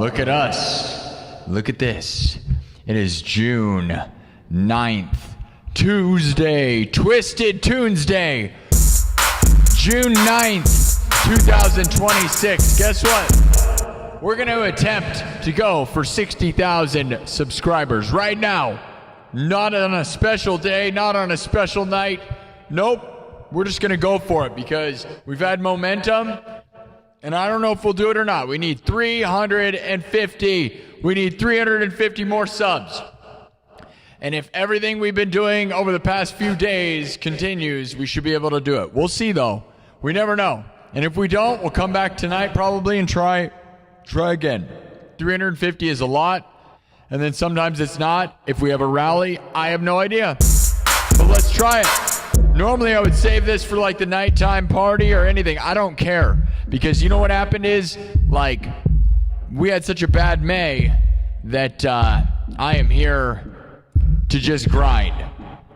look at us. Look at this. It is June 9th, Tuesday, Twisted Tunes Day. June 9th, 2026. Guess what? We're going to attempt to go for 60,000 subscribers right now. Not on a special day, not on a special night. Nope. We're just going to go for it because we've had momentum. And I don't know if we'll do it or not. We need 350. We need 350 more subs. And if everything we've been doing over the past few days continues, we should be able to do it. We'll see, though. We never know. And if we don't, we'll come back tonight probably and try again. 350 is a lot. And then sometimes it's not. If we have a rally, I have no idea. But let's try it. Normally, I would save this for like the nighttime party or anything. I don't care. Because you know what happened is, like, we had such a bad May that I am here to just grind.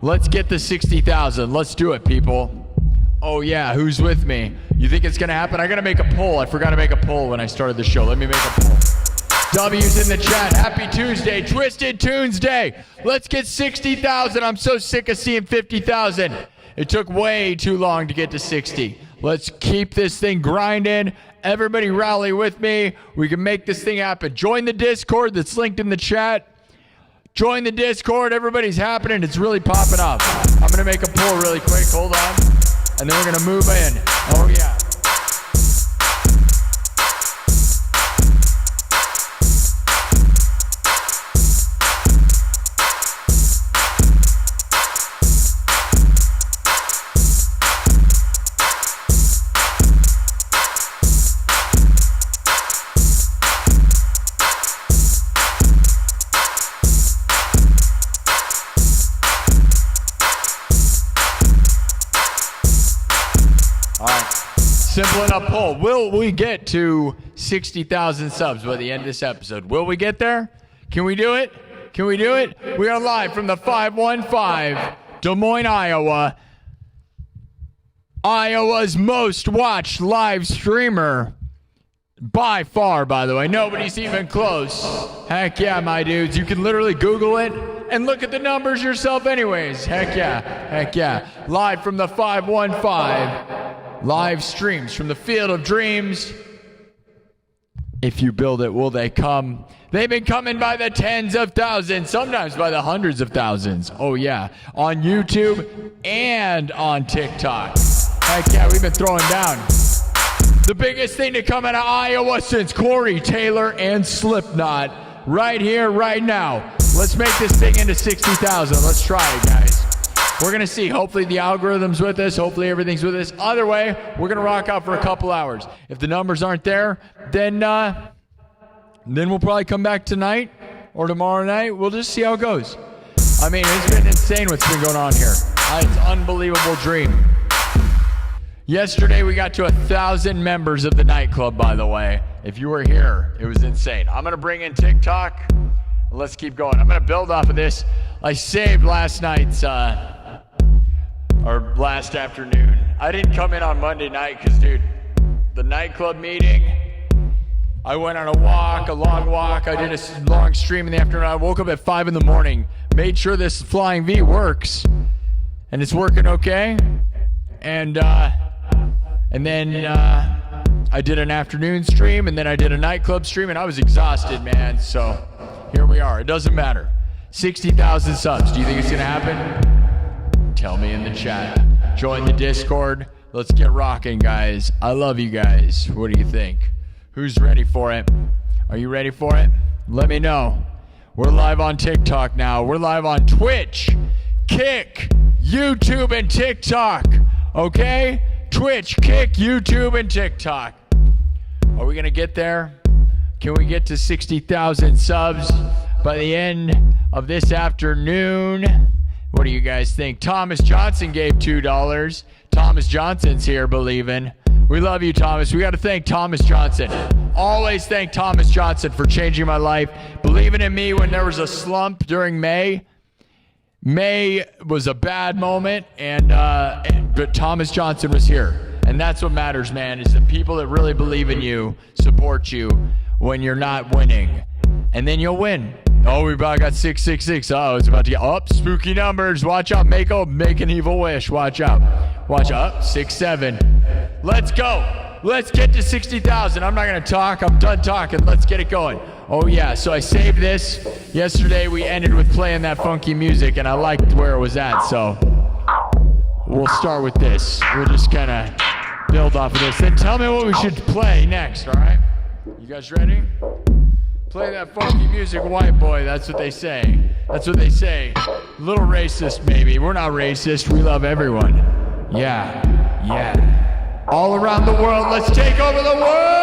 Let's get the 60,000. Let's do it, people. Oh, yeah. Who's with me? You think it's going to happen? I got to make a poll. I forgot to make a poll when I started the show. Let me make a poll. W's in the chat. Happy Tuesday. Twisted Tunes Day. Let's get 60,000. I'm so sick of seeing 50,000. It took way too long to get to 60. Let's keep this thing grinding. Everybody rally with me. We can make this thing happen. Join the Discord that's linked in the chat. Join the Discord. Everybody's happening. It's really popping up. I'm going to make a poll really quick. Hold on. And then we're going to move in. Oh, yeah. Simple enough poll. Will we get to 60,000 subs by the end of this episode? Will we get there? Can we do it? Can we do it? We are live from the 515, Des Moines, Iowa. Iowa's most watched live streamer. By far, by the way. Nobody's even close. Heck yeah, my dudes. You can literally Google it and look at the numbers yourself anyways. Heck yeah. Heck yeah. Live from the 515. Live streams from the Field of Dreams. If you build it, will they come? They've been coming by the tens of thousands, sometimes by the hundreds of thousands. Oh, yeah. On YouTube and on TikTok. Heck yeah, we've been throwing down. The biggest thing to come out of Iowa since Corey Taylor and Slipknot. Right here, right now. Let's make this thing into 60,000. Let's try it, guys. We're going to see. Hopefully the algorithm's with us. Hopefully everything's with us. Either way, we're going to rock out for a couple hours. If the numbers aren't there, then we'll probably come back tonight or tomorrow night. We'll just see how it goes. I mean, it's been insane what's been going on here. It's an unbelievable dream. Yesterday, we got to 1,000 members of the nightclub, by the way. If you were here, it was insane. I'm going to bring in TikTok. Let's keep going. I'm going to build off of this. I saved last night's... or last afternoon. I didn't come in on Monday night because, dude, the nightclub meeting, I went on a long walk. I did a long stream in the afternoon. I woke up at 5 in the morning, made sure this Flying V works, and it's working okay. And then I did an afternoon stream, and then I did a nightclub stream, and I was exhausted, man. So here we are. It doesn't matter. 60,000 subs. Do you think it's going to happen? Tell me in the chat. Join the Discord. Let's get rocking, guys. I love you guys. What do you think? Who's ready for it? Are you ready for it? Let me know. We're live on TikTok now. We're live on Twitch, Kick, YouTube, and TikTok. Okay? Twitch, Kick, YouTube, and TikTok. Are we going to get there? Can we get to 60,000 subs by the end of this afternoon? What do you guys think? Thomas Johnson gave $2. Thomas Johnson's here, believing. We love you, Thomas. We got to thank Thomas Johnson. Always thank Thomas Johnson for changing my life, believing in me when there was a slump during May. May was a bad moment, but Thomas Johnson was here. And that's what matters, man, is the people that really believe in you, support you. when you're not winning. And then you'll win. Oh, we about got 666. Oh, it's about to get up. Spooky numbers. Watch out. Make an evil wish. Watch out. Watch out. 67. Let's go. Let's get to 60,000. I'm not going to talk. I'm done talking. Let's get it going. Oh, yeah. So I saved this. Yesterday we ended with playing that funky music, and I liked where it was at. So we'll start with this. We'll just kind of build off of this. Then tell me what we should play next, all right? You guys ready? Play that funky music, white boy. That's what they say. That's what they say. A little racist, maybe. We're not racist. We love everyone. Yeah. Yeah. All around the world, let's take over the world!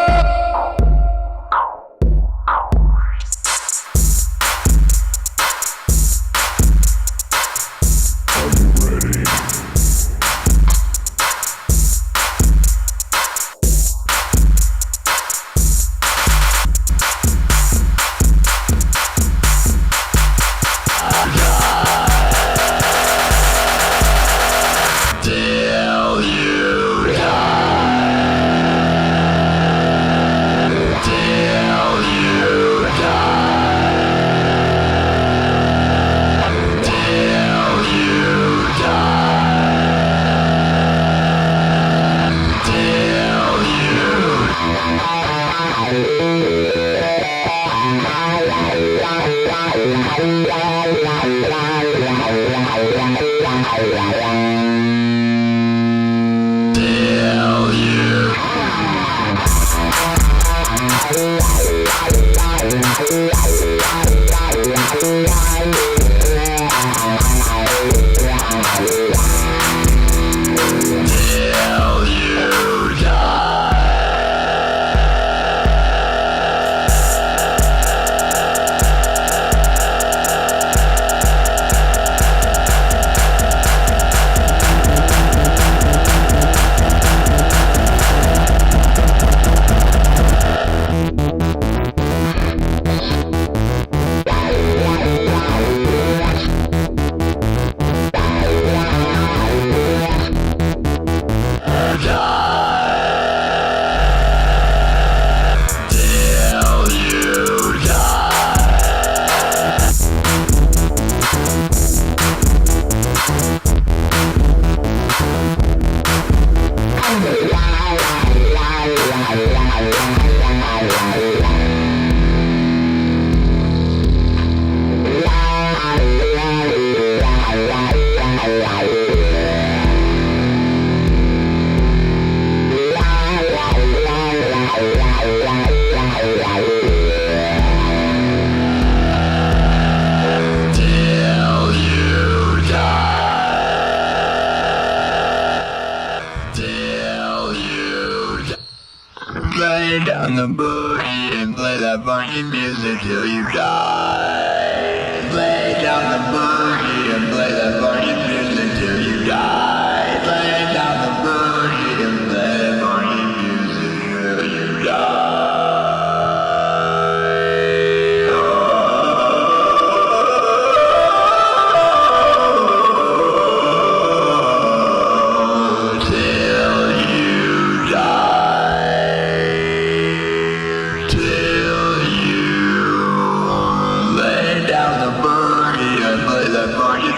Lay down the boogie and play that funky music till you die. Lay down the boogie and play that funky music till you die. Lay down the boogie and play that funky music till you die.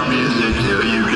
Music till you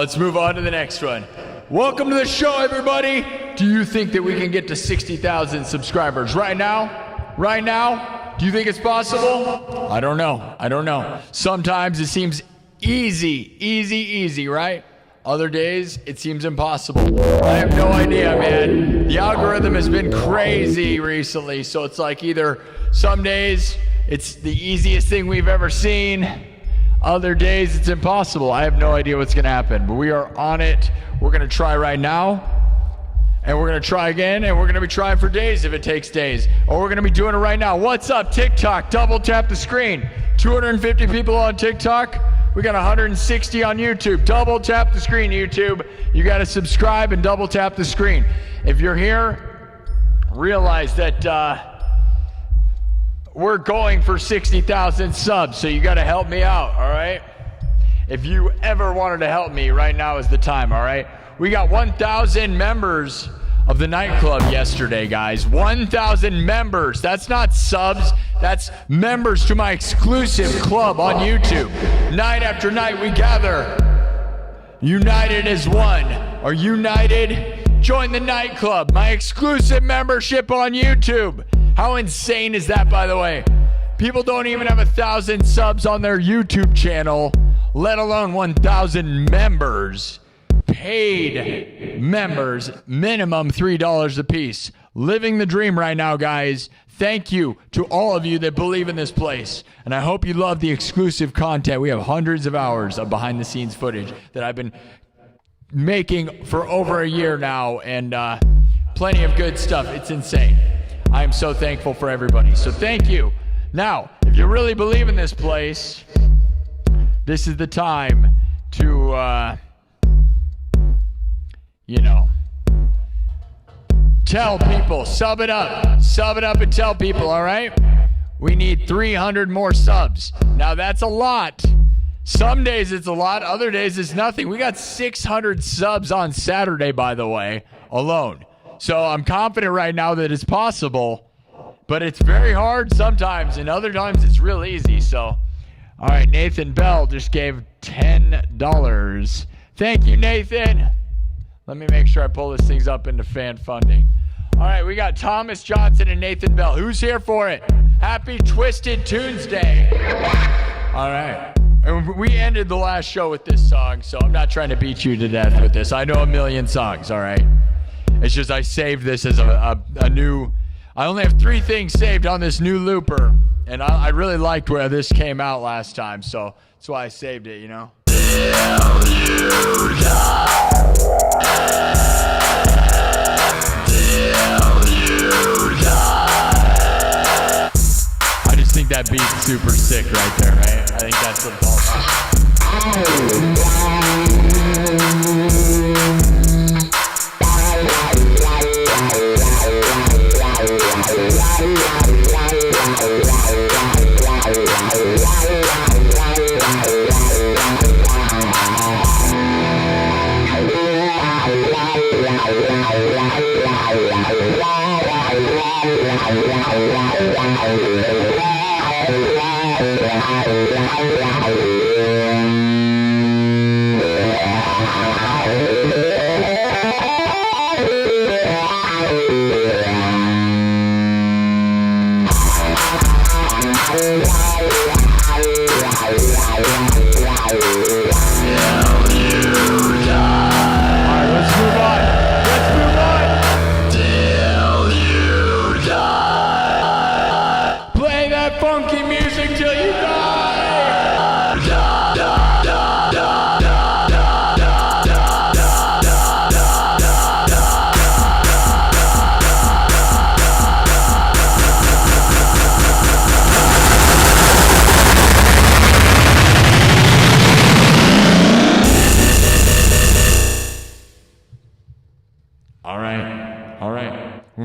let's move on to the next one. Welcome to the show, everybody. Do you think that we can get to 60,000 subscribers right now? Right now? Do you think it's possible? I don't know. Sometimes it seems easy, right? Other days, it seems impossible. I have no idea, man. The algorithm has been crazy recently, so it's like either some days it's the easiest thing we've ever seen. Other days, it's impossible. I have no idea what's going to happen, but we are on it. We're going to try right now, and we're going to try again, and we're going to be trying for days if it takes days, or we're going to be doing it right now. What's up, TikTok? Double tap the screen. 250 people on TikTok. We got 160 on YouTube. Double tap the screen, YouTube. You got to subscribe and double tap the screen. If you're here, realize that we're going for 60,000 subs, so you got to help me out, all right? If you ever wanted to help me, right now is the time, all right? We got 1,000 members of the nightclub yesterday, guys. 1,000 members. That's not subs. That's members to my exclusive club on YouTube. Night after night, we gather. United as one. Are united? Join the nightclub. My exclusive membership on YouTube. How insane is that, by the way? People don't even have 1,000 subs on their YouTube channel, let alone 1,000 members. Paid members, minimum $3 a piece. Living the dream right now, guys. Thank you to all of you that believe in this place. And I hope you love the exclusive content. We have hundreds of hours of behind the scenes footage that I've been making for over a year now, and plenty of good stuff. It's insane. I am so thankful for everybody. So thank you. Now, if you really believe in this place, this is the time to tell people, sub it up and tell people, all right? We need 300 more subs. Now that's a lot. Some days it's a lot, other days it's nothing. We got 600 subs on Saturday, by the way, alone. So I'm confident right now that it's possible, but it's very hard sometimes, and other times it's real easy. So, all right, Nathan Bell just gave $10. Thank you, Nathan. Let me make sure I pull this thing up into fan funding. All right, we got Thomas Johnston and Nathan Bell. Who's here for it? Happy Twisted Tunes Day. All right. And we ended the last show with this song, so I'm not trying to beat you to death with this. I know a million songs, all right? It's just I saved this as a new... I only have 3 things saved on this new looper, and I really liked where this came out last time, so that's why I saved it, you know? Till you die. Till you die. I just think that beat's super sick right there, right? I think that's what it's all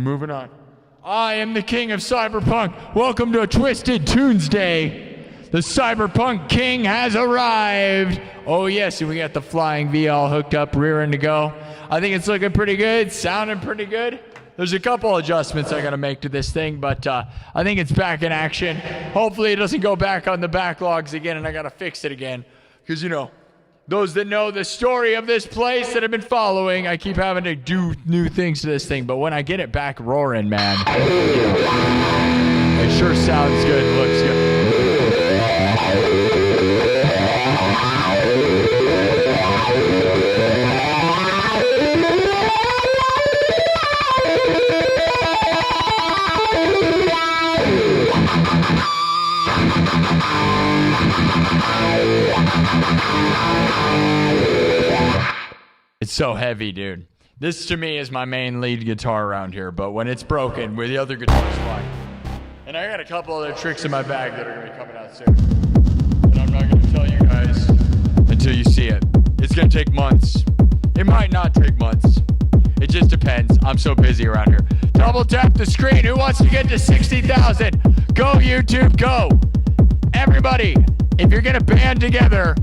moving on. I am the king of cyberpunk. Welcome to a Twisted Tunes Day. The cyberpunk king has arrived. Oh yes, and we got the flying V all hooked up, rearing to go. I think it's looking pretty good, sounding pretty good. There's a couple adjustments I gotta make to this thing, but I think it's back in action. Hopefully it doesn't go back on the backlogs again and I gotta fix it again. Because, you know, Those that know the story of this place that have been following, I keep having to do new things to this thing, but when I get it back roaring, man, it sure sounds good, looks good. It's so heavy, dude. This to me is my main lead guitar around here, but when it's broken, with the other guitar's fine. And I got a couple other tricks in my bag that are going to be coming out soon. And I'm not going to tell you guys until you see it. It's going to take months. It might not take months. It just depends. I'm so busy around here. Double tap the screen. Who wants to get to 60,000? Go, YouTube, go. Everybody, if you're going to band together,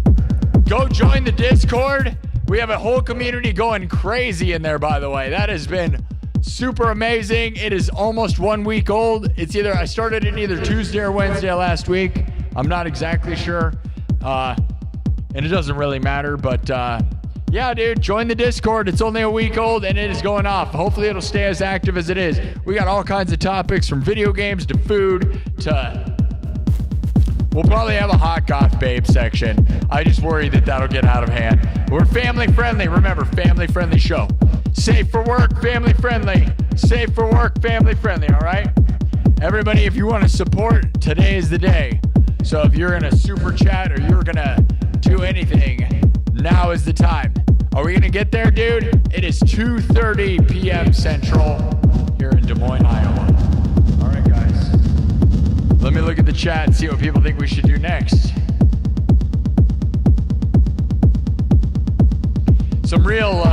go join the Discord. We have a whole community going crazy in there, by the way. That has been super amazing. It is almost 1 week old. I started it either Tuesday or Wednesday last week. I'm not exactly sure. And it doesn't really matter, but yeah, dude, join the Discord. It's only a week old and it is going off. Hopefully it'll stay as active as it is. We got all kinds of topics from video games to food to... We'll probably have a hot goth babe section. I just worry that that'll get out of hand. We're family friendly. Remember, family friendly show. Safe for work, family friendly. Safe for work, family friendly, all right? Everybody, if you want to support, today is the day. So if you're in a super chat or you're going to do anything, now is the time. Are we going to get there, dude? It is 2:30 p.m. Central here in Des Moines, Iowa. All right, guys. Let me look at the chat and see what people think we should do next. Some real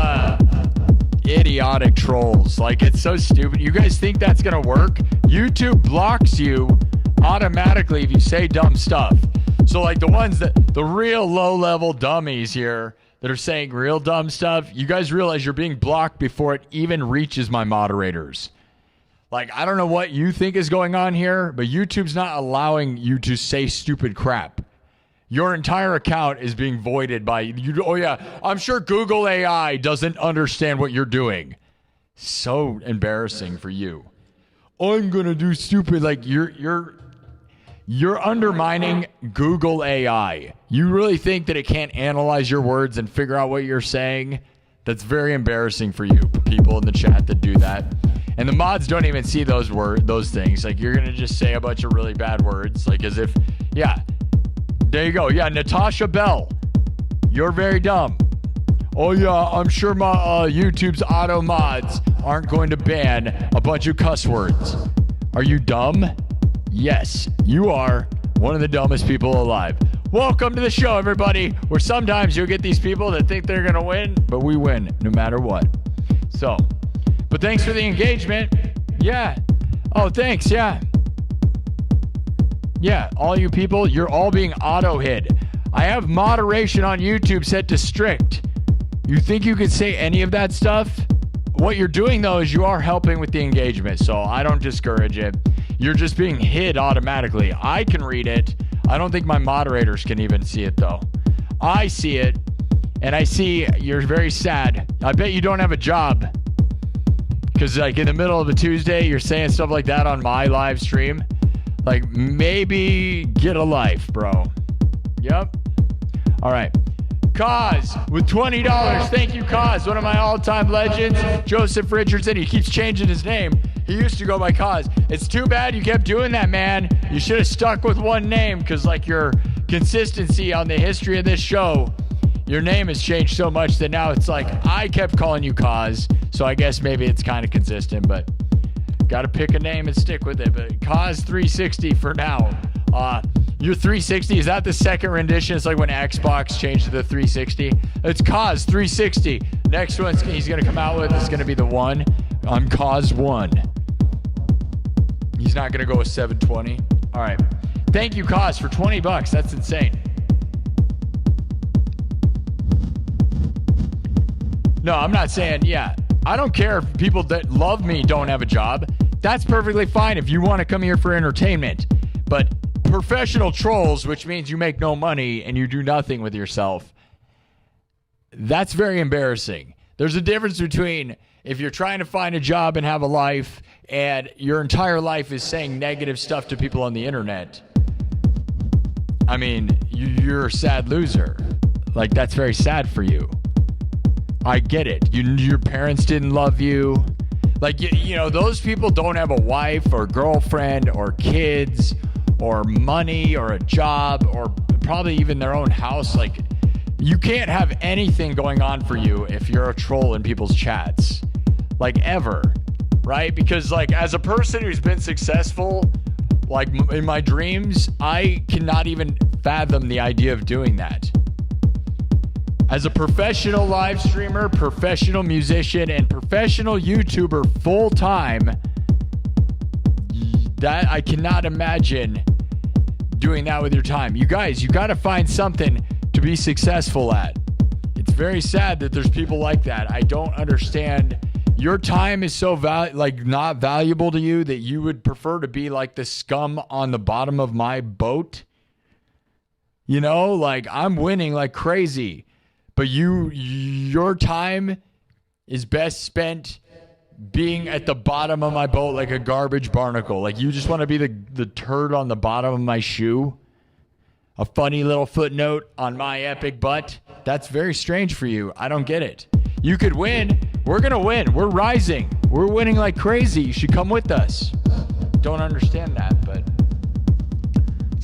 idiotic trolls. Like, it's so stupid. You guys think that's going to work? YouTube blocks you automatically if you say dumb stuff. So, like, the real low-level dummies here that are saying real dumb stuff, you guys realize you're being blocked before it even reaches my moderators. Like, I don't know what you think is going on here, but YouTube's not allowing you to say stupid crap. Your entire account is being voided by you. Oh, yeah, I'm sure Google AI doesn't understand what you're doing. So embarrassing for you. I'm going to do stupid. Like, you're undermining Google AI. You really think that it can't analyze your words and figure out what you're saying? That's very embarrassing for you, people in the chat that do that. And the mods don't even see those things. Like, you're going to just say a bunch of really bad words. Like, as if, yeah. There you go. Yeah, Natasha Bell. You're very dumb. Oh, yeah, I'm sure my YouTube's auto mods aren't going to ban a bunch of cuss words. Are you dumb? Yes, you are one of the dumbest people alive. Welcome to the show, everybody, where sometimes you'll get these people that think they're going to win, but we win no matter what. So... But thanks for the engagement. Yeah. Oh, thanks. Yeah. Yeah, all you people, you're all being auto-hit. I have moderation on YouTube set to strict. You think you could say any of that stuff? What you're doing, though, is you are helping with the engagement, so I don't discourage it. You're just being hit automatically. I can read it. I don't think my moderators can even see it, though. I see it, and I see you're very sad. I bet you don't have a job. Because, like, in the middle of a Tuesday, you're saying stuff like that on my live stream. Like, maybe get a life, bro. Yep. All right. Kaz with $20. Thank you, Kaz. One of my all-time legends. Joseph Richardson. He keeps changing his name. He used to go by Kaz. It's too bad you kept doing that, man. You should have stuck with one name because, like, your consistency on the history of this show, your name has changed so much that now it's like I kept calling you Kaz. So I guess maybe it's kind of consistent, but got to pick a name and stick with it. But Kaz 360 for now. Your 360, is that the second rendition? It's like when Xbox changed to the 360. It's Kaz 360. Next one he's going to come out with is going to be the one. I'm Kaz 1. He's not going to go with 720. All right. Thank you, Kaz, for $20. That's insane. No, I'm not saying, yeah. I don't care if people that love me don't have a job. That's perfectly fine if you want to come here for entertainment. But professional trolls, which means you make no money and you do nothing with yourself, that's very embarrassing. There's a difference between if you're trying to find a job and have a life and your entire life is saying negative stuff to people on the internet. I mean, you're a sad loser. Like, that's very sad for you. I get it. Your parents didn't love you. Like, you know, those people don't have a wife or girlfriend or kids or money or a job or probably even their own house. Like, you can't have anything going on for you if you're a troll in people's chats. Like, ever. Right? Because, like, as a person who's been successful, like, in my dreams, I cannot even fathom the idea of doing that. As a professional live streamer, professional musician, and professional YouTuber full time, that I cannot imagine doing that with your time. You guys, you got to find something to be successful at. It's very sad that there's people like that. I don't understand. Your time is so not valuable to you that you would prefer to be like the scum on the bottom of my boat. You know, like, I'm winning like crazy. But your time is best spent being at the bottom of my boat like a garbage barnacle. Like, you just want to be the turd on the bottom of my shoe. A funny little footnote on my epic butt. That's very strange for you. I don't get it. You could win. We're going to win. We're rising. We're winning like crazy. You should come with us. Don't understand that, but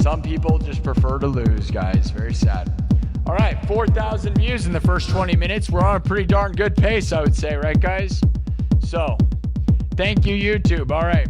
some people just prefer to lose, guys. Very sad. All right, 4,000 views in the first 20 minutes. We're on a pretty darn good pace, I would say, right, guys? So, thank you, YouTube. All right,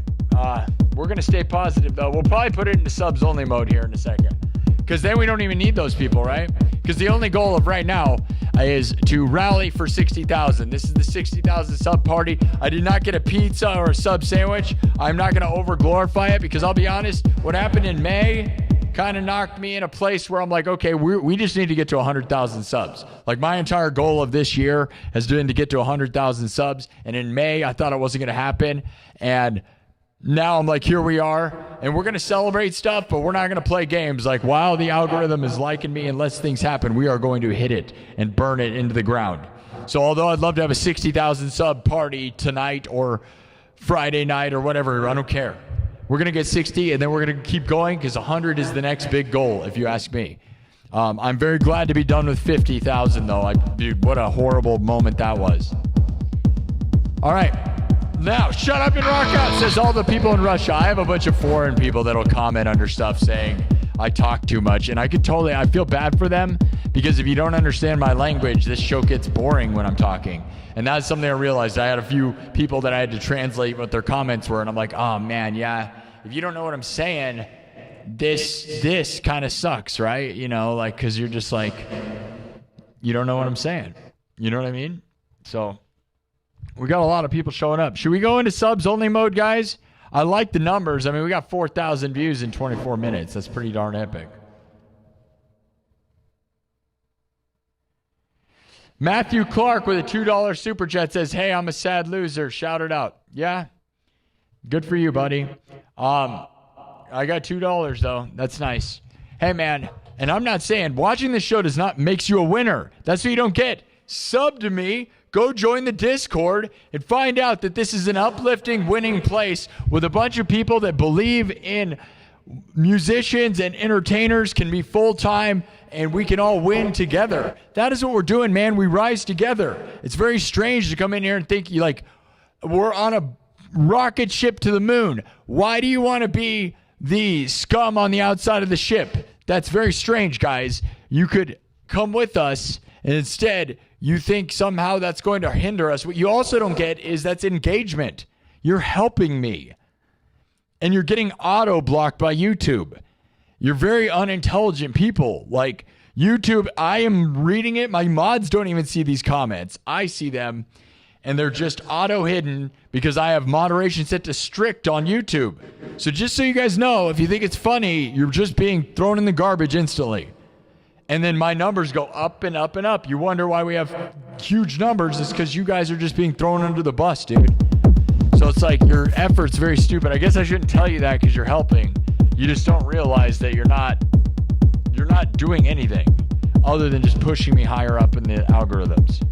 we're going to stay positive, though. We'll probably put it into subs only mode here in a second, because then we don't even need those people, right? Because the only goal of right now is to rally for 60,000. This is the 60,000 sub party. I did not get a pizza or a sub sandwich. I'm not going to over glorify it, because I'll be honest, what happened in May kind of knocked me in a place where I'm like, okay, we just need to get to 100,000 subs. Like, my entire goal of this year has been to get to 100,000 subs. And in May, I thought it wasn't going to happen. And now I'm like, here we are. And we're going to celebrate stuff, but we're not going to play games. Like, while the algorithm is liking me and lets things happen, we are going to hit it and burn it into the ground. So although I'd love to have a 60,000 sub party tonight or Friday night or whatever, I don't care. We're going to get 60, and then we're going to keep going, because 100 is the next big goal, if you ask me. I'm very glad to be done with 50,000, though. Dude, what a horrible moment that was. All right. Now, shut up and rock out, says all the people in Russia. I have a bunch of foreign people that'll comment under stuff saying I talk too much, and I feel bad for them, because if you don't understand my language, this show gets boring when I'm talking. And that's something I realized. I had a few people that I had to translate what their comments were, and I'm like, oh man, yeah, if you don't know what I'm saying, this kind of sucks, right? You know, like, because you're just like, you don't know what I'm saying. You know what I mean? So we got a lot of people showing up. Should we go into subs only mode, guys? I like the numbers. I mean, we got 4,000 views in 24 minutes. That's pretty darn epic. Matthew Clark with a $2 super chat says, hey, I'm a sad loser. Shout it out. Yeah. Good for you, buddy. I got $2 though. That's nice. Hey, man. And I'm not saying watching this show does not makes you a winner. That's what you don't get. Sub to me. Go join the Discord and find out that this is an uplifting, winning place with a bunch of people that believe in musicians and entertainers can be full-time, and we can all win together. That is what we're doing, man. We rise together. It's very strange to come in here and think we're on a rocket ship to the moon. Why do you want to be the scum on the outside of the ship? That's very strange, guys. You could come with us, and instead you think somehow that's going to hinder us. What you also don't get is that's engagement. You're helping me. And you're getting auto-blocked by YouTube. You're very unintelligent people. Like, YouTube, I am reading it. My mods don't even see these comments. I see them, and they're just auto-hidden because I have moderation set to strict on YouTube. So just so you guys know, if you think it's funny, you're just being thrown in the garbage instantly. And then my numbers go up and up and up. You wonder why we have huge numbers. It's because you guys are just being thrown under the bus, dude. So it's like your effort's very stupid. I guess I shouldn't tell you that because you're helping. You just don't realize that you're not doing anything other than just pushing me higher up in the algorithms.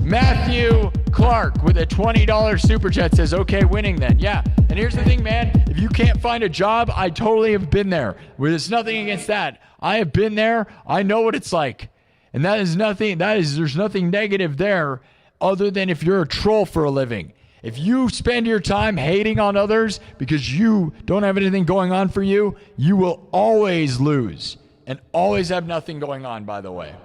Matthew Clark with a $20 super chat says, okay, winning then. Yeah, and here's the thing, man. If you can't find a job, I totally have been there. There's nothing against that. I have been there. I know what it's like. And there's nothing negative there other than if you're a troll for a living. If you spend your time hating on others because you don't have anything going on for you, you will always lose and always have nothing going on, by the way.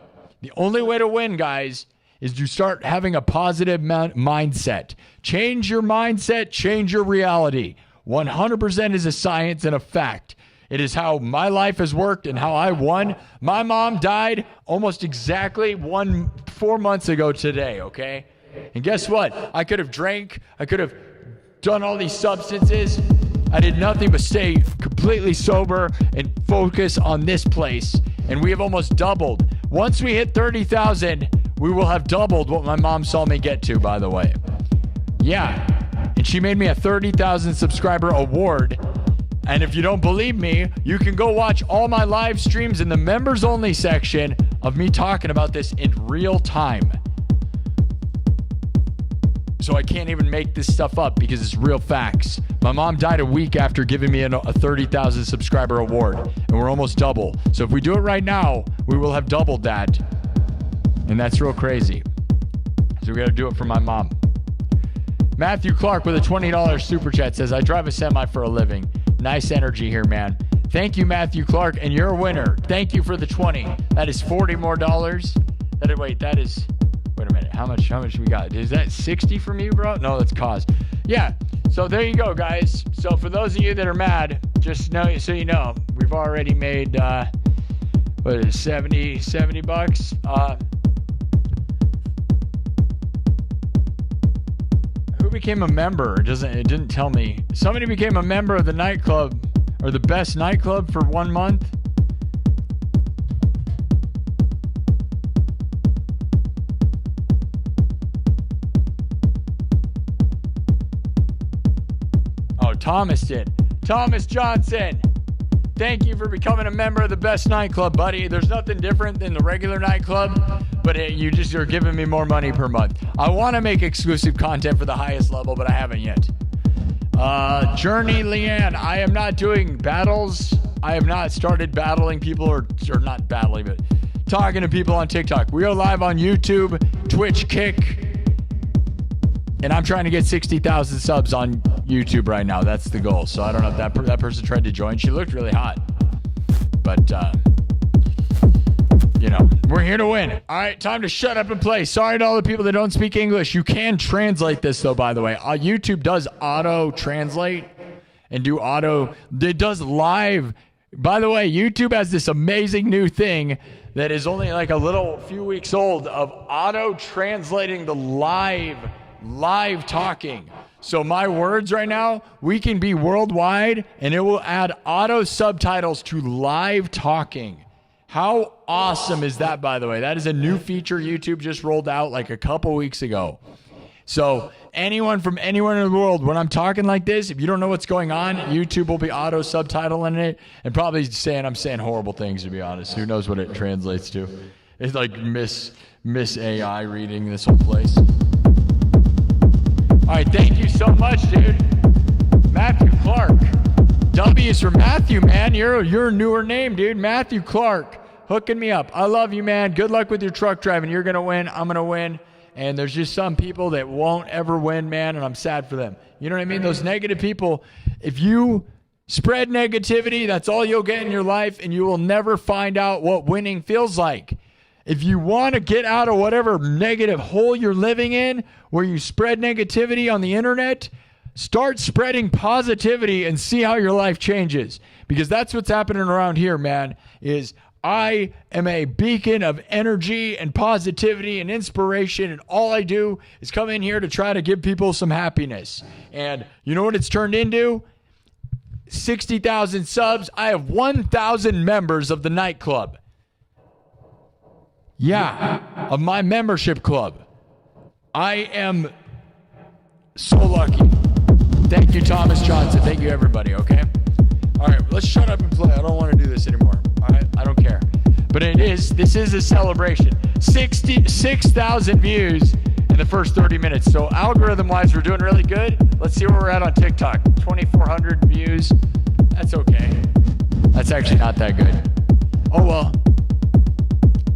The only way to win, guys, is to start having a positive mindset. Change your mindset, change your reality. 100% is a science and a fact. It is how my life has worked and how I won. My mom died almost exactly 4 months ago today, okay? And guess what? I could have drank. I could have done all these substances. I did nothing but stay completely sober and focus on this place. And we have almost doubled. Once we hit 30,000, we will have doubled what my mom saw me get to, by the way. Yeah. And she made me a 30,000 subscriber award. And if you don't believe me, you can go watch all my live streams in the members only section of me talking about this in real time. So I can't even make this stuff up because it's real facts. My mom died a week after giving me a 30,000 subscriber award, and we're almost double. So if we do it right now, we will have doubled that. And that's real crazy. So we got to do it for my mom. Matthew Clark with a $20 super chat says, I drive a semi for a living. Nice energy here, man. Thank you, Matthew Clark, and you're a winner. Thank you for the 20. That is $40 more. Wait a minute. How much we got? Is that 60 from you, bro? No, that's cost. Yeah. So there you go, guys. So for those of you that are mad, just know, so you know, we've already made, 70 bucks. Who became a member? It didn't tell me. Somebody became a member of the nightclub, or the best nightclub for 1 month. Oh, Thomas did. Thomas Johnston. Thank you for becoming a member of the best nightclub, buddy. There's nothing different than the regular nightclub, but you just are giving me more money per month. I want to make exclusive content for the highest level, but I haven't yet. Journey Leanne, I am not doing battles. I have not started battling people, or not battling, but talking to people on TikTok. We are live on YouTube, Twitch, Kick, and I'm trying to get 60,000 subs on YouTube right now. That's the goal. So I don't know if that person tried to join. She looked really hot. But, we're here to win. All right, time to shut up and play. Sorry to all the people that don't speak English. You can translate this, though, by the way. YouTube does auto-translate and do auto. It does live. By the way, YouTube has this amazing new thing that is only like a few weeks old of auto-translating the live talking. So my words right now, we can be worldwide, and it will add auto subtitles to live talking. How awesome is that, by the way? That is a new feature YouTube just rolled out like a couple weeks ago. So anyone from anywhere in the world, when I'm talking like this, if you don't know what's going on, YouTube will be auto subtitling it and probably I'm saying horrible things, to be honest. Who knows what it translates to? It's like Miss AI reading this whole place. All right, thank you so much, dude. Matthew Clark. W is for Matthew, man. You're a newer name, dude. Matthew Clark, hooking me up. I love you, man. Good luck with your truck driving. You're going to win. I'm going to win. And there's just some people that won't ever win, man, and I'm sad for them. You know what I mean? Those negative people, if you spread negativity, that's all you'll get in your life, and you will never find out what winning feels like. If you want to get out of whatever negative hole you're living in, where you spread negativity on the internet, start spreading positivity and see how your life changes. Because that's what's happening around here, man, is I am a beacon of energy and positivity and inspiration, and all I do is come in here to try to give people some happiness. And you know what it's turned into? 60,000 subs. I have 1,000 members of the nightclub. Yeah, of my membership club. I am so lucky. Thank you, Thomas Johnson. Thank you, everybody, okay? All right, let's shut up and play. I don't want to do this anymore, all right? I don't care. But this is a celebration. 6,000 views in the first 30 minutes. So algorithm-wise, we're doing really good. Let's see where we're at on TikTok. 2,400 views. That's okay. That's actually not that good. Oh, well.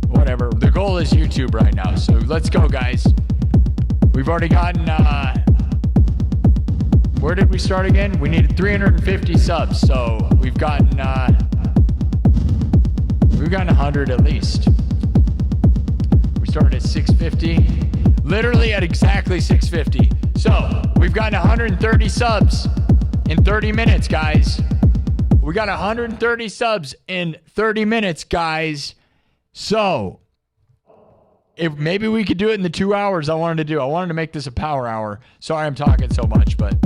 Whatever. The goal is YouTube right now. So let's go, guys. We've already gotten, where did we start again? We needed 350 subs. So we've gotten 100 at least. We started at 650. Literally at exactly 650. So we've gotten 130 subs in 30 minutes, guys. We got 130 subs in 30 minutes, guys. So if maybe we could do it in the 2 hours I wanted to do. I wanted to make this a power hour. Sorry I'm talking so much, but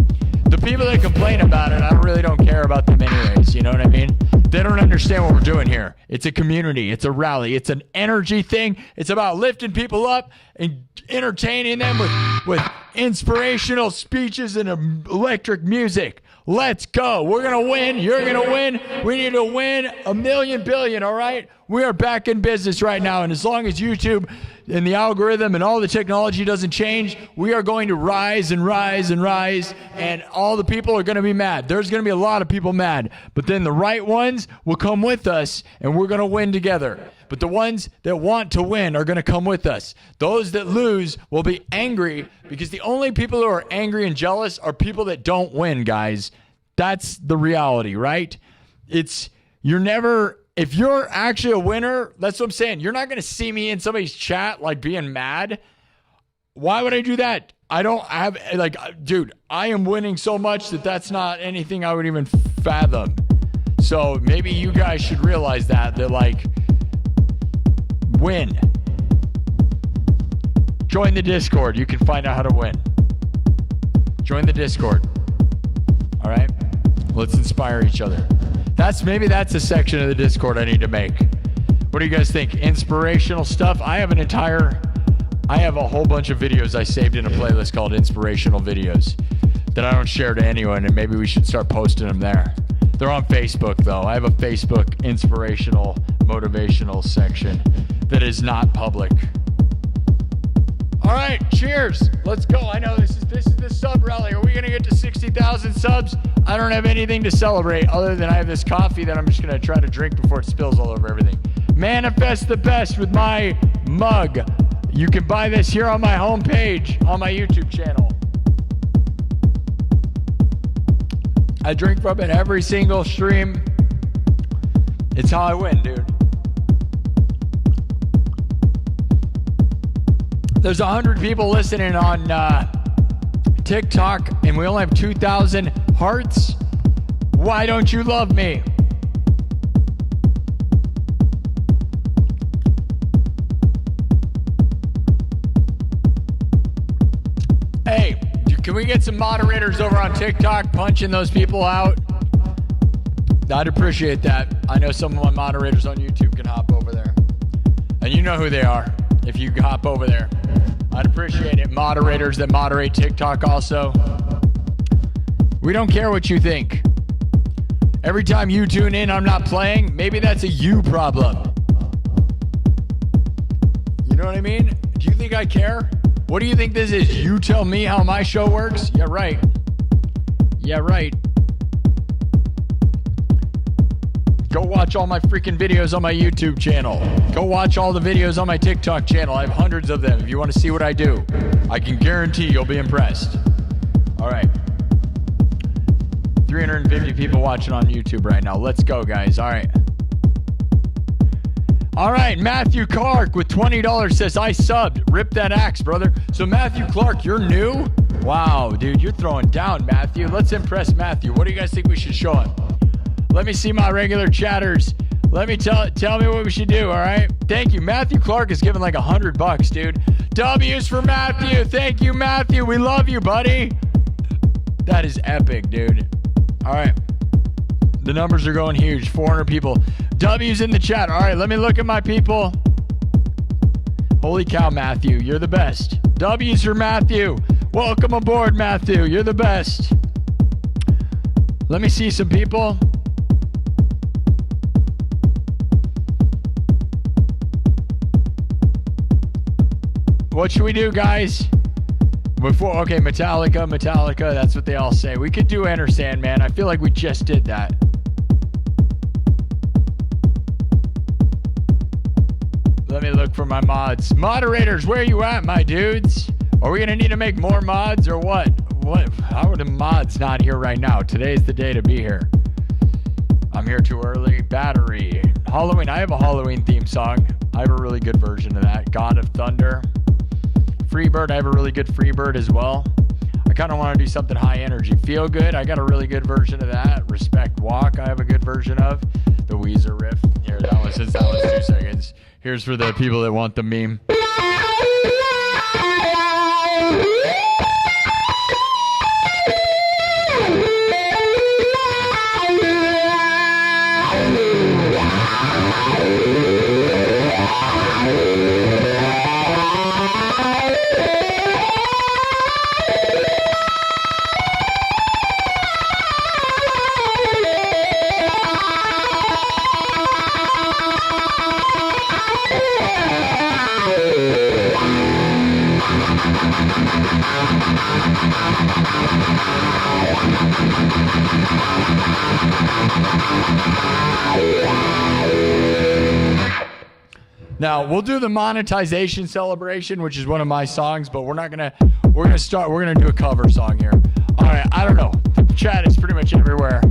the people that complain about it, I really don't care about them anyways. You know what I mean? They don't understand what we're doing here. It's a community. It's a rally. It's an energy thing. It's about lifting people up and entertaining them with inspirational speeches and electric music. Let's go. We're going to win. You're going to win. We need to win a million billion, all right? We are back in business right now, and as long as YouTube and the algorithm and all the technology doesn't change, we are going to rise and rise and rise, and all the people are going to be mad. There's going to be a lot of people mad, but then the right ones will come with us, and we're going to win together. But the ones that want to win are going to come with us. Those that lose will be angry, because the only people who are angry and jealous are people that don't win, guys. That's the reality, right? If you're actually a winner, that's what I'm saying. You're not going to see me in somebody's chat like being mad. Why would I do that? I don't have, dude, I am winning so much that's not anything I would even fathom. So maybe you guys should realize that win. Join the Discord. You can find out how to win. Join the Discord. All right? Let's inspire each other. Maybe that's a section of the Discord I need to make. What do you guys think? Inspirational stuff? I have a whole bunch of videos I saved in a playlist called Inspirational Videos that I don't share to anyone, and maybe we should start posting them there. They're on Facebook, though. I have a Facebook inspirational, motivational section that is not public. All right, cheers. Let's go. I know this is the sub rally. Are we going to get to 60,000 subs? I don't have anything to celebrate other than I have this coffee that I'm just going to try to drink before it spills all over everything. Manifest the best with my mug. You can buy this here on my homepage on my YouTube channel. I drink from it every single stream. It's how I win, dude. There's 100 people listening on TikTok, and we only have 2,000 hearts. Why don't you love me? Hey, can we get some moderators over on TikTok punching those people out? I'd appreciate that. I know some of my moderators on YouTube can hop over there. And you know who they are if you hop over there. I'd appreciate it. Moderators that moderate TikTok also. We don't care what you think. Every time you tune in, I'm not playing. Maybe that's a you problem. You know what I mean? Do you think I care? What do you think this is? You tell me how my show works? Yeah, right. Yeah, right. Go watch all my freaking videos on my YouTube channel. Go watch all the videos on my TikTok channel. I have hundreds of them. If you want to see what I do, I can guarantee you'll be impressed. All right. 350 people watching on YouTube right now. Let's go, guys. All right. All right. Matthew Clark with $20 says, I subbed. Rip that axe, brother. So Matthew Clark, you're new? Wow, dude, you're throwing down, Matthew. Let's impress Matthew. What do you guys think we should show him? Let me see my regular chatters. Let me tell me what we should do, all right? Thank you. Matthew Clark is giving like $100, dude. W's for Matthew. Thank you, Matthew. We love you, buddy. That is epic, dude. All right. The numbers are going huge. 400 people. W's in the chat. All right, let me look at my people. Holy cow, Matthew. You're the best. W's for Matthew. Welcome aboard, Matthew. You're the best. Let me see some people. What should we do, guys? Okay, Metallica, that's what they all say. We could do Enter Sandman. I feel like we just did that. Let me look for my mods. Moderators, where are you at, my dudes? Are we gonna need to make more mods or what? How are the mods not here right now? Today's the day to be here. I'm here too early. Battery. Halloween. I have a Halloween theme song. I have a really good version of that. God of Thunder. Freebird. I have a really good Freebird as well. I kind of want to do something high energy. Feel Good. I got a really good version of that. Respect Walk. I have a good version of. The Weezer riff. Here, since that was 2 seconds. Here's for the people that want the meme. Now, we'll do the monetization celebration, which is one of my songs, but we're gonna do a cover song here. All right, I don't know. The chat is pretty much everywhere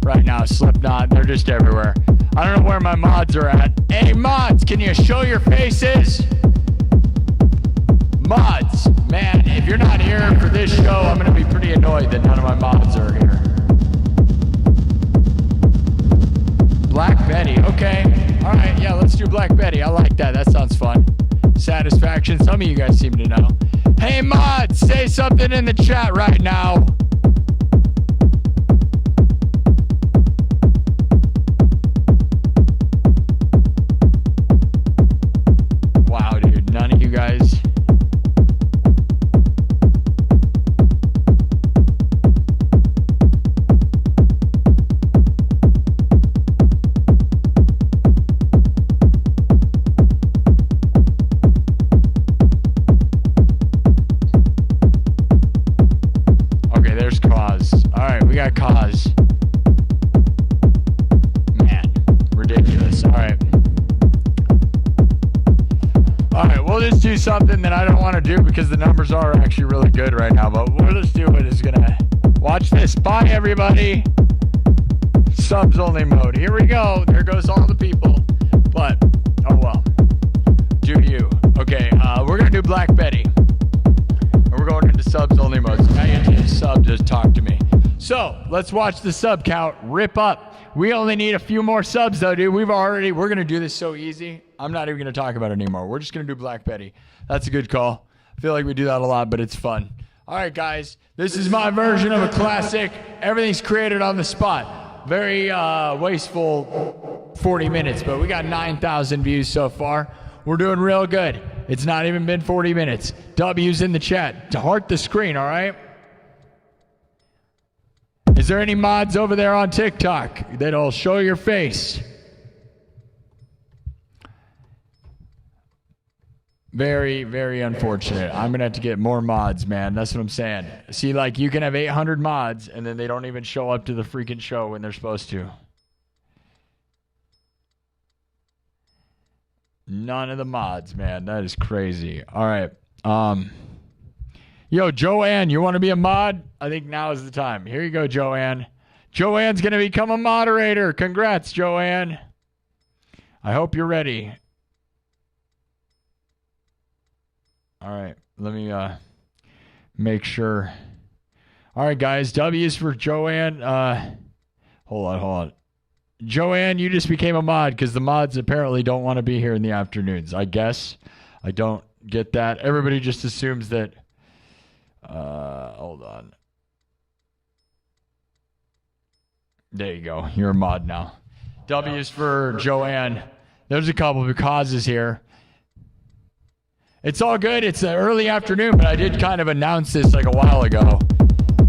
right now. Slipknot, they're just everywhere. I don't know where my mods are at. Hey, mods, can you show your faces? Mods, man, if you're not here for this show, I'm gonna be pretty annoyed that none of my mods are here. Black Betty, okay. All right, yeah, let's do Black Betty. I like that. That sounds fun. Satisfaction. Some of you guys seem to know. Hey, mods, say something in the chat right now. Wow, dude, none of you guys. Cause. Man, ridiculous. All right, we'll just do something that I don't want to do because the numbers are actually really good right now, but we'll just do what is gonna watch this. Bye, everybody. Subs only mode. Here we go. There goes all the people. But, oh well. Do you. Okay, we're gonna do Black Betty. And we're going into subs only mode. So now you have to hit sub to talk to me. So, let's watch the sub count rip up. We only need a few more subs though, dude. We're going to do this so easy. I'm not even going to talk about it anymore. We're just going to do Black Betty. That's a good call. I feel like we do that a lot, but it's fun. All right, guys. This is my version of a classic. Everything's created on the spot. Very wasteful 40 minutes, but we got 9,000 views so far. We're doing real good. It's not even been 40 minutes. W's in the chat. To heart the screen, all right? Is there any mods over there on TikTok that'll show your face? Very, very unfortunate. I'm going to have to get more mods, man. That's what I'm saying. See, like, you can have 800 mods, and then they don't even show up to the freaking show when they're supposed to. None of the mods, man. That is crazy. All right. Yo, Joanne, you want to be a mod? I think now is the time. Here you go, Joanne. Joanne's going to become a moderator. Congrats, Joanne. I hope you're ready. All right, let me make sure. All right, guys, W's for Joanne. Hold on. Joanne, you just became a mod because the mods apparently don't want to be here in the afternoons, I guess. I don't get that. Everybody just assumes that. Hold on. There you go. You're a mod now. W's for Joanne. There's a couple of causes here. It's all good. It's an early afternoon, but I did kind of announce this like a while ago.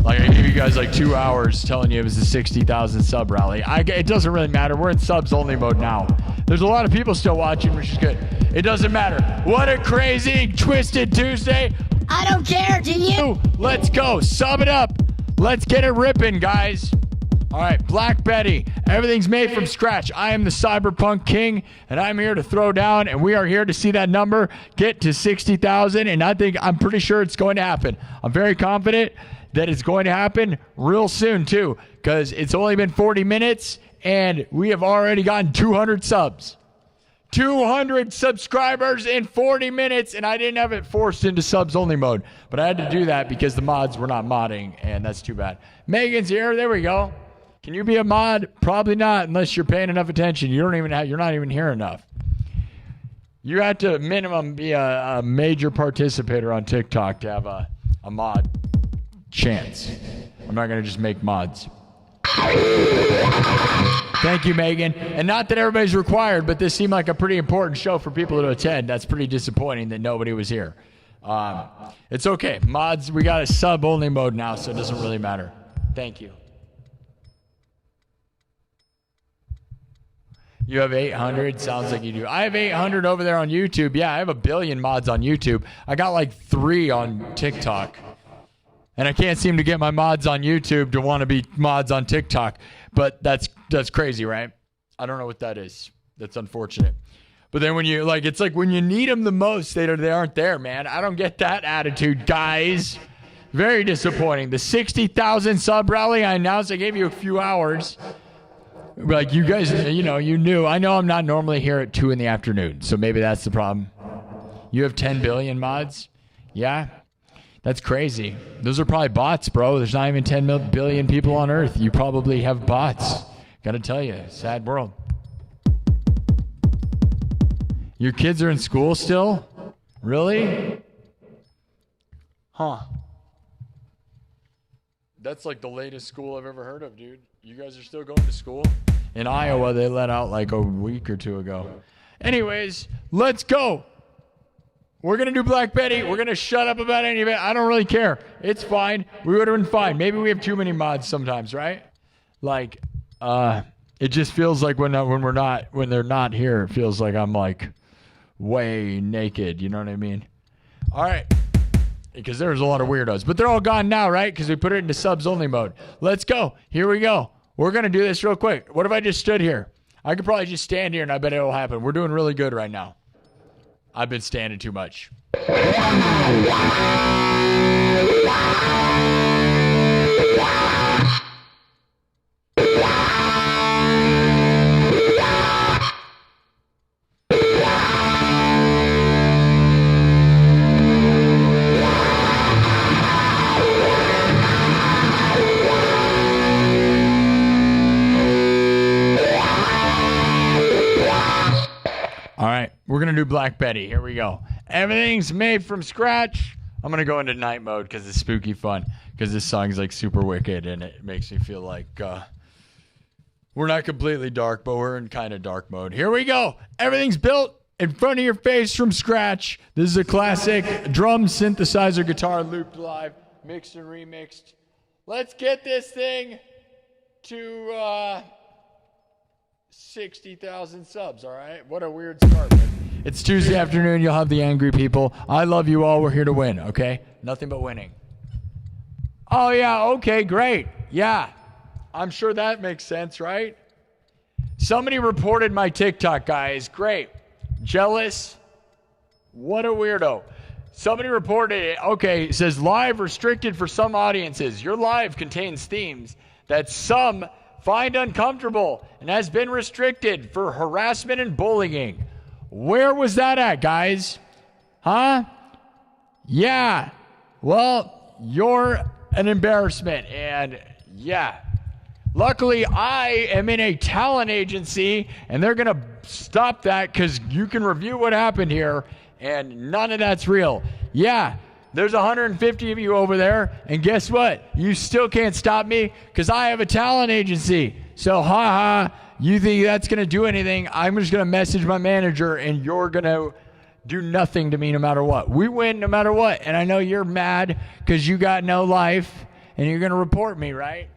Like, I gave you guys like 2 hours telling you it was a 60,000 sub rally. It doesn't really matter. We're in subs only mode now. There's a lot of people still watching, which is good. It doesn't matter. What a crazy, twisted Tuesday. I don't care, do you? Let's go. Sub it up. Let's get it ripping, guys. All right, Black Betty. Everything's made from scratch. I am the Cyberpunk King, and I'm here to throw down, and we are here to see that number get to 60,000, and I'm pretty sure it's going to happen. I'm very confident that it's going to happen real soon, too, because it's only been 40 minutes, and we have already gotten 200 subs. 200 subscribers in 40 minutes, and I didn't have it forced into subs only mode, but I had to do that because the mods were not modding, and that's too bad. Megan's here. There we go. Can you be a mod? Probably not, unless you're paying enough attention. You're not even here enough. You have to minimum be a major participator on TikTok to have a mod chance. I'm not going to just make mods. Thank you, Megan. And not that everybody's required, but this seemed like a pretty important show for people to attend. That's pretty disappointing that nobody was here. It's okay. Mods, we got a sub-only mode now, so it doesn't really matter. Thank you. You have 800? Sounds like you do. I have 800 over there on YouTube. Yeah, I have 1 billion mods on YouTube. I got like 3 on TikTok. And I can't seem to get my mods on YouTube to want to be mods on TikTok. But that's crazy, right? I don't know what that is. That's unfortunate. But then when you, like, it's like when you need them the most, they aren't there, man. I don't get that attitude, guys. Very disappointing. The 60,000 sub rally I announced, I gave you a few hours. Like, you guys, you knew. I know I'm not normally here at 2 in the afternoon, so maybe that's the problem. You have 10 billion mods? Yeah? That's crazy. Those are probably bots, bro. There's not even 10 billion people on Earth. You probably have bots. Gotta tell you, sad world. Your kids are in school still? Really? Huh. That's like the latest school I've ever heard of, dude. You guys are still going to school? In Iowa, they let out like a week or 2 ago. Anyways, let's go. We're going to do Black Betty. We're going to shut up about any of it. I don't really care. It's fine. We would have been fine. Maybe we have too many mods sometimes, right? Like, it just feels like when they're not here, it feels like I'm like way naked. You know what I mean? All right. Because there's a lot of weirdos. But they're all gone now, right? Because we put it into subs only mode. Let's go. Here we go. We're going to do this real quick. What if I just stood here? I could probably just stand here and I bet it will happen. We're doing really good right now. I've been standing too much. All right, we're going to do Black Betty. Here we go. Everything's made from scratch. I'm going to go into night mode because it's spooky fun. Because this song's like super wicked and it makes me feel like we're not completely dark, but we're in kind of dark mode. Here we go. Everything's built in front of your face from scratch. This is a classic drum synthesizer guitar looped live, mixed and remixed. Let's get this thing to 60,000 subs, all right? What a weird start. It's Tuesday afternoon. You'll have the angry people. I love you all. We're here to win, okay? Nothing but winning. Oh, yeah, okay, great. Yeah, I'm sure that makes sense, right? Somebody reported my TikTok, guys. Great. Jealous? What a weirdo. Somebody reported it. Okay, it says live restricted for some audiences. Your live contains themes that some find uncomfortable and has been restricted for harassment and bullying. Where was that at, guys? Huh? Yeah. Well, you're an embarrassment. And yeah. Luckily, I am in a talent agency, and they're going to stop that because you can review what happened here, and none of that's real. Yeah. There's 150 of you over there, and guess what? You still can't stop me because I have a talent agency. So, you think that's going to do anything? I'm just going to message my manager, and you're going to do nothing to me no matter what. We win no matter what, and I know you're mad because you got no life, And you're going to report me, right?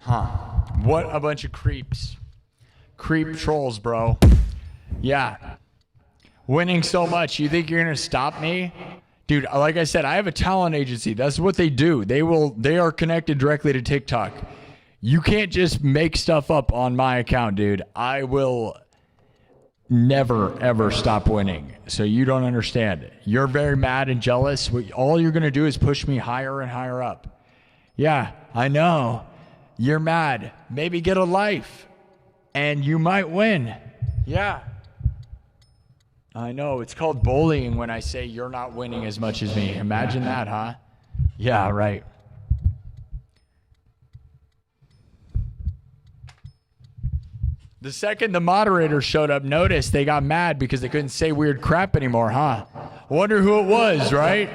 Huh. What a bunch of creeps. Creep trolls, bro. Yeah. Winning so much. You think you're going to stop me? Dude, like I said, I have a talent agency. That's what they do. They are connected directly to TikTok. You can't just make stuff up on my account, dude. I will never, ever stop winning. So you don't understand. You're very mad and jealous. All you're going to do is push me higher and higher up. Yeah, I know. You're mad. Maybe get a life. And you might win. Yeah. I know. It's called bullying when I say you're not winning as much as me. Imagine that, huh? Yeah, right. The second the moderators showed up, notice they got mad because they couldn't say weird crap anymore, huh? Wonder who it was, right?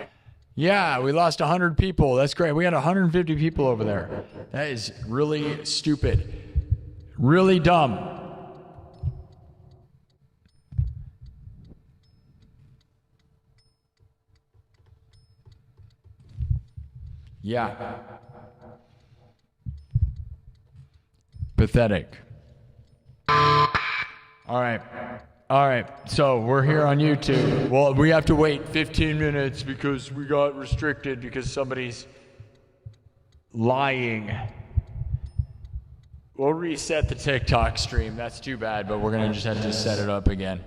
Yeah, we lost 100 people. That's great. We got 150 people over there. That is really stupid. Really dumb. Yeah. Pathetic. All right. All right. So we're here on YouTube. Well, we have to wait 15 minutes because we got restricted because somebody's lying. We'll reset the TikTok stream. That's too bad, but we're going to just have to set it up again.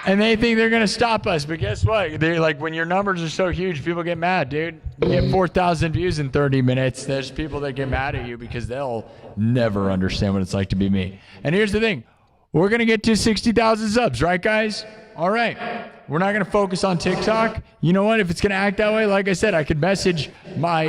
And they think they're going to stop us, but guess what? They're like, when your numbers are so huge, people get mad, dude. You get 4,000 views in 30 minutes. There's people that get mad at you because they'll never understand what it's like to be me. And here's the thing. We're going to get to 60,000 subs, right, guys? All right. We're not going to focus on TikTok. You know what? If it's going to act that way, like I said, I could message my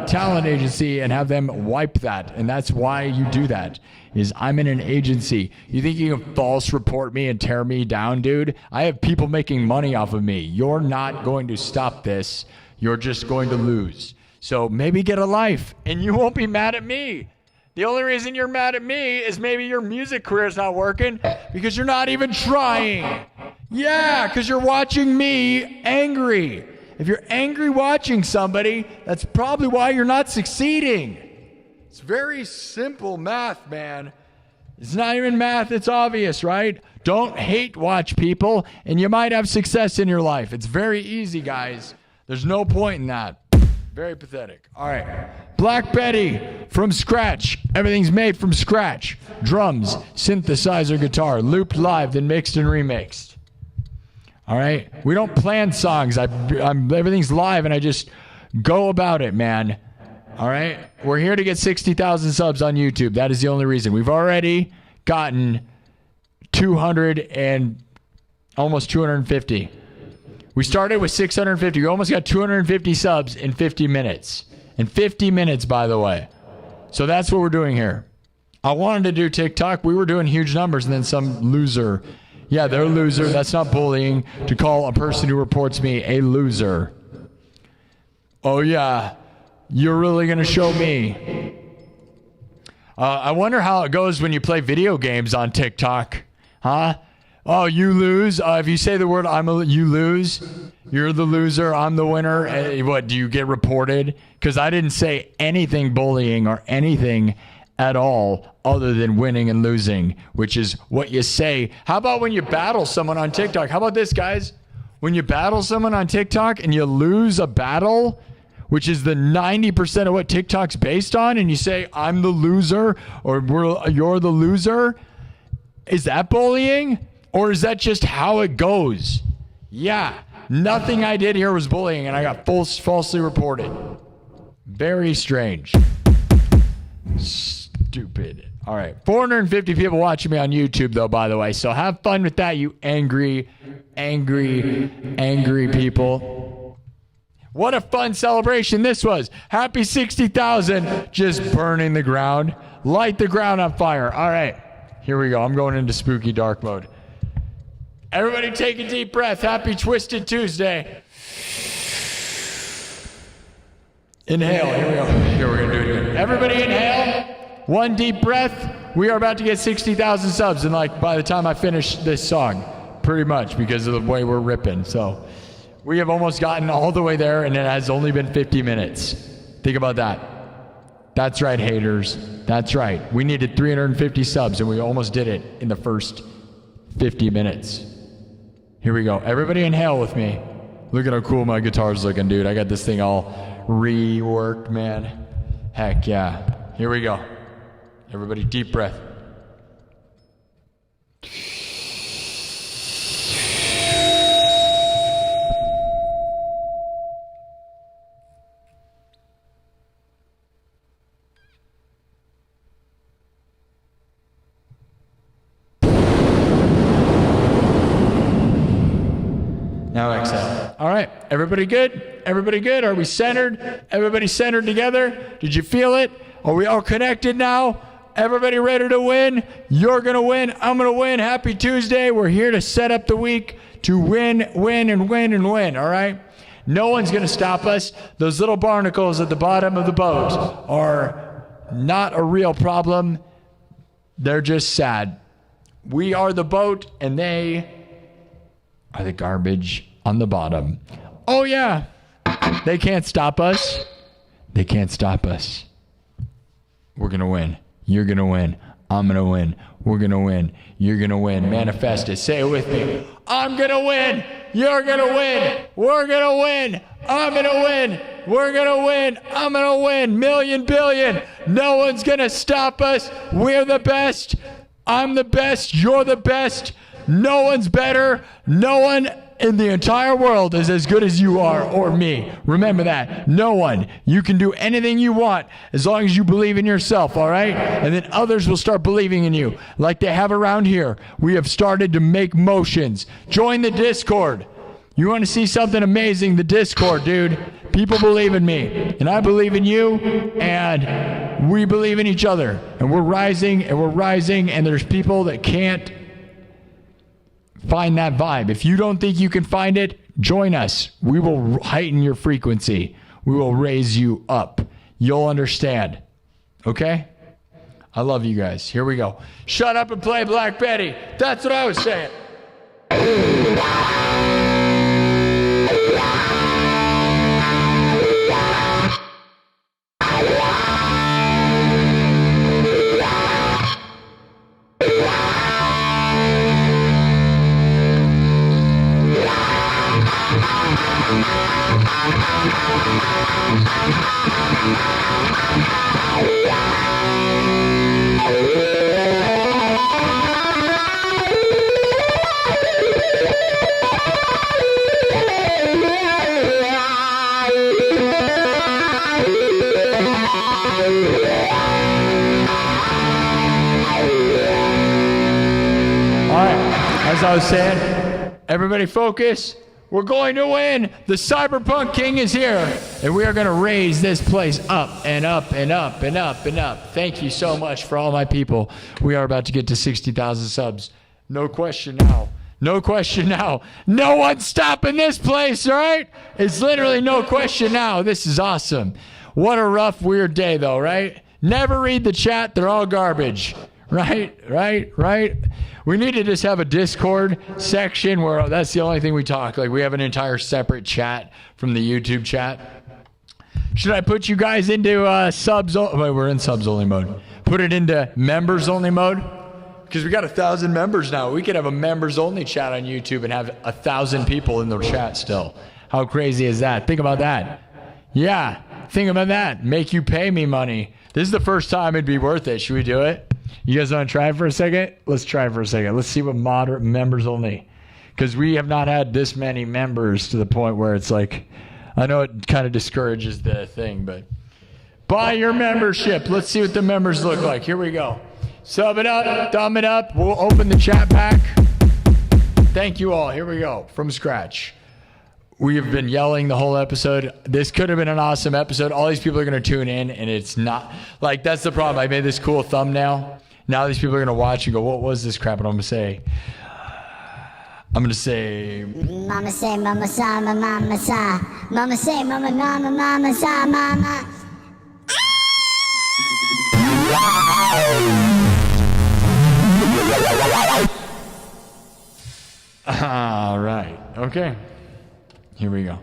talent agency and have them wipe that. And that's why you do that, is I'm in an agency. You think you can false report me and tear me down, dude? I have people making money off of me. You're not going to stop this. You're just going to lose. So maybe get a life, and you won't be mad at me. The only reason you're mad at me is maybe your music career is not working because you're not even trying. Yeah, because you're watching me angry. If you're angry watching somebody, that's probably why you're not succeeding. It's very simple math, man. It's not even math, it's obvious, right? Don't hate watch people, and you might have success in your life. It's very easy, guys. There's no point in that. Very pathetic. All right. Black Betty from scratch. Everything's made from scratch. Drums, synthesizer, guitar, looped live, then mixed and remixed. All right. We don't plan songs. Everything's live, and I just go about it, man. All right. We're here to get 60,000 subs on YouTube. That is the only reason. We've already gotten 200 and almost 250. We started with 650. We almost got 250 subs in 50 minutes. In 50 minutes, by the way. So that's what we're doing here. I wanted to do TikTok. We were doing huge numbers, and then some loser. Yeah, they're a loser. That's not bullying to call a person who reports me a loser. Oh, yeah. You're really going to show me. I wonder how it goes when you play video games on TikTok. Huh? Oh, you lose? If you say the word you lose, you're the loser, I'm the winner. What, do you get reported? Because I didn't say anything bullying or anything at all other than winning and losing, which is what you say. How about when you battle someone on TikTok? How about this, guys? When you battle someone on TikTok and you lose a battle, which is the 90% of what TikTok's based on, and you say, I'm the loser, or you're the loser, is that bullying? Or is that just how it goes? Yeah, nothing I did here was bullying, and I got falsely reported. Very strange. Stupid. All right, 450 people watching me on YouTube, though, by the way. So have fun with that, you angry, angry, angry people. What a fun celebration this was. Happy 60,000. Just burning the ground. Light the ground on fire. All right. Here we go. I'm going into spooky dark mode. Everybody take a deep breath. Happy Twisted Tuesday. Inhale. Here we go. Here, we're going to do it again. Everybody inhale. One deep breath. We are about to get 60,000 subs. And like by the time I finish this song, pretty much because of the way we're ripping. So we have almost gotten all the way there, and it has only been 50 minutes. Think about that. That's right, haters. That's right. We needed 350 subs, and we almost did it in the first 50 minutes. Here we go. Everybody inhale with me. Look at how cool my guitar's looking, dude. I got this thing all reworked, man. Heck yeah. Here we go. Everybody, deep breath. Now exhale. All right. Everybody good? Everybody good? Are we centered? Everybody centered together? Did you feel it? Are we all connected now? Everybody ready to win? You're going to win. I'm going to win. Happy Tuesday. We're here to set up the week to win, win, and win, and win. All right? No one's going to stop us. Those little barnacles at the bottom of the boat are not a real problem. They're just sad. We are the boat, and they are the garbage on the bottom. Oh, yeah. They can't stop us. They can't stop us. We're going to win. You're going to win. I'm going to win. We're going to win. You're going to win. Manifest it. Say it with me. I'm going to win. You're going to win. We're going to win. I'm going to win. We're going to win. I'm going to win. Million, billion. No one's going to stop us. We're the best. I'm the best. You're the best. No one's better. No one in the entire world is as good as you are or me. Remember that. No one. You can do anything you want as long as you believe in yourself, all right? And then others will start believing in you like they have around here. We have started to make motions. Join the Discord. You want to see something amazing? The Discord, dude. People believe in me, and I believe in you, and we believe in each other. And we're rising, and there's people that can't find that vibe. If you don't think you can find it, join us. We will heighten your frequency. We will raise you up. You'll understand. Okay? I love you guys. Here we go. Shut up and play Black Betty. That's what I was saying. As I was saying, everybody focus. We're going to win. The Cyberpunk King is here. And we are going to raise this place up and up and up and up and up. Thank you so much for all my people. We are about to get to 60,000 subs. No question now. No question now. No one's stopping this place, all right? It's literally no question now. This is awesome. What a rough, weird day, though, right? Never read the chat. They're all garbage. Right? We need to just have a Discord section where that's the only thing we talk. Like we have an entire separate chat from the YouTube chat. Should I put you guys into subs? Wait, we're in subs only mode. Put it into members only mode? Because we got 1,000 members now. We could have a members only chat on YouTube and have 1,000 people in the chat still. How crazy is that? Think about that. Yeah, think about that. Make you pay me money. This is the first time it'd be worth it. Should we do it? You guys want to try it for a second? Let's try it for a second. Let's see what moderate members only. Because we have not had this many members to the point where it's like, I know it kind of discourages the thing, but buy your membership. Let's see what the members look like. Here we go. Sub it up, thumb it up. We'll open the chat pack. Thank you all. Here we go. From scratch. We have been yelling the whole episode. This could have been an awesome episode. All these people are going to tune in, and it's not. Like, that's the problem. I made this cool thumbnail. Now these people are going to watch and go, what was this crap? And I'm going to say... Mama say, mama sa, mama sa. Mama say, mama, mama, mama sa, mama. All right. Okay. Here we go.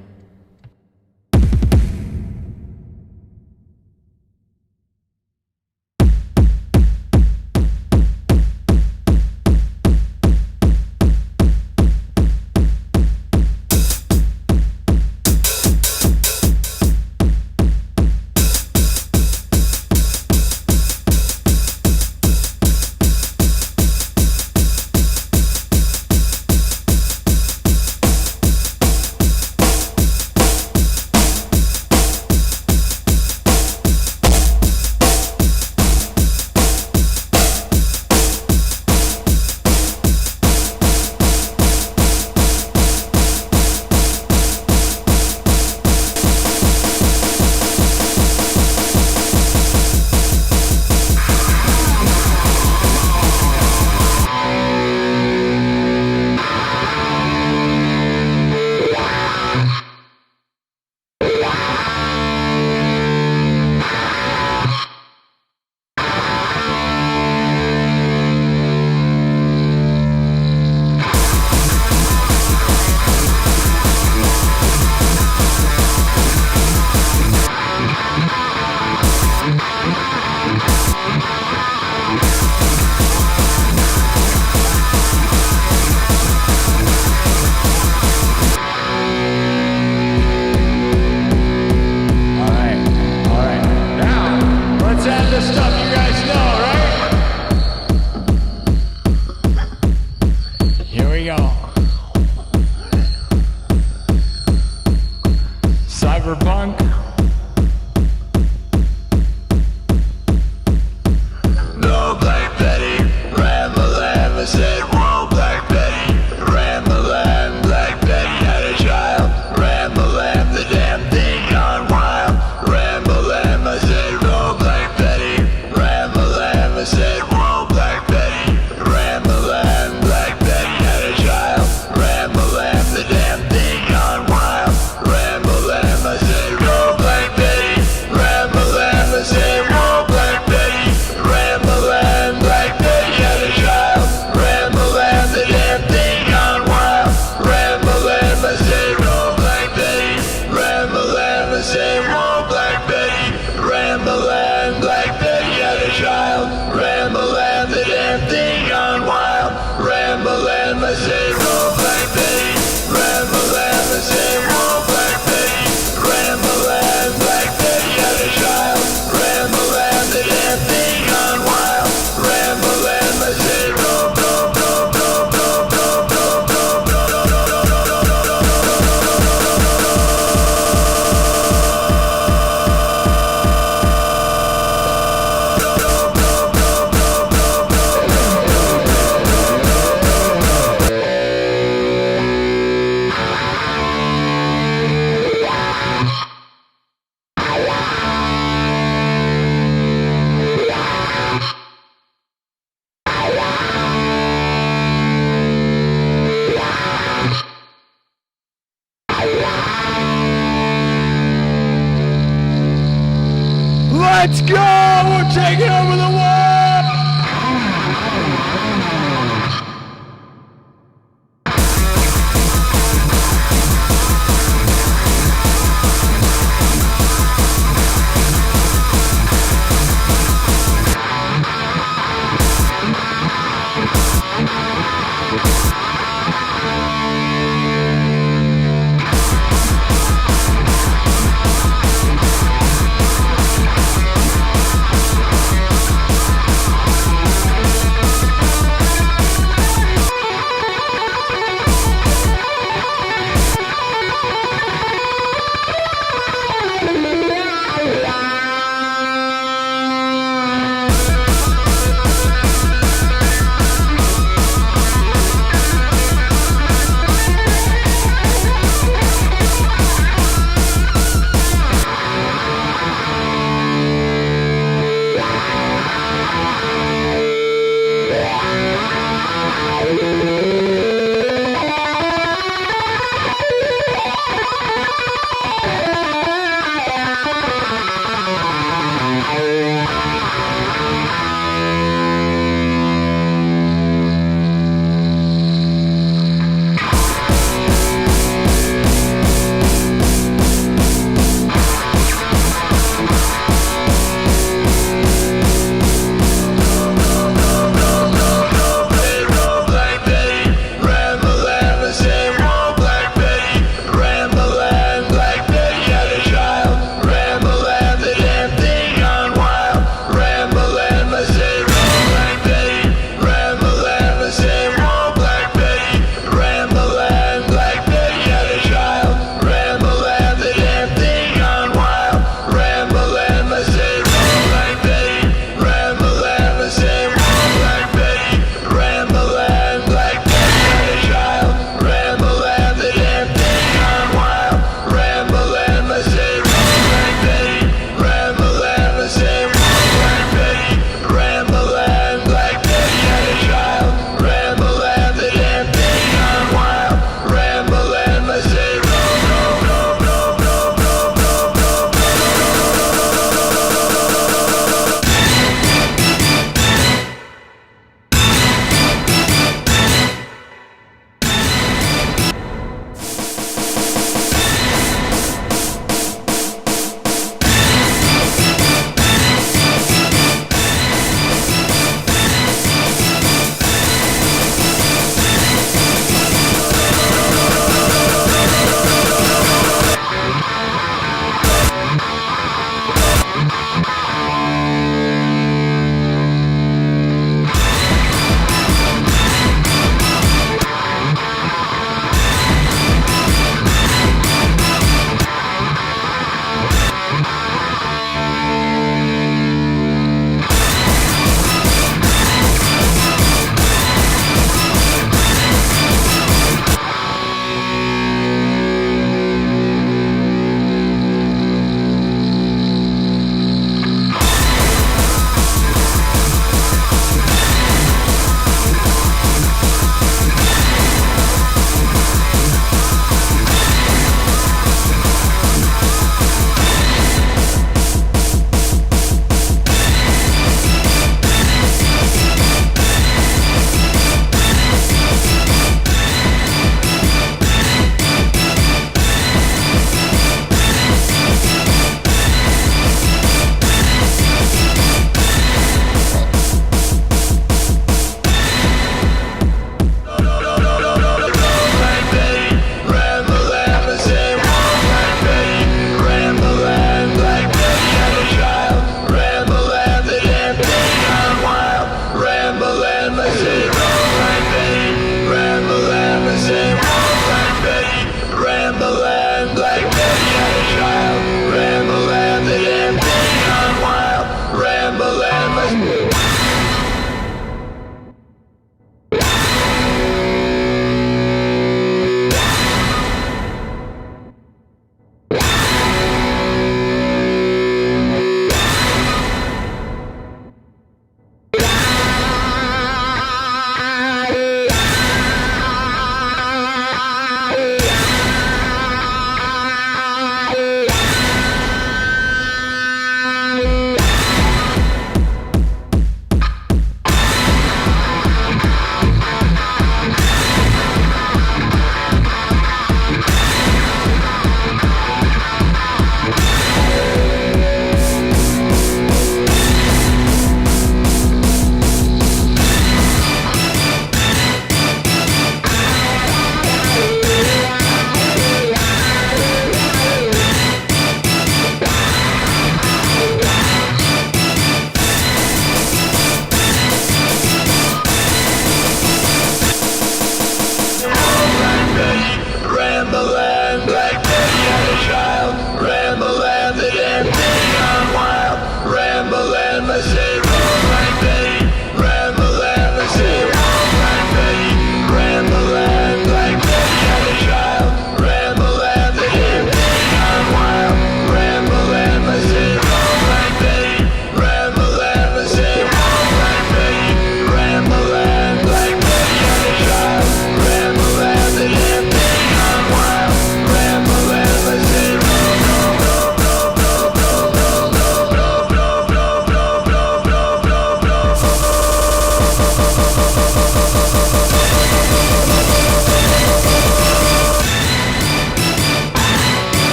Let's go! We're taking over the world!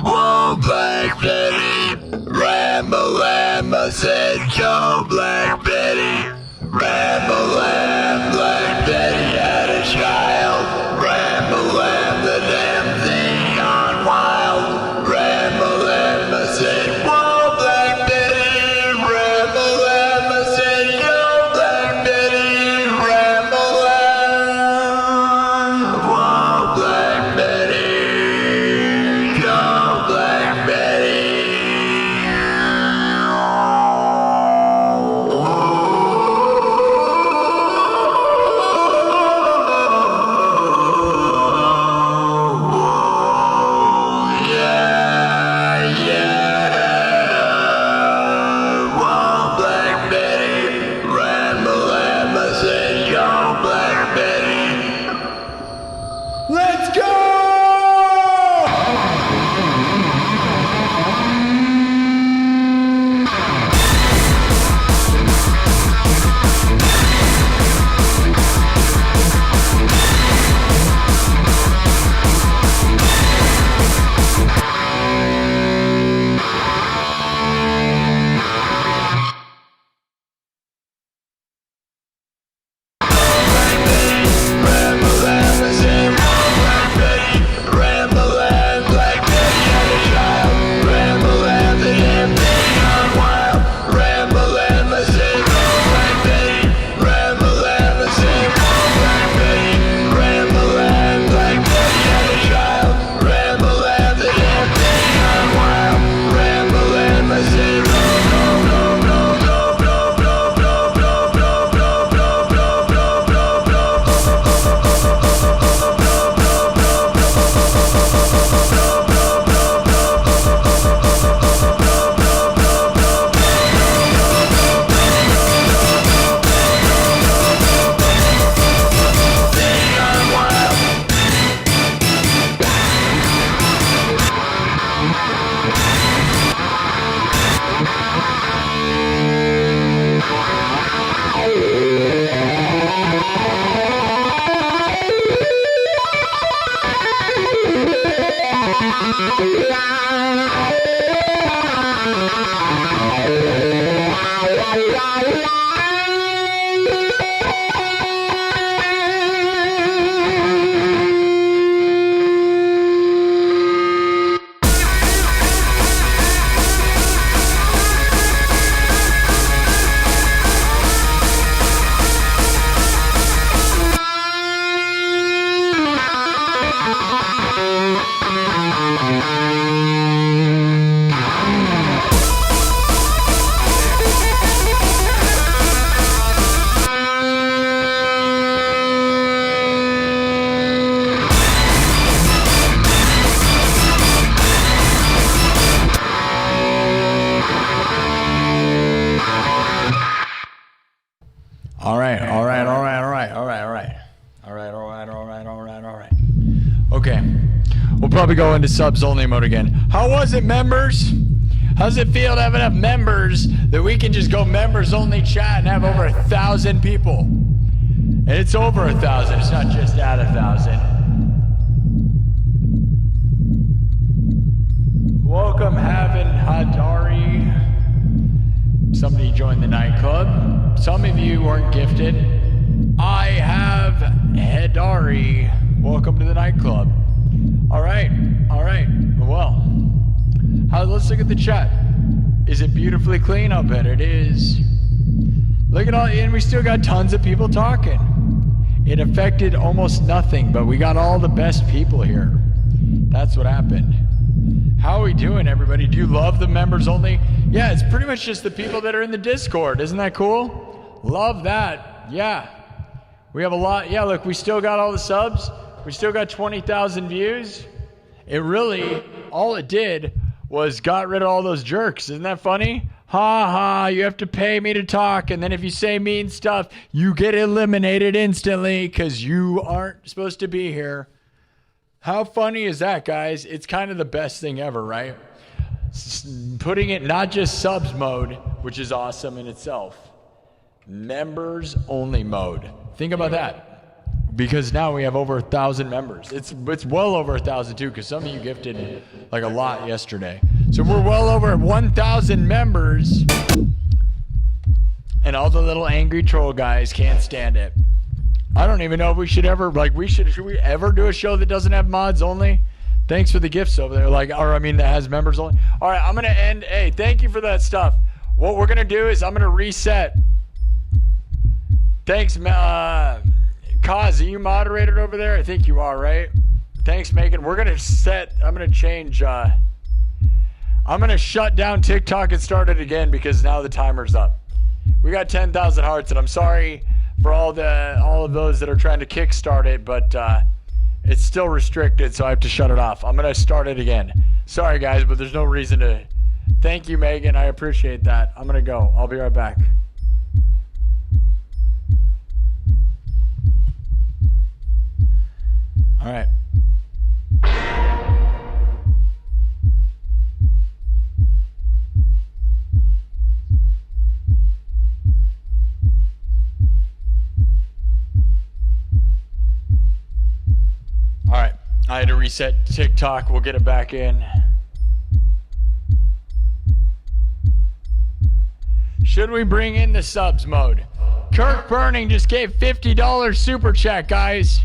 Whoa, Black Betty, Ramble-Lamb, said go, Black Betty. Ramble-Lamb, Black Betty had a child. Ramble-Lamb, the damn thing gone wild. Ramble-Lamb said, whoa, Black Betty. Ramble-Lamb said, go, Black Betty. Ramble-Lamb, whoa, Black Betty. Go, Black Betty. Let's go! Okay. We'll probably go into subs only mode again. How was it, members? How's it feel to have enough members that we can just go members only chat and have over 1,000 people? And it's over 1,000. It's not just at 1,000. Welcome, Havin Hadari. Somebody joined the nightclub. Some of you weren't gifted. I have Hadari. Welcome to the nightclub. All right. Well, let's look at the chat. Is it beautifully clean? I'll bet it is. Look at all, and we still got tons of people talking. It affected almost nothing, but we got all the best people here. That's what happened. How are we doing, everybody? Do you love the members only? Yeah, it's pretty much just the people that are in the Discord. Isn't that cool? Love that. Yeah. We have a lot. Yeah, look, we still got all the subs. We still got 20,000 views. It really, all it did was got rid of all those jerks. Isn't that funny? Ha ha, you have to pay me to talk, and then if you say mean stuff, you get eliminated instantly because you aren't supposed to be here. How funny is that, guys? It's kind of the best thing ever, right? Putting it not just subs mode, which is awesome in itself. Members only mode. Think about that. Because now we have over 1,000 members. It's well over 1,000 too, because some of you gifted like a lot yesterday. So we're well over 1,000 members. And all the little angry troll guys can't stand it. I don't even know if we should ever, should we ever do a show that doesn't have mods only? Thanks for the gifts over there. That has members only. All right, I'm going to end. Hey, thank you for that stuff. What we're going to do is I'm going to reset. Thanks, Kaz, are you moderator over there? I think you are, right? Thanks, Megan. We're going to I'm going to change, I'm going to shut down TikTok and start it again because now the timer's up. We got 10,000 hearts, and I'm sorry for all of those that are trying to kickstart it, but it's still restricted, so I have to shut it off. I'm going to start it again. Sorry, guys, but there's no reason to. Thank you, Megan. I appreciate that. I'm going to go. I'll be right back. All right. All right. I had to reset TikTok. We'll get it back in. Should we bring in the subs mode? Kirk Burning just gave $50 super chat, guys.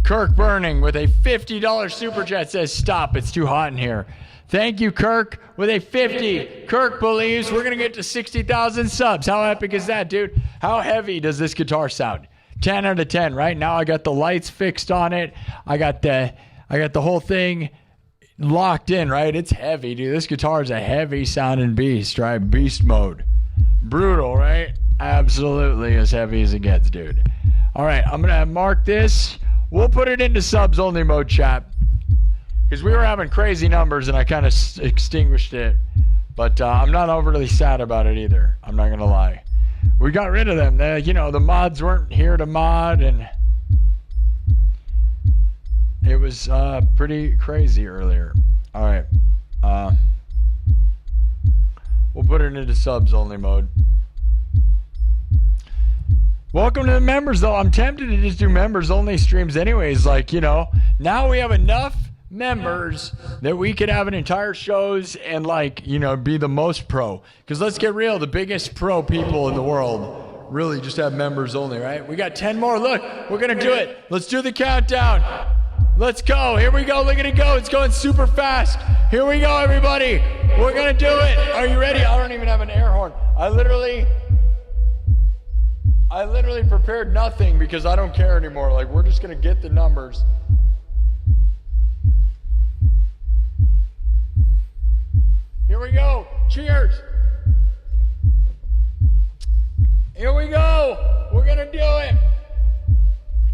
Kirk Burning with a $50 super chat says, stop, it's too hot in here. Thank you, Kirk, with a 50. Kirk believes we're going to get to 60,000 subs. How epic is that, dude? How heavy does this guitar sound? 10 out of 10, right? Now I got the lights fixed on it. I got the whole thing locked in, right? It's heavy, dude. This guitar is a heavy sounding beast, right? Beast mode. Brutal, right? Absolutely as heavy as it gets, dude. All right, I'm going to mark this. We'll put it into subs only mode, chat, because we were having crazy numbers and I kind of extinguished it. But I'm not overly sad about it either. I'm not going to lie. We got rid of them. The mods weren't here to mod, and it was pretty crazy earlier. All right. We'll put it into subs only mode. Welcome to the members, though. I'm tempted to just do members only streams anyways. Now we have enough members that we could have an entire shows and be the most pro. Because let's get real, the biggest pro people in the world really just have members only, right? We got 10 more. Look, we're going to do it. Let's do the countdown. Let's go. Here we go. Look at it go. It's going super fast. Here we go, everybody. We're going to do it. Are you ready? I don't even have an air horn. I literally prepared nothing because I don't care anymore. We're just going to get the numbers. Here we go. Cheers. Here we go. We're going to do it.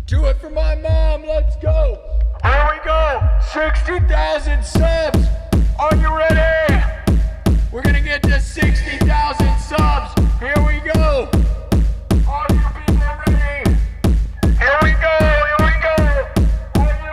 Do it for my mom. Let's go. Here we go. 60,000 subs. Are you ready? We're going to get to 60,000 subs. Here we go. Are you people ready? Here we go. Here we go. Are you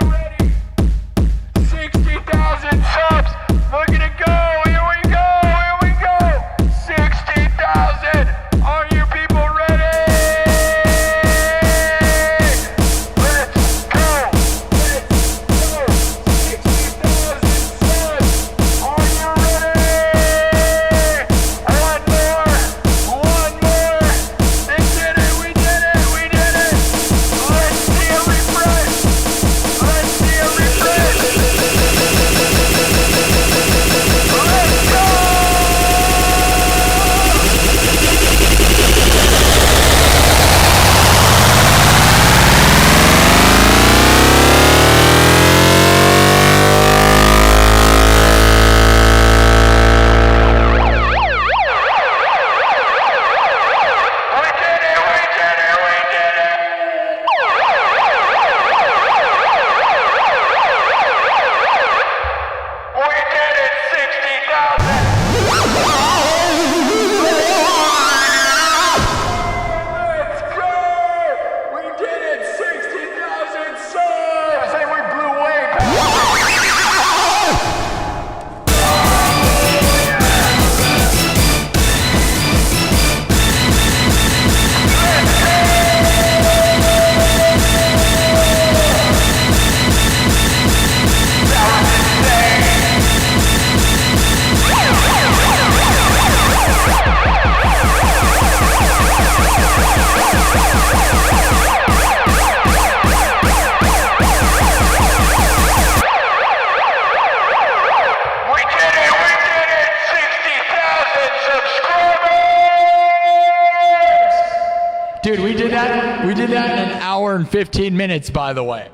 in 15 minutes, by the way.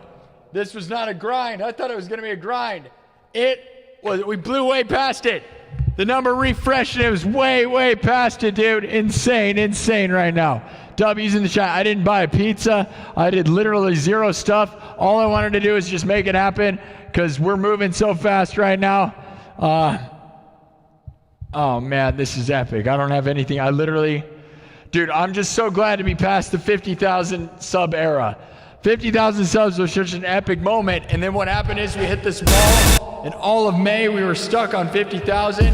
This was not a grind. I thought it was going to be a grind. We blew way past it. The number refreshed and it was way past it, dude. Insane right now. W's in the chat. I didn't buy a pizza. I did literally zero stuff. All I wanted to do is just make it happen because we're moving so fast right now. Oh, man, this is epic. I don't have anything. Dude, I'm just so glad to be past the 50,000 sub era. 50,000 subs was such an epic moment. And then what happened is we hit this wall. In all of May, we were stuck on 50,000.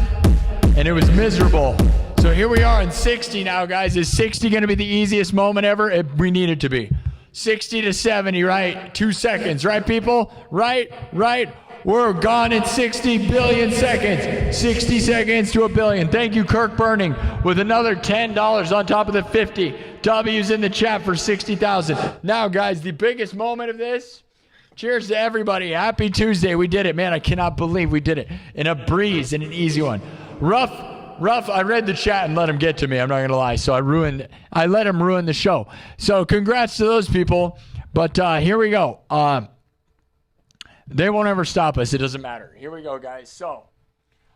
And it was miserable. So here we are in 60 now, guys. Is 60 going to be the easiest moment ever? We need it to be. 60 to 70, right? 2 seconds, right, people? Right? We're gone in 60 billion seconds. 60 seconds to a billion. Thank you, Kirk Burning, with another $10 on top of the 50. W's in the chat for 60,000. Now, guys, the biggest moment of this. Cheers to everybody. Happy Tuesday. We did it. Man, I cannot believe we did it. In a breeze, in an easy one. Rough, I read the chat and let him get to me. I'm not going to lie. So I let him ruin the show. So congrats to those people. But here we go. They won't ever stop us. It doesn't matter. Here we go, guys. So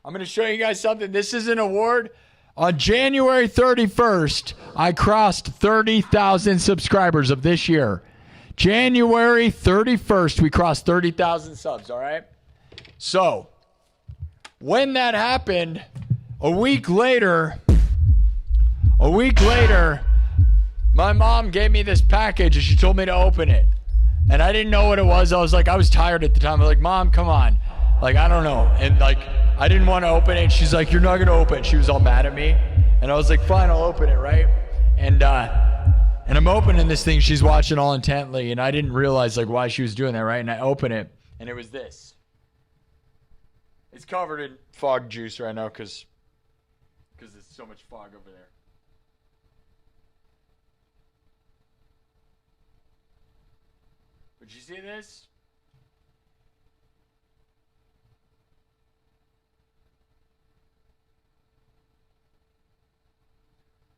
I'm going to show you guys something. This is an award. On January 31st, I crossed 30,000 subscribers of this year. January 31st, we crossed 30,000 subs, all right? So when that happened, a week later, my mom gave me this package and she told me to open it. And I didn't know what it was. I was tired at the time. I was like, Mom, come on. Like, I don't know. And like, I didn't want to open it. She's like, you're not going to open it. She was all mad at me. And I was like, fine, I'll open it, right? And I'm opening this thing. She's watching all intently. And I didn't realize like why she was doing that, right? And I open it and it was this. It's covered in fog juice right now because there's so much fog over there. Did you see this?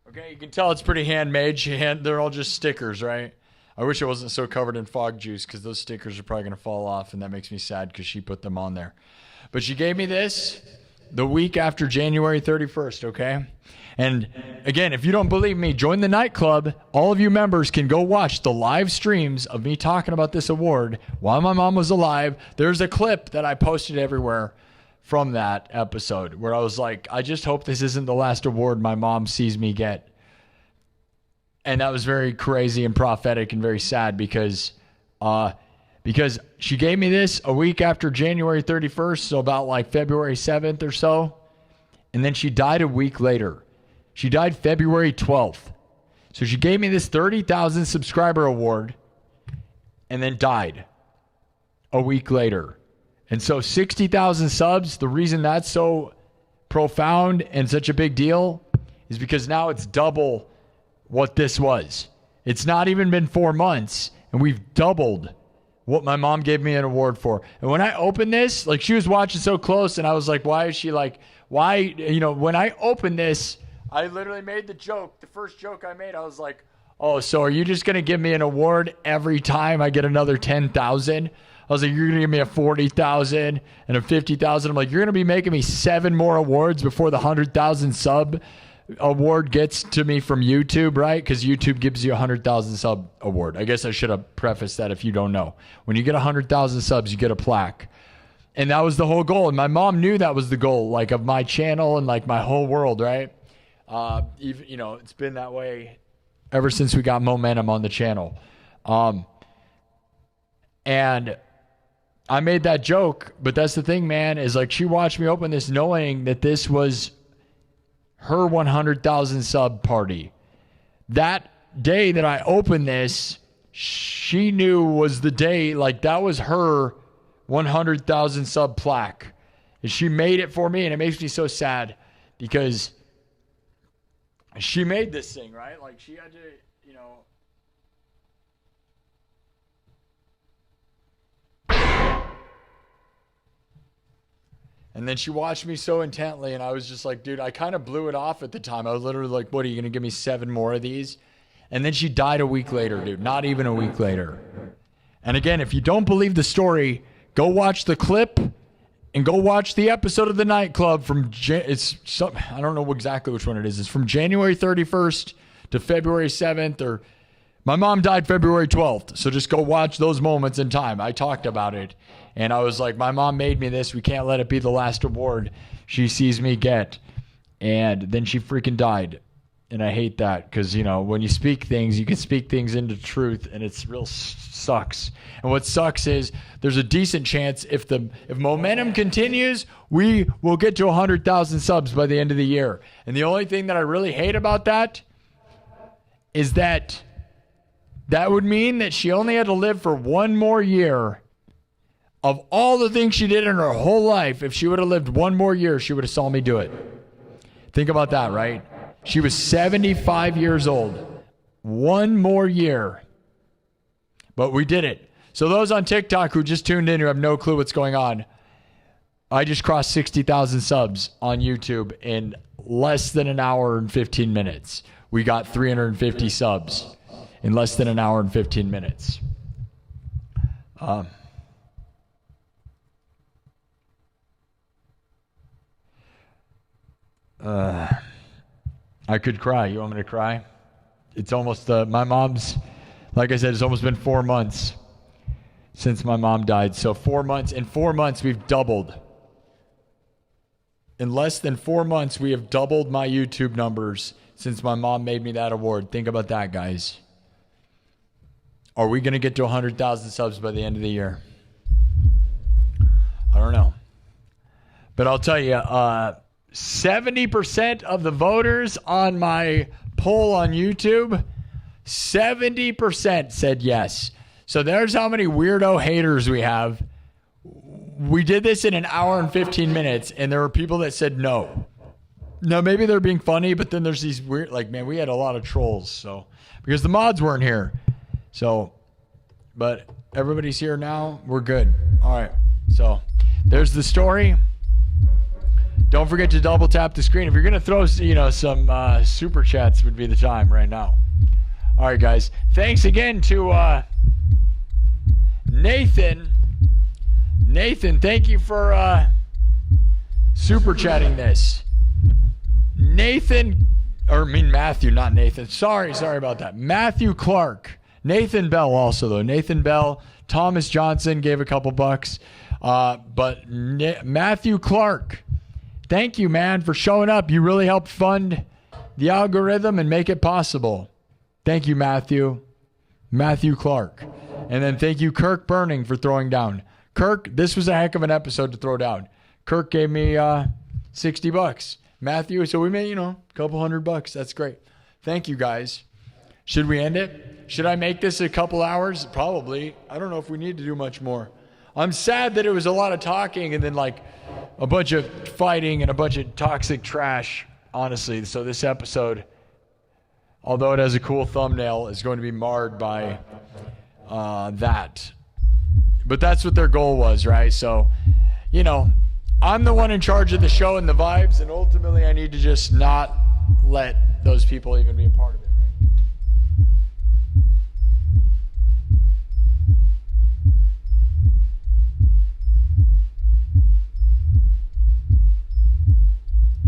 Okay, you can tell it's pretty handmade. They're all just stickers, right? I wish it wasn't so covered in fog juice because those stickers are probably going to fall off, and that makes me sad because she put them on there. But she gave me this the week after January 31st, okay? And again, if you don't believe me, join the nightclub. All of you members can go watch the live streams of me talking about this award while my mom was alive. There's a clip that I posted everywhere from that episode where I was like, I just hope this isn't the last award my mom sees me get. And that was very crazy and prophetic and very sad because she gave me this a week after January 31st, so about like February 7th or so. And then she died a week later. She died February 12th. So she gave me this 30,000 subscriber award and then died a week later. And so 60,000 subs, the reason that's so profound and such a big deal is because now it's double what this was. It's not even been 4 months and we've doubled what my mom gave me an award for. And when I opened this, like she was watching so close and I was like, why is she like, why, you know, when I opened this, I literally made the joke. The first joke I made, I was like, oh, so are you just going to give me an award every time I get another 10,000? I was like, you're going to give me a 40,000 and a 50,000. I'm like, you're going to be making me 7 more awards before the 100,000 sub award gets to me from YouTube, right? Because YouTube gives you a 100,000 sub award. I guess I should have prefaced that if you don't know. When you get 100,000 subs, you get a plaque. And that was the whole goal. And my mom knew that was the goal, like of my channel and like my whole world, right? Even, you know, it's been that way ever since we got momentum on the channel. And I made that joke, but that's the thing, man, is like she watched me open this knowing that this was her 100,000 sub party. That day that I opened this, she knew was the day, like that was her 100,000 sub plaque. And she made it for me, and it makes me so sad because she made this thing, right? Like she had to, you know. And then she watched me so intently, and I was just like, dude, I kind of blew it off at the time. I was literally like, what, are you going to give me 7 more of these? And then she died a week later, dude. Not even a week later. And again, if you don't believe the story, go watch the clip and go watch the episode of The Nightclub from, I don't know exactly which one it is. It's from January 31st to February 7th, or my mom died February 12th. So just go watch those moments in time. I talked about it. And I was like, my mom made me this. We can't let it be the last award she sees me get. And then she freaking died. And I hate that because, you know, when you speak things, you can speak things into truth, and it's real sucks. And what sucks is there's a decent chance if momentum continues, we will get to 100,000 subs by the end of the year. And the only thing that I really hate about that is that would mean that she only had to live for one more year of all the things she did in her whole life. If she would have lived one more year, she would have saw me do it. Think about that, right? She was 75 years old. One more year. But we did it. So those on TikTok who just tuned in, who have no clue what's going on, I just crossed 60,000 subs on YouTube in less than an hour and 15 minutes. We got 350 subs in less than an hour and 15 minutes. I could cry. You want me to cry? It's almost, my mom's, like I said, it's almost been 4 months since my mom died. So 4 months, in 4 months, we've doubled. In less than 4 months, we have doubled my YouTube numbers since my mom made me that award. Think about that, guys. Are we going to get to 100,000 subs by the end of the year? I don't know. But I'll tell you, 70% of the voters on my poll on YouTube, 70% said yes. So there's how many weirdo haters we have. We did this in an hour and 15 minutes, and there were people that said no. No, maybe they're being funny, but then there's these weird, like, man, we had a lot of trolls. So because the mods weren't here. So, but everybody's here now. We're good. All right. So there's the story. Don't forget to double tap the screen. If you're going to throw, some super chats, would be the time right now. All right, guys. Thanks again to Nathan. Nathan, thank you for super chatting this. Matthew, not Nathan. Sorry about that. Matthew Clark. Nathan Bell also, though. Nathan Bell. Thomas Johnson gave a couple bucks. But Matthew Clark, thank you, man, for showing up. You really helped fund the algorithm and make it possible. Thank you, Matthew. Matthew Clark. And then thank you, Kirk Burning, for throwing down. Kirk, this was a heck of an episode to throw down. Kirk gave me $60. Matthew, so we made, a couple $100. That's great. Thank you, guys. Should we end it? Should I make this a couple hours? Probably. I don't know if we need to do much more. I'm sad that it was a lot of talking and then like a bunch of fighting and a bunch of toxic trash, honestly. So this episode, although it has a cool thumbnail, is going to be marred by that. But that's what their goal was, right? So, I'm the one in charge of the show and the vibes, and ultimately I need to just not let those people even be a part of it, right?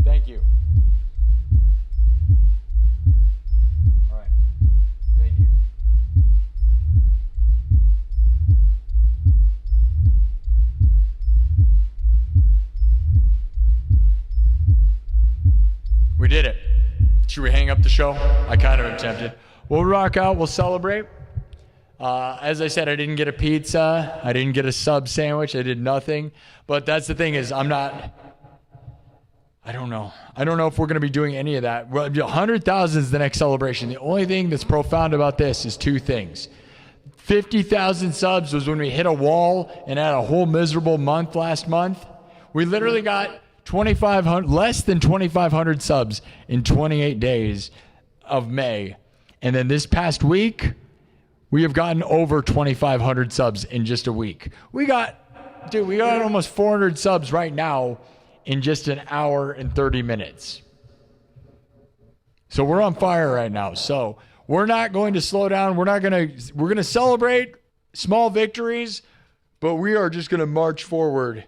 Thank you. All right. Thank you. We did it. Should we hang up the show? I kind of am tempted. We'll rock out. We'll celebrate. As I said, I didn't get a pizza. I didn't get a sub sandwich. I did nothing. But that's the thing is, I don't know. I don't know if we're going to be doing any of that. 100,000 is the next celebration. The only thing that's profound about this is two things. 50,000 subs was when we hit a wall and had a whole miserable month last month. We literally got less than 2,500 subs in 28 days of May. And then this past week, we have gotten over 2,500 subs in just a week. We got almost 400 subs right now in just an hour and 30 minutes. So we're on fire right now. So we're not going to slow down. We're going to celebrate small victories, but we are just going to march forward.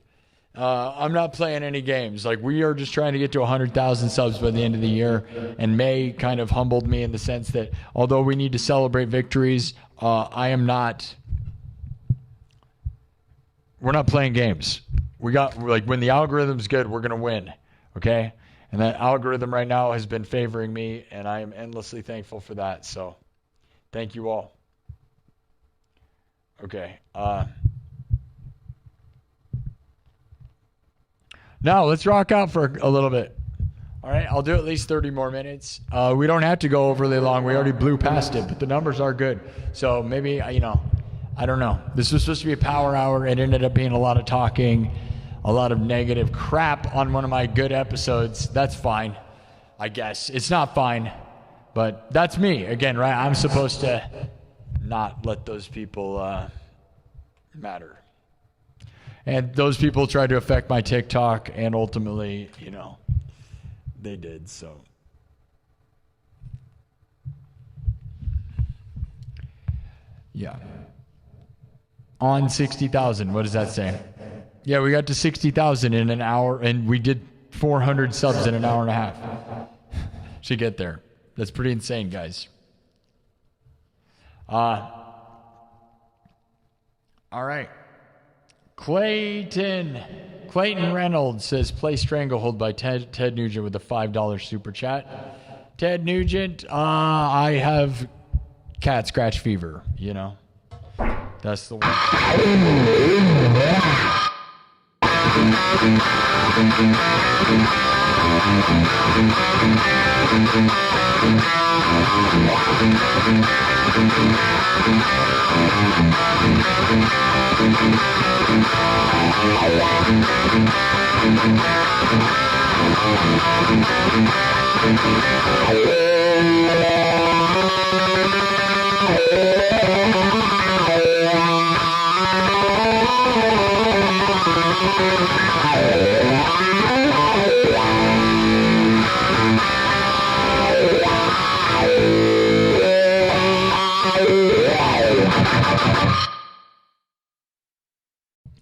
I'm not playing any games. Like, we are just trying to get to 100,000 subs by the end of the year. And May kind of humbled me in the sense that although we need to celebrate victories, we're not playing games. We got, like, when the algorithm's good, we're going to win. Okay? And that algorithm right now has been favoring me, and I am endlessly thankful for that. So thank you all. Okay. Now, let's rock out for a little bit. All right, I'll do at least 30 more minutes. We don't have to go overly long. We already blew past it, but the numbers are good. So maybe, I don't know. This was supposed to be a power hour. It ended up being a lot of talking, a lot of negative crap on one of my good episodes. That's fine, I guess. It's not fine, but that's me. Again, right? I'm supposed to not let those people matter. And those people tried to affect my TikTok, and ultimately, they did. So, yeah. On 60,000. What does that say? Yeah, we got to 60,000 in an hour, and we did 400 subs in an hour and a half. Should get there. That's pretty insane, guys. All right. Clayton Reynolds says, play Stranglehold by Ted Nugent with a $5 super chat. Ted Nugent, I have cat scratch fever, That's the one.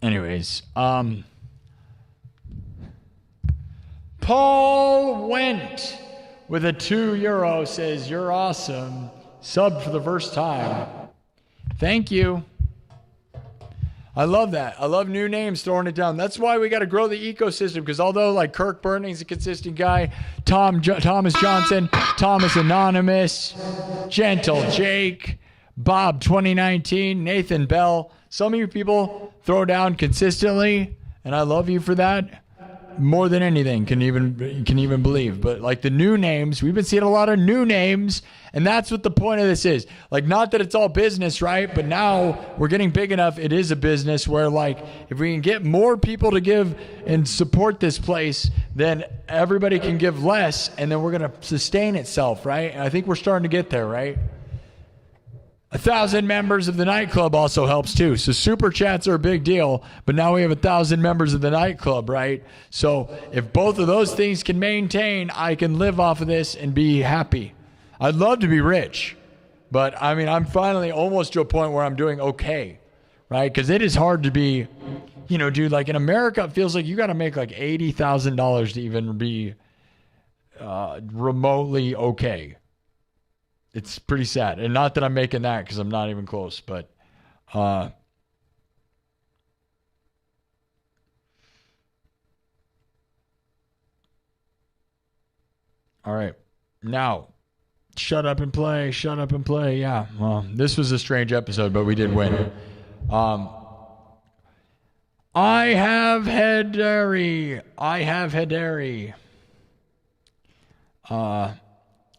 Anyways, Paul Went with a €2 says, you're awesome. Sub for the first time. Thank you. I love that. I love new names throwing it down. That's why we got to grow the ecosystem, because although like Kirk Burning's a consistent guy, Thomas Johnson, Thomas Anonymous, Gentle Jake, Bob 2019, Nathan Bell, some of you people throw down consistently, and I love you for that. More than anything can even believe. But like the new names, we've been seeing a lot of new names, and that's what the point of this is. Like, not that it's all business, right? But now we're getting big enough, it is a business where, like, if we can get more people to give and support this place, then everybody can give less, and then we're going to sustain itself, right? And I think we're starting to get there, right? 1,000 members of the nightclub also helps too. So super chats are a big deal, but now we have 1,000 members of the nightclub, right? So if both of those things can maintain, I can live off of this and be happy. I'd love to be rich, but I mean, I'm finally almost to a point where I'm doing okay, right? Because it is hard to be, dude, like in America, it feels like you got to make like $80,000 to even be remotely okay. It's pretty sad. And not that I'm making that, because I'm not even close, but all right. Now, shut up and play. Yeah. Well, this was a strange episode, but we did win. I have Hederi.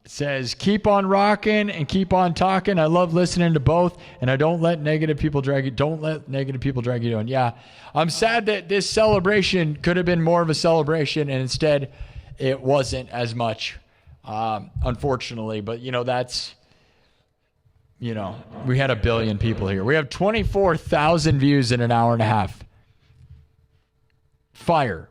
Says, keep on rocking and keep on talking. I love listening to both, and I don't let negative people drag you. Don't let negative people drag you down. Yeah, I'm sad that this celebration could have been more of a celebration, and instead it wasn't as much, unfortunately. But, that's, we had 1 billion people here. We have 24,000 views in an hour and a half. Fire.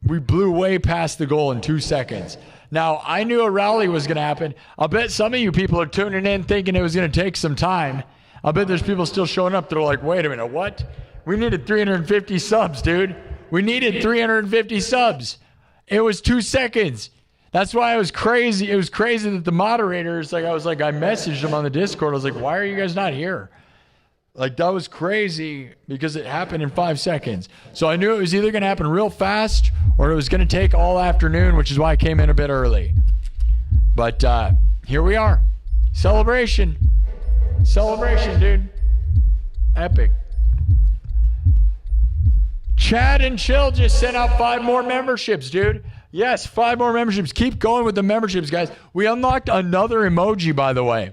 We blew way past the goal in 2 seconds. Now, I knew a rally was going to happen. I'll bet some of you people are tuning in thinking it was going to take some time. I'll bet there's people still showing up. They're like, wait a minute, what? We needed 350 subs, dude. We needed 350 subs. It was 2 seconds. That's why it was crazy. It was crazy that the moderators, I messaged them on the Discord. I was like, why are you guys not here? Like, that was crazy because it happened in 5 seconds. So I knew it was either going to happen real fast or it was going to take all afternoon, which is why I came in a bit early. But here we are. Celebration. Celebration, dude. Epic. Chad and Chill just sent out 5 more memberships, dude. Yes, 5 more memberships. Keep going with the memberships, guys. We unlocked another emoji, by the way.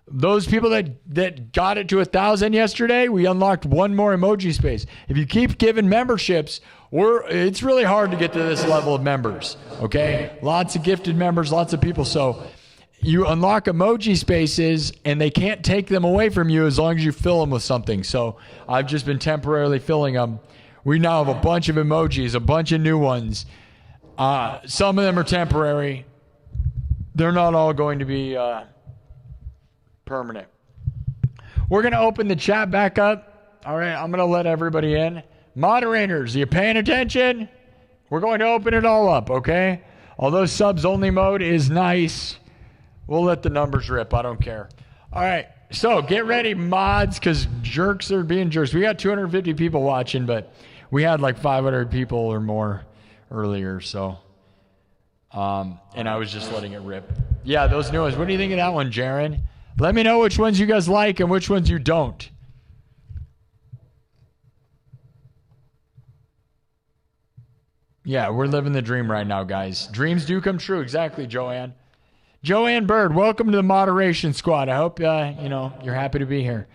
Those people that got it to 1,000 yesterday, we unlocked 1 more emoji space. If you keep giving memberships, it's really hard to get to this level of members, okay? Lots of gifted members, lots of people. So you unlock emoji spaces, and they can't take them away from you as long as you fill them with something. So I've just been temporarily filling them. We now have a bunch of emojis, a bunch of new ones. Some of them are temporary. They're not all going to be permanent. We're going to open the chat back up. All right, I'm going to let everybody in. Moderators, are you paying attention? We're going to open it all up, okay? Although subs only mode is nice, we'll let the numbers rip. I don't care. All right, so get ready, mods, because jerks are being jerks. We got 250 people watching, but we had like 500 people or more earlier, so and I was just letting it rip. Yeah, those new ones. What do you think of that one, Jaron? Let me know which ones you guys like and which ones you don't. Yeah, we're living the dream right now, guys. Dreams do come true. Exactly, Joanne. Joanne Bird, welcome to the moderation squad. I hope you're happy to be here.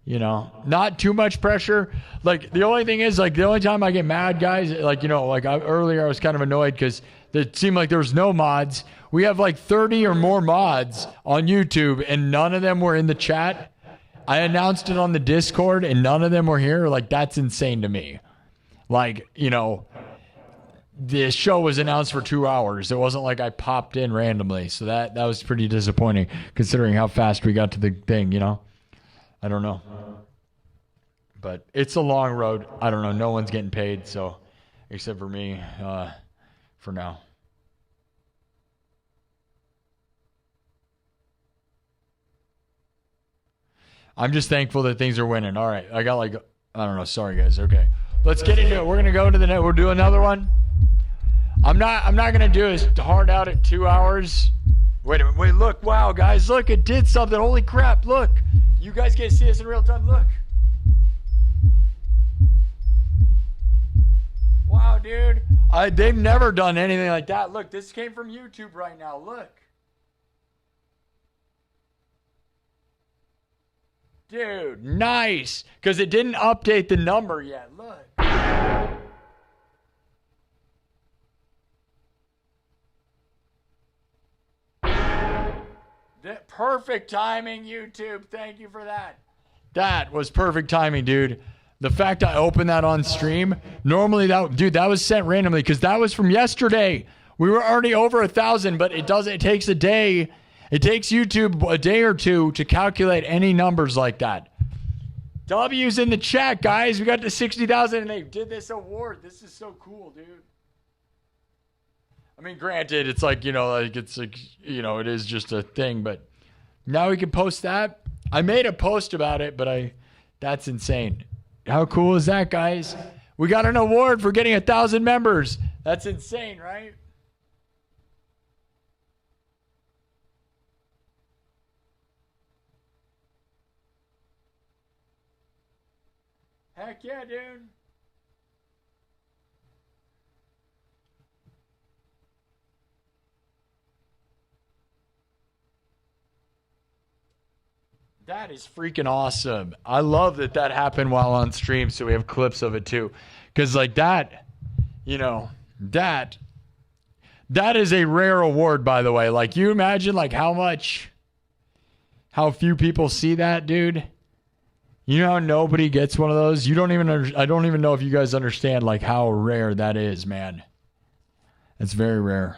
Not too much pressure. Like, the only thing is, like, the only time I get mad, guys, earlier I was kind of annoyed because it seemed like there was no mods. We have like 30 or more mods on YouTube, and none of them were in the chat. I announced it on the Discord, and none of them were here. Like, that's insane to me. Like, the show was announced for 2 hours. It wasn't like I popped in randomly. So that was pretty disappointing considering how fast we got to the thing, I don't know. But it's a long road. I don't know. No one's getting paid, so except for me for now. I'm just thankful that things are winning. All right. I got I don't know. Sorry, guys. Okay. Let's get into it. We're going to go to the net. We'll do another one. I'm not going to do as hard out at 2 hours. Wait a minute. Wait, look. Wow, guys. Look, it did something. Holy crap. Look. You guys get to see this in real time. Look. Wow, dude. They've never done anything like that. Look, this came from YouTube right now. Look. Dude, nice. Because it didn't update the number yet. Look. Perfect timing, YouTube. Thank you for that. That was perfect timing, dude. The fact I opened that on stream, normally that was sent randomly because that was from yesterday. We were already over 1,000, but it takes a day. It takes YouTube a day or two to calculate any numbers like that. W's in the chat, guys. We got to 60,000 and they did this award. This is so cool, dude. I mean, granted, it's like, it is just a thing, but now we can post that. I made a post about it, but that's insane. How cool is that, guys? We got an award for getting 1,000 members. That's insane, right? Heck yeah, dude. That is freaking awesome. I love that happened while on stream, so we have clips of it too. Because like that, that is a rare award, by the way. Like, you imagine like how few people see that, dude. You know how nobody gets one of those? I don't even know if you guys understand like how rare that is, man. It's very rare.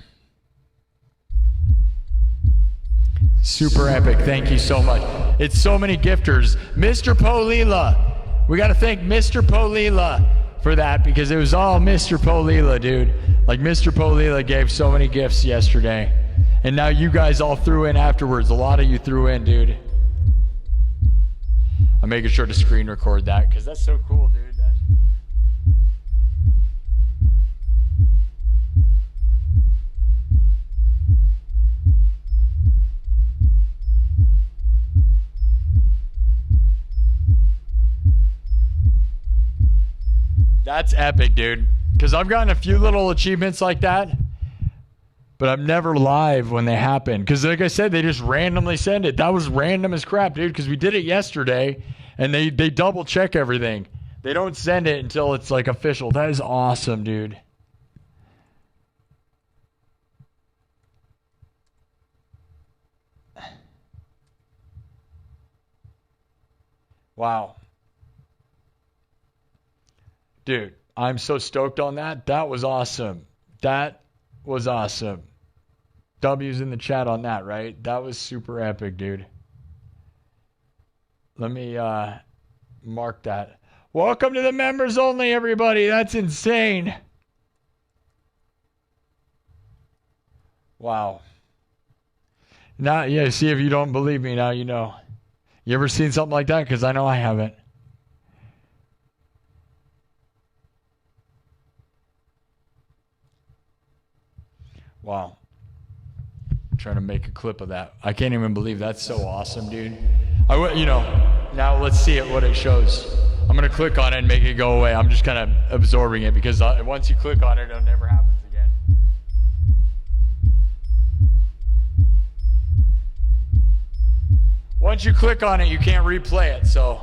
Super epic. Thank you so much. It's so many gifters. Mr. Polila. We got to thank Mr. Polila for that because it was all Mr. Polila, dude. Like Mr. Polila gave so many gifts yesterday. And now you guys all threw in afterwards. A lot of you threw in, dude. I'm making sure to screen record that because that's so cool, dude. That's epic, dude. Because I've gotten a few little achievements like that, but I'm never live when they happen. Because like I said, they just randomly send it. That was random as crap, dude, because we did it yesterday, and they double check everything. They don't send it until it's like official. That is awesome, dude. Wow. Dude, I'm so stoked on that. That was awesome. That was awesome. W's in the chat on that, right? That was super epic, dude. Let me mark that. Welcome to the members only, everybody. That's insane. Wow. Now, yeah, see, if you don't believe me, now you know. You ever seen something like that? Because I know I haven't. Wow. I'm trying to make a clip of that. I can't even believe that's so awesome, dude. Now let's see what it shows. I'm going to click on it and make it go away. I'm just kind of absorbing it because once you click on it, it'll never happen again. Once you click on it, you can't replay it, so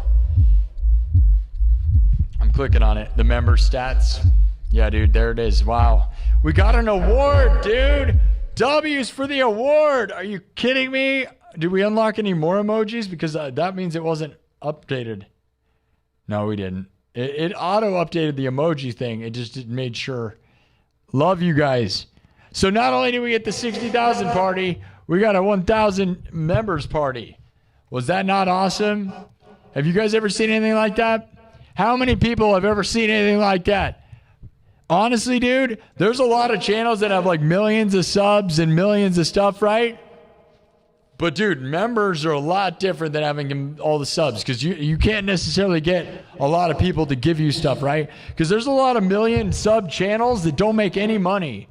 I'm clicking on it. The member stats. Yeah, dude, there it is. Wow. We got an award, dude. W's for the award. Are you kidding me? Did we unlock any more emojis? Because that means it wasn't updated. No, we didn't. It auto-updated the emoji thing. It just made sure. Love you guys. So not only did we get the 60,000 party, we got a 1,000 members party. Was that not awesome? Have you guys ever seen anything like that? How many people have ever seen anything like that? Honestly, dude, there's a lot of channels that have like millions of subs and millions of stuff, right? But dude, members are a lot different than having all the subs because you can't necessarily get a lot of people to give you stuff, right? Because there's a lot of million sub channels that don't make any money.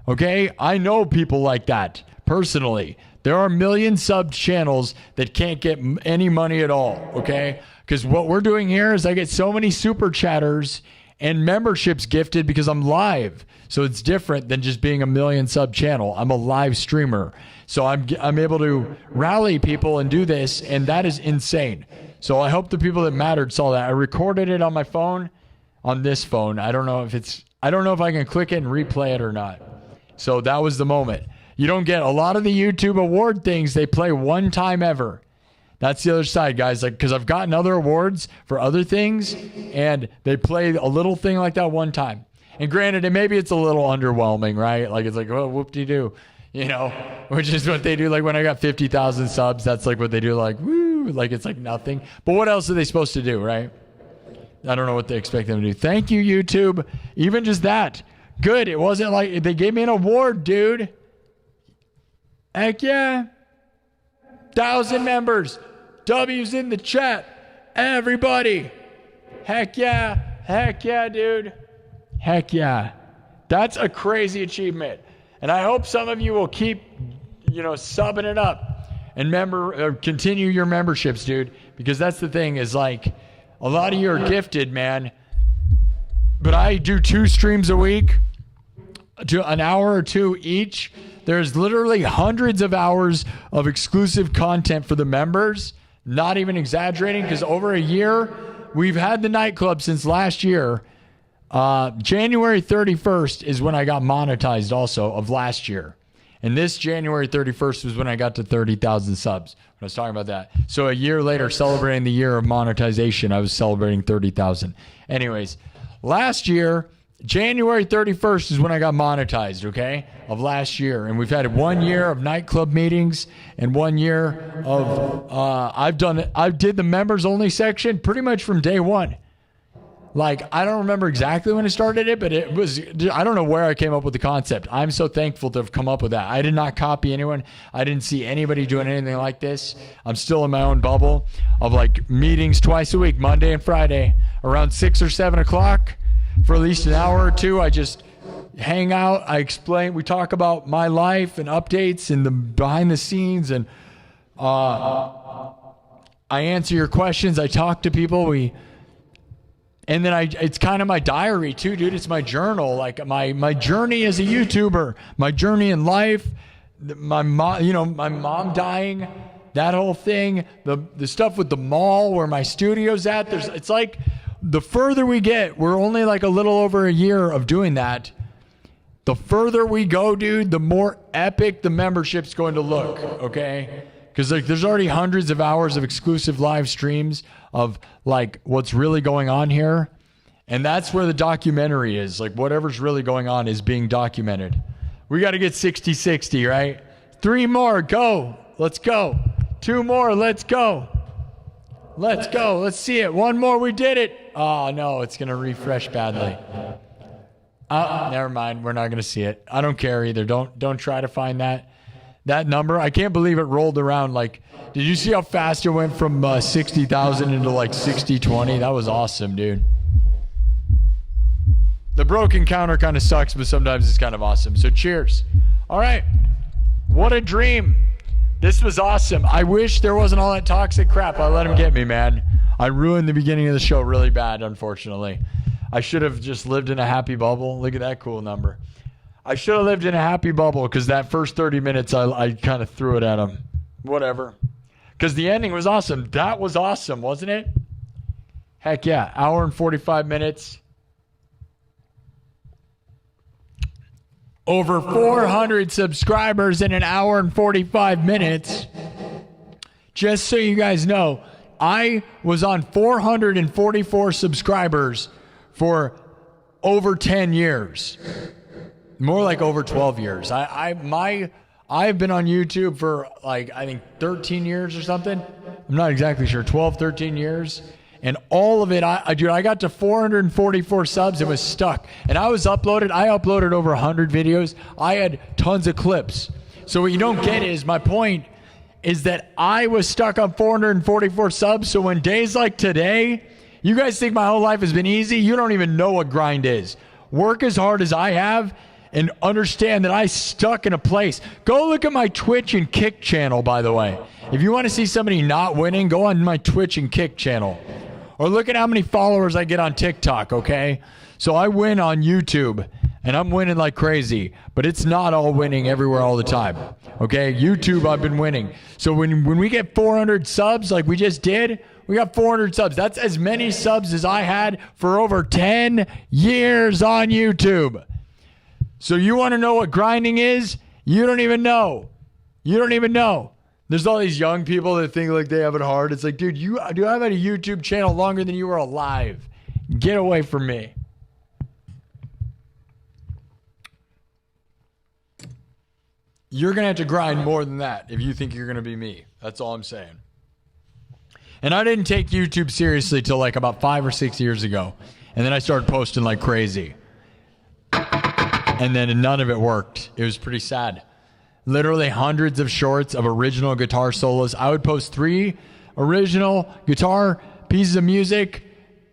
Okay? I know people like that personally. There are million sub channels that can't get any money at all, okay? Because what we're doing here is I get so many super chatters and memberships gifted because I'm live. So it's different than just being a million sub channel. I'm a live streamer. So I'm able to rally people and do this, and that is insane. So I hope the people that mattered saw that. I recorded it on my phone, on this phone. I don't know if I can click it and replay it or not. So that was the moment. You don't get a lot of the YouTube award things. They play one time ever. That's the other side, guys. Like, because I've gotten other awards for other things, and they play a little thing like that one time. And granted, maybe it's a little underwhelming, right? Like, it's like, oh, whoop-de-doo, you know, which is what they do. Like, when I got 50,000 subs, that's like what they do. Like, woo, like it's like nothing. But what else are they supposed to do, right? I don't know what they expect them to do. Thank you, YouTube. Even just that. Good. It wasn't like they gave me an award, dude. Heck yeah. 1,000 members. W's in the chat. Everybody. Heck yeah. Heck yeah, dude. Heck yeah. That's a crazy achievement. And I hope some of you will keep, subbing it up and continue your memberships, dude. Because that's the thing is like a lot of you are gifted, man. But I do 2 streams a week to an hour or 2 each. There's literally hundreds of hours of exclusive content for the members. Not even exaggerating, because over a year, we've had the nightclub since last year. January 31st is when I got monetized also of last year. And this January 31st was when I got to 30,000 subs. I was talking about that. So a year later, celebrating the year of monetization, I was celebrating 30,000. Anyways, last year, January 31st is when I got monetized, okay, of last year. And we've had 1 year of nightclub meetings and 1 year of, I did the members only section pretty much from day one. Like, I don't remember exactly when I started it, but it was, I don't know where I came up with the concept. I'm so thankful to have come up with that. I did not copy anyone. I didn't see anybody doing anything like this. I'm still in my own bubble of like meetings twice a week, Monday and Friday, around 6 or 7 o'clock for at least an hour or two. I just hang out. I explain, we talk about my life and updates and the behind the scenes, and I answer your questions. I talk to people. And then it's kind of my diary too, dude. It's my journal, like my journey as a YouTuber, my journey in life, my mom dying, that whole thing, the stuff with the mall where my studio's at. It's like the further we get, we're only like a little over a year of doing that. The further we go, dude, the more epic the membership's going to look, okay? Because like there's already hundreds of hours of exclusive live streams of like what's really going on here. And that's where the documentary is. Like whatever's really going on is being documented. We got to get 60-60, right? 3 more, go. Let's go. 2 more, let's go. Let's go. Let's see it. 1 more, we did it. Oh, no, it's going to refresh badly. Never mind. We're not going to see it. I don't care either. Don't try to find that number. I can't believe it rolled around. Like, did you see how fast it went from 60,000 into like 6020? That was awesome, dude. The broken counter kind of sucks, but sometimes it's kind of awesome. So cheers. All right. What a dream. This was awesome. I wish there wasn't all that toxic crap. I let him get me, man. I ruined the beginning of the show really bad, unfortunately. I should have just lived in a happy bubble. Look at that cool number. I should have lived in a happy bubble because that first 30 minutes, I kind of threw it at him. Whatever. Because the ending was awesome. That was awesome, wasn't it? Heck yeah. Hour and 45 minutes. Over 400 subscribers in an hour and 45 minutes. Just so you guys know, I was on 444 subscribers for over 10 years. More like over 12 years. I've been on YouTube for like, I think 13 years or something. I'm not exactly sure. 12, 13 years. And all of it, I got to 444 subs. It was stuck. And I uploaded over 100 videos. I had tons of clips. So what you don't get is, my point is that I was stuck on 444 subs. So when days like today, you guys think my whole life has been easy? You don't even know what grind is. Work as hard as I have and understand that I stuck in a place. Go look at my Twitch and Kick channel, by the way. If you want to see somebody not winning, go on my Twitch and Kick channel. Or look at how many followers I get on TikTok, okay? So I win on YouTube, and I'm winning like crazy, but it's not all winning everywhere all the time, okay? YouTube, I've been winning. So when we get 400 subs like we just did, we got 400 subs. That's as many subs as I had for over 10 years on YouTube. So you want to know what grinding is? You don't even know. You don't even know. There's all these young people that think like they have it hard. It's like, dude, I've had a YouTube channel longer than you were alive. Get away from me. You're going to have to grind more than that if you think you're going to be me. That's all I'm saying. And I didn't take YouTube seriously till like about 5 or 6 years ago. And then I started posting like crazy. And then none of it worked. It was pretty sad. Literally hundreds of shorts of original guitar solos. I would post 3 original guitar pieces of music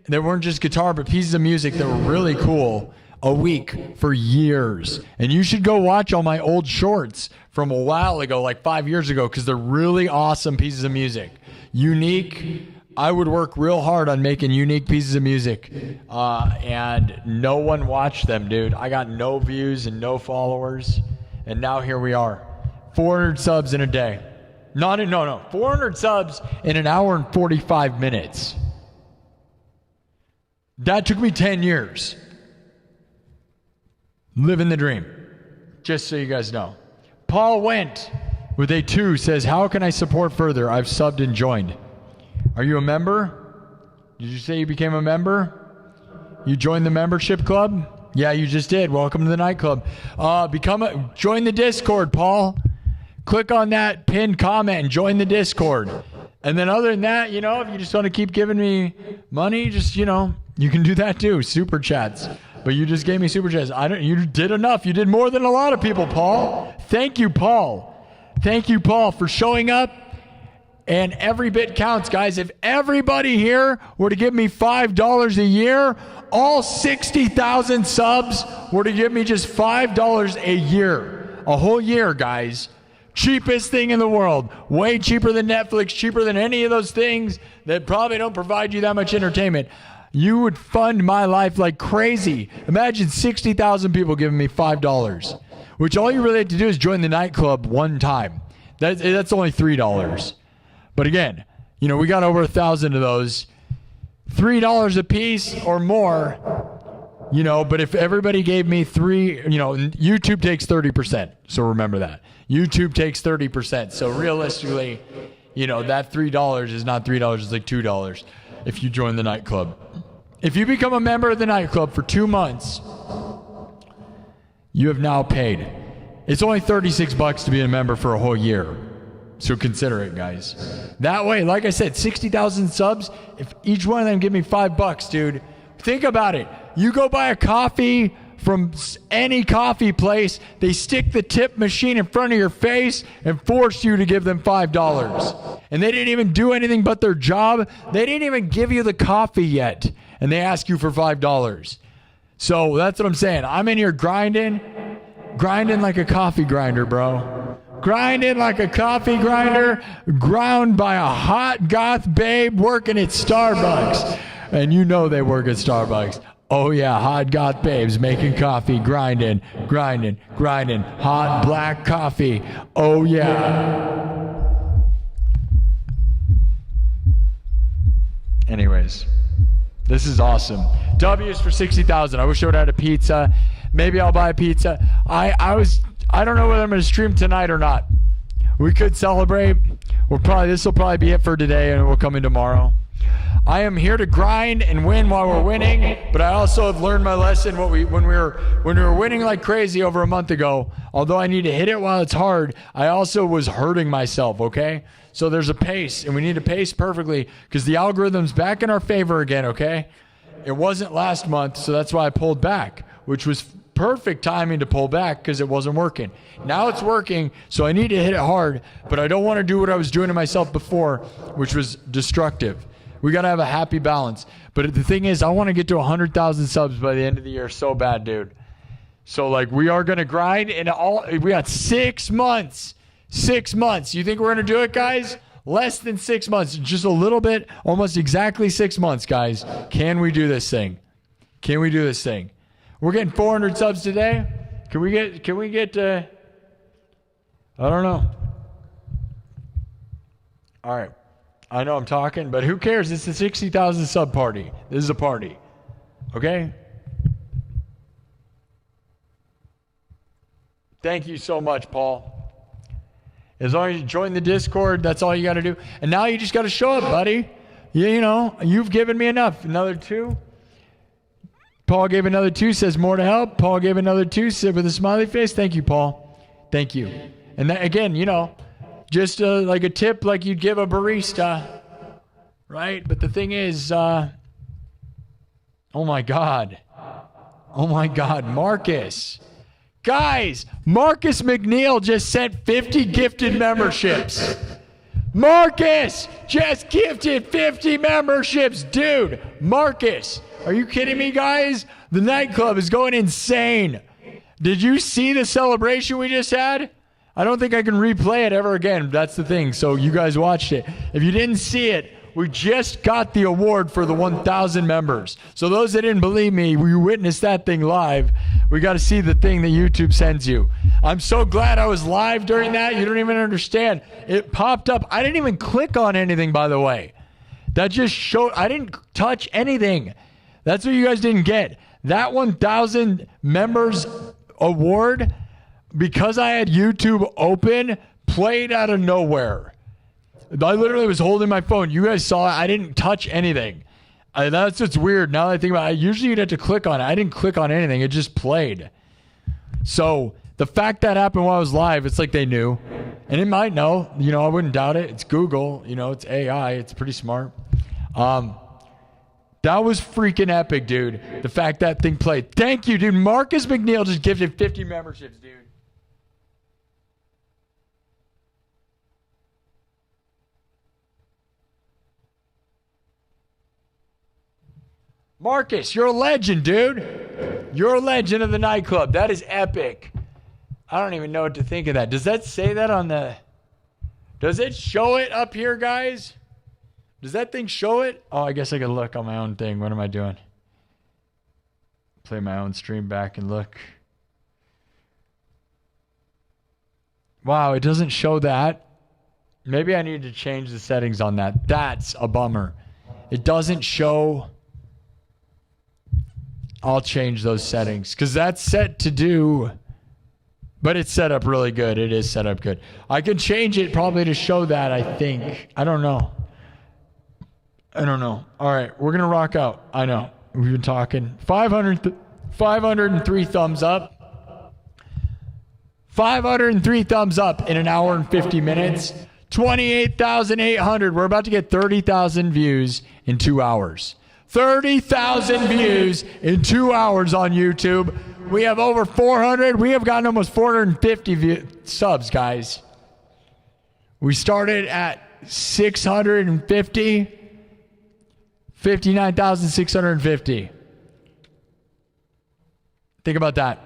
that weren't just guitar, but pieces of music that were really cool a week for years. And you should go watch all my old shorts from a while ago, like 5 years ago, because they're really awesome pieces of music. Unique. I would work real hard on making unique pieces of music. And no one watched them, dude. I got no views and no followers. And now here we are. 400 subs in a day. No. 400 subs in an hour and 45 minutes. That took me 10 years. Living the dream. Just so you guys know. Paul Went with a 2 says, how can I support further? I've subbed and joined. Are you a member? Did you say you became a member? You joined the membership club? Yeah, you just did. Welcome to the nightclub. Join the Discord, Paul. Click on that pinned comment and join the Discord. And then other than that, you know, if you just want to keep giving me money, just, you know, you can do that too. Super chats. But you just gave me super chats. You did enough. You did more than a lot of people, Paul. Thank you, Paul. Thank you, Paul, for showing up. And every bit counts, guys. If everybody here were to give me $5 a year, all 60,000 subs were to give me just $5 a year. A whole year, guys. Cheapest thing in the world. Way cheaper than Netflix, cheaper than any of those things that probably don't provide you that much entertainment. You would fund my life like crazy. Imagine 60,000 people giving me $5, which all you really have to do is join the nightclub one time. That's only $3. But again, you know, we got over 1,000 of those. $3 a piece or more, you know, but if everybody gave me YouTube takes 30%. So remember that. YouTube takes 30%. So realistically, you know, that $3 is not $3, it's like $2 if you join the nightclub. If you become a member of the nightclub for 2 months, you have now paid. It's only $36 to be a member for a whole year. So consider it, guys. That way, like I said, 60,000 subs. If each one of them give me $5, dude, think about it. You go buy a coffee from any coffee place, they stick the tip machine in front of your face and force you to give them $5. And they didn't even do anything but their job. They didn't even give you the coffee yet. And they ask you for $5. So that's what I'm saying. I'm in here grinding like a coffee grinder, bro. Grinding like a coffee grinder, ground by a hot goth babe working at Starbucks. And you know they work at Starbucks. Oh yeah, hot goth babes making coffee, grinding, hot black coffee. Oh yeah. Anyways, this is awesome. W's for 60,000. I wish I would have had a pizza. Maybe I'll buy a pizza. I don't know whether I'm going to stream tonight or not. We could celebrate. This will probably be it for today, and we'll come in tomorrow. I am here to grind and win while we're winning, but I also have learned my lesson when we were winning like crazy over a month ago. Although I need to hit it while it's hard, I also was hurting myself, okay? So there's a pace, and we need to pace perfectly because the algorithm's back in our favor again, okay? It wasn't last month, so that's why I pulled back, which was perfect timing to pull back because it wasn't working. Now it's working, so I need to hit it hard, but I don't want to do what I was doing to myself before, which was destructive. We got to have a happy balance. But the thing is, I want to get to 100,000 subs by the end of the year so bad, dude. So, like, we are going to grind, and we got 6 months. 6 months. You think we're going to do it, guys? Less than 6 months. Just a little bit. Almost exactly 6 months, guys. Can we do this thing? Can we do this thing? We're getting 400 subs today. Can we get I don't know. All right. I know I'm talking, but who cares? It's the 60,000 sub party. This is a party. Okay? Thank you so much, Paul. As long as you join the Discord, that's all you got to do. And now you just got to show up, buddy. You know, you've given me enough. Another 2. Paul gave another 2, says more to help. Paul gave another 2, said with a smiley face. Thank you, Paul. Thank you. And that, again, you know, just like a tip like you'd give a barista, right? But the thing is, oh my God, Marcus. Guys, Marcus McNeil just sent 50 gifted memberships. Marcus just gifted 50 memberships. Dude, Marcus, are you kidding me, guys? The nightclub is going insane. Did you see the celebration we just had? I don't think I can replay it ever again. That's the thing. So you guys watched it. If you didn't see it, we just got the award for the 1,000 members. So those that didn't believe me, we witnessed that thing live. We got to see the thing that YouTube sends you. I'm so glad I was live during that. You don't even understand. It popped up. I didn't even click on anything, by the way. That just showed. I didn't touch anything. That's what you guys didn't get. That 1,000 members award, because I had YouTube open, played out of nowhere. I literally was holding my phone. You guys saw it. I didn't touch anything. That's what's weird. Now that I think about it, usually you'd have to click on it. I didn't click on anything. It just played. So the fact that happened while I was live, it's like they knew. And it might know. You know, I wouldn't doubt it. It's Google. You know, it's AI. It's pretty smart. That was freaking epic, dude. The fact that thing played. Thank you, dude. Marcus McNeil just gifted 50 memberships, dude. Marcus, you're a legend, dude. You're a legend of the nightclub. That is epic. I don't even know what to think of that. Does that say that on the... Does it show it up here, guys? Does that thing show it? Oh, I guess I could look on my own thing. What am I doing? Play my own stream back and look. Wow, it doesn't show that. Maybe I need to change the settings on that. That's a bummer. It doesn't show... I'll change those settings because that's set to do, but it's set up really good. It is set up good. I can change it probably to show that, I think. I don't know. All right, we're going to rock out. I know. We've been talking. 503 thumbs up. 503 thumbs up in an hour and 50 minutes. 28,800. We're about to get 30,000 views in 2 hours. 30,000 views in 2 hours on YouTube. We have over 400. We have gotten almost 450 subs, guys. We started at 650. 59,650. Think about that.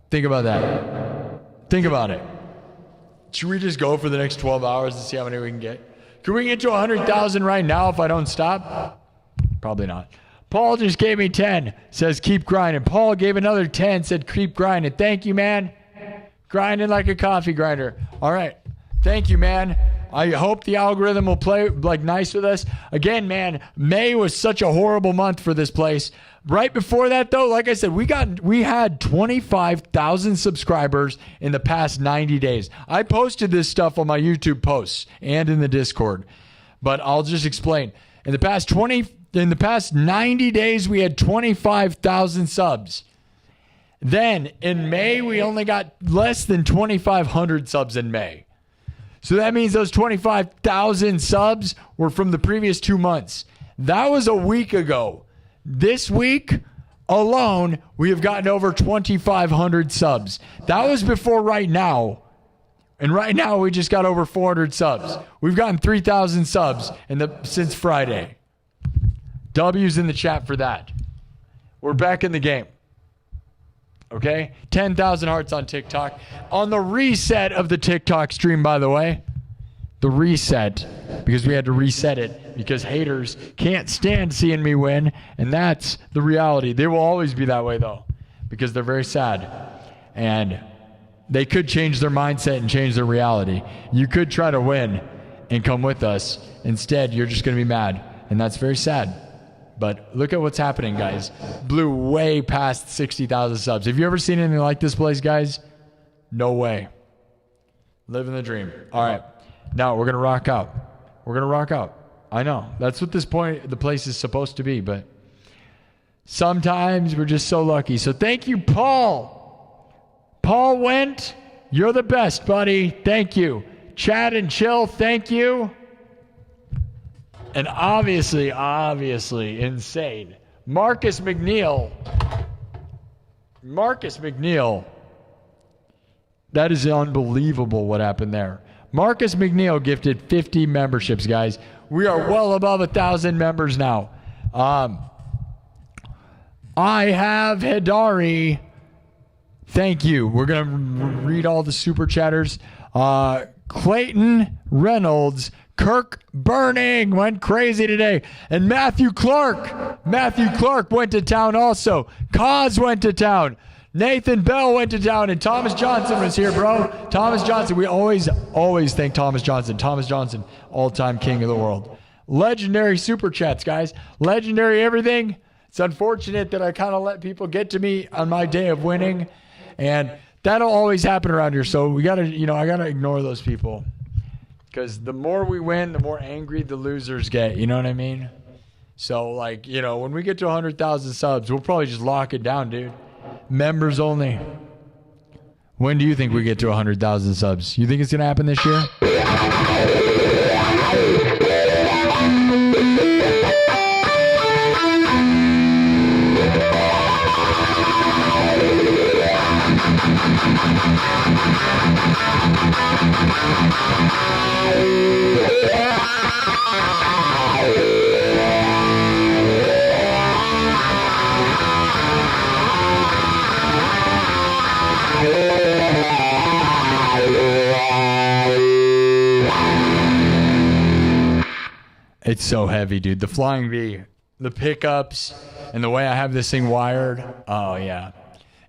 Think about it. Should we just go for the next 12 hours and see how many we can get? Can we get to 100,000 right now if I don't stop? Probably not. Paul just gave me 10. Says keep grinding. Paul gave another 10. Said keep grinding. Thank you, man. Grinding like a coffee grinder. All right. Thank you, man. I hope the algorithm will play like nice with us. Again, man, May was such a horrible month for this place. Right before that, though, like I said, we had 25,000 subscribers in the past 90 days. I posted this stuff on my YouTube posts and in the Discord, but I'll just explain. In the past 90 days, we had 25,000 subs. Then in May, we only got less than 2,500 subs in May. So that means those 25,000 subs were from the previous 2 months. That was a week ago. This week alone, we have gotten over 2,500 subs. That was before right now. And right now, we just got over 400 subs. We've gotten 3,000 subs since Friday. W's in the chat for that. We're back in the game. Okay? 10,000 hearts on TikTok. On the reset of the TikTok stream, by the way. The reset. Because we had to reset it. Because haters can't stand seeing me win. And that's the reality. They will always be that way, though. Because they're very sad. And they could change their mindset and change their reality. You could try to win and come with us. Instead, you're just going to be mad. And that's very sad. But look at what's happening, guys. Blew way past 60,000 subs. Have you ever seen anything like this place, guys? No way. Living the dream. All right. Now we're going to rock out. I know. That's what the place is supposed to be. But sometimes we're just so lucky. So thank you, Paul. Paul went. You're the best, buddy. Thank you. Chad and Chill, thank you. And obviously, insane. Marcus McNeil. That is unbelievable what happened there. Marcus McNeil gifted 50 memberships, guys. We are well above 1,000 members now. I have Hidari. Thank you. We're going to read all the super chatters. Clayton Reynolds. Kirk Burning went crazy today. And Matthew Clark went to town also. Kaz went to town. Nathan Bell went to town. And Thomas Johnson was here, bro. Thomas Johnson. We always thank Thomas Johnson. Thomas Johnson, all-time king of the world. Legendary super chats, guys. Legendary everything. It's unfortunate that I kind of let people get to me on my day of winning. And that'll always happen around here. So we got to, I got to ignore those people. Because the more we win, the more angry the losers get. You know what I mean? So, like, you know, when we get to 100,000 subs, we'll probably just lock it down, dude. Members only. When do you think we get to 100,000 subs? You think it's going to happen this year? It's so heavy, dude. The Flying V, the pickups, and the way I have this thing wired. Oh, yeah.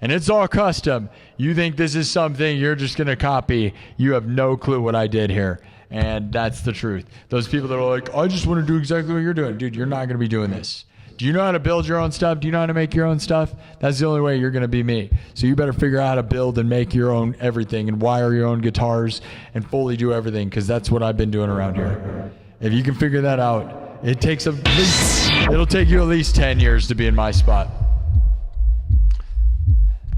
And it's all custom. You think this is something you're just going to copy. You have no clue what I did here. And that's the truth. Those people that are like, I just want to do exactly what you're doing. Dude, you're not going to be doing this. Do you know how to build your own stuff? Do you know how to make your own stuff? That's the only way you're going to be me. So you better figure out how to build and make your own everything and wire your own guitars and fully do everything, because that's what I've been doing around here. If you can figure that out, it'll take you at least 10 years to be in my spot.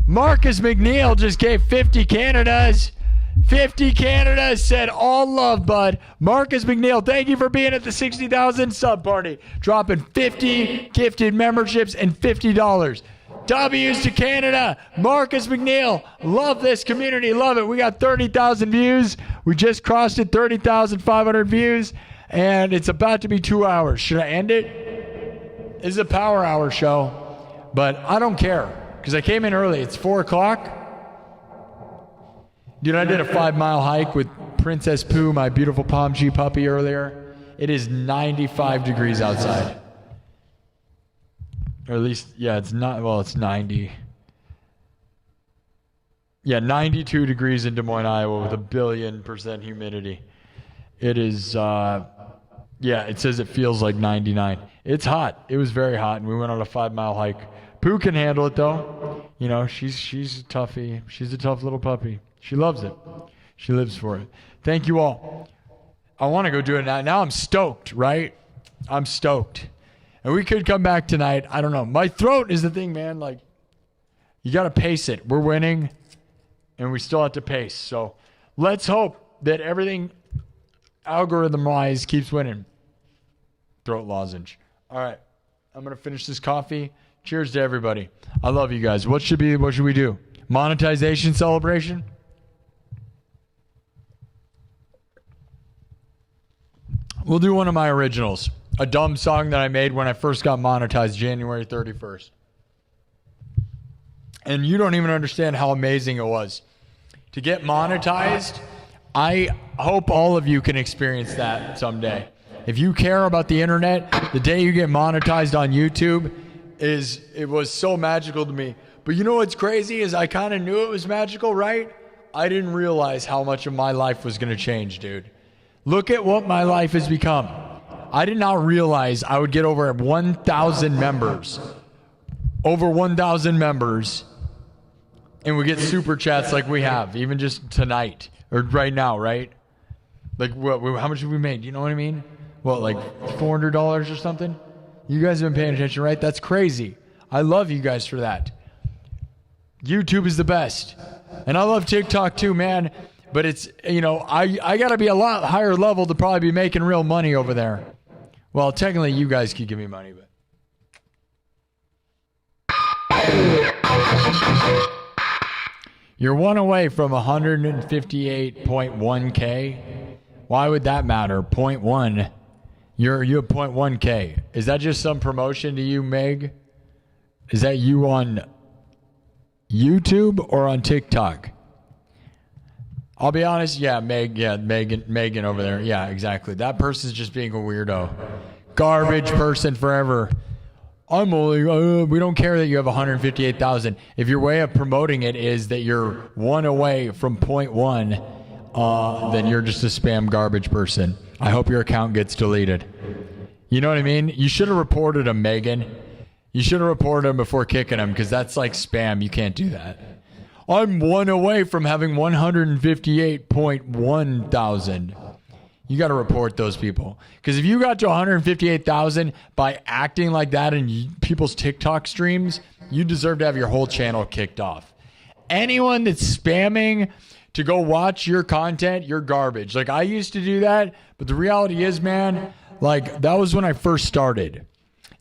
Marcus McNeil just gave 50 Canadas. 50 Canadas said all love, bud. Marcus McNeil, thank you for being at the 60,000 sub party. Dropping 50 gifted memberships and $50. W's to Canada. Marcus McNeil, love this community, love it. We got 30,000 views. We just crossed it, 30,500 views, and it's about to be 2 hours. Should I end it? This is a power hour show, but I don't care because I came in early. It's 4 o'clock. Dude, I did a 5-mile hike with Princess Pooh, my beautiful Pomchi puppy, earlier. It is 95 degrees outside. Or at least, yeah, it's not, well, it's 90. Yeah, 92 degrees in Des Moines, Iowa with 1,000,000,000% humidity. It is, yeah, it says it feels like 99. It's hot. It was very hot, and we went on a 5-mile hike. Pooh can handle it, though. You know, she's a toughie. She's a tough little puppy. She loves it. She lives for it. Thank you all. I want to go do it now. Now I'm stoked, right? I'm stoked. And we could come back tonight. I don't know. My throat is the thing, man. Like, you got to pace it. We're winning, and we still have to pace. So let's hope that everything algorithm-wise keeps winning. Throat lozenge. All right. I'm going to finish this coffee. Cheers to everybody. I love you guys. What should we do? Monetization celebration? We'll do one of my originals. A dumb song that I made when I first got monetized January 31st. And you don't even understand how amazing it was. To get monetized, I hope all of you can experience that someday. If you care about the internet, the day you get monetized on YouTube it was so magical to me. But you know what's crazy is I kind of knew it was magical, right? I didn't realize how much of my life was going to change, dude. Look at what my life has become. I did not realize I would get over 1,000 members. Over 1,000 members. And we get super chats like we have, even just tonight. Or right now, right? Like, how much have we made? You know what I mean? What, like $400 or something? You guys have been paying attention, right? That's crazy. I love you guys for that. YouTube is the best. And I love TikTok too, man. But it's, you know, I got to be a lot higher level to probably be making real money over there. Well, technically, you guys could give me money, but. You're one away from 158.1K. Why would that matter? 0.1. You have 0.1K. Is that just some promotion to you, Meg? Is that you on YouTube or on TikTok? I'll be honest. Yeah, Megan over there. Yeah, exactly. That person's just being a weirdo. Garbage person forever. I'm only, we don't care that you have 158,000. If your way of promoting it is that you're one away from 0.1, then you're just a spam garbage person. I hope your account gets deleted. You know what I mean? You should have reported him, Megan. You should have reported him before kicking him, because that's like spam. You can't do that. I'm one away from having 158.1 thousand. You got to report those people. Because if you got to 158,000 by acting like that in people's TikTok streams, you deserve to have your whole channel kicked off. Anyone that's spamming to go watch your content, you're garbage. Like, I used to do that, but the reality is, man, like, that was when I first started.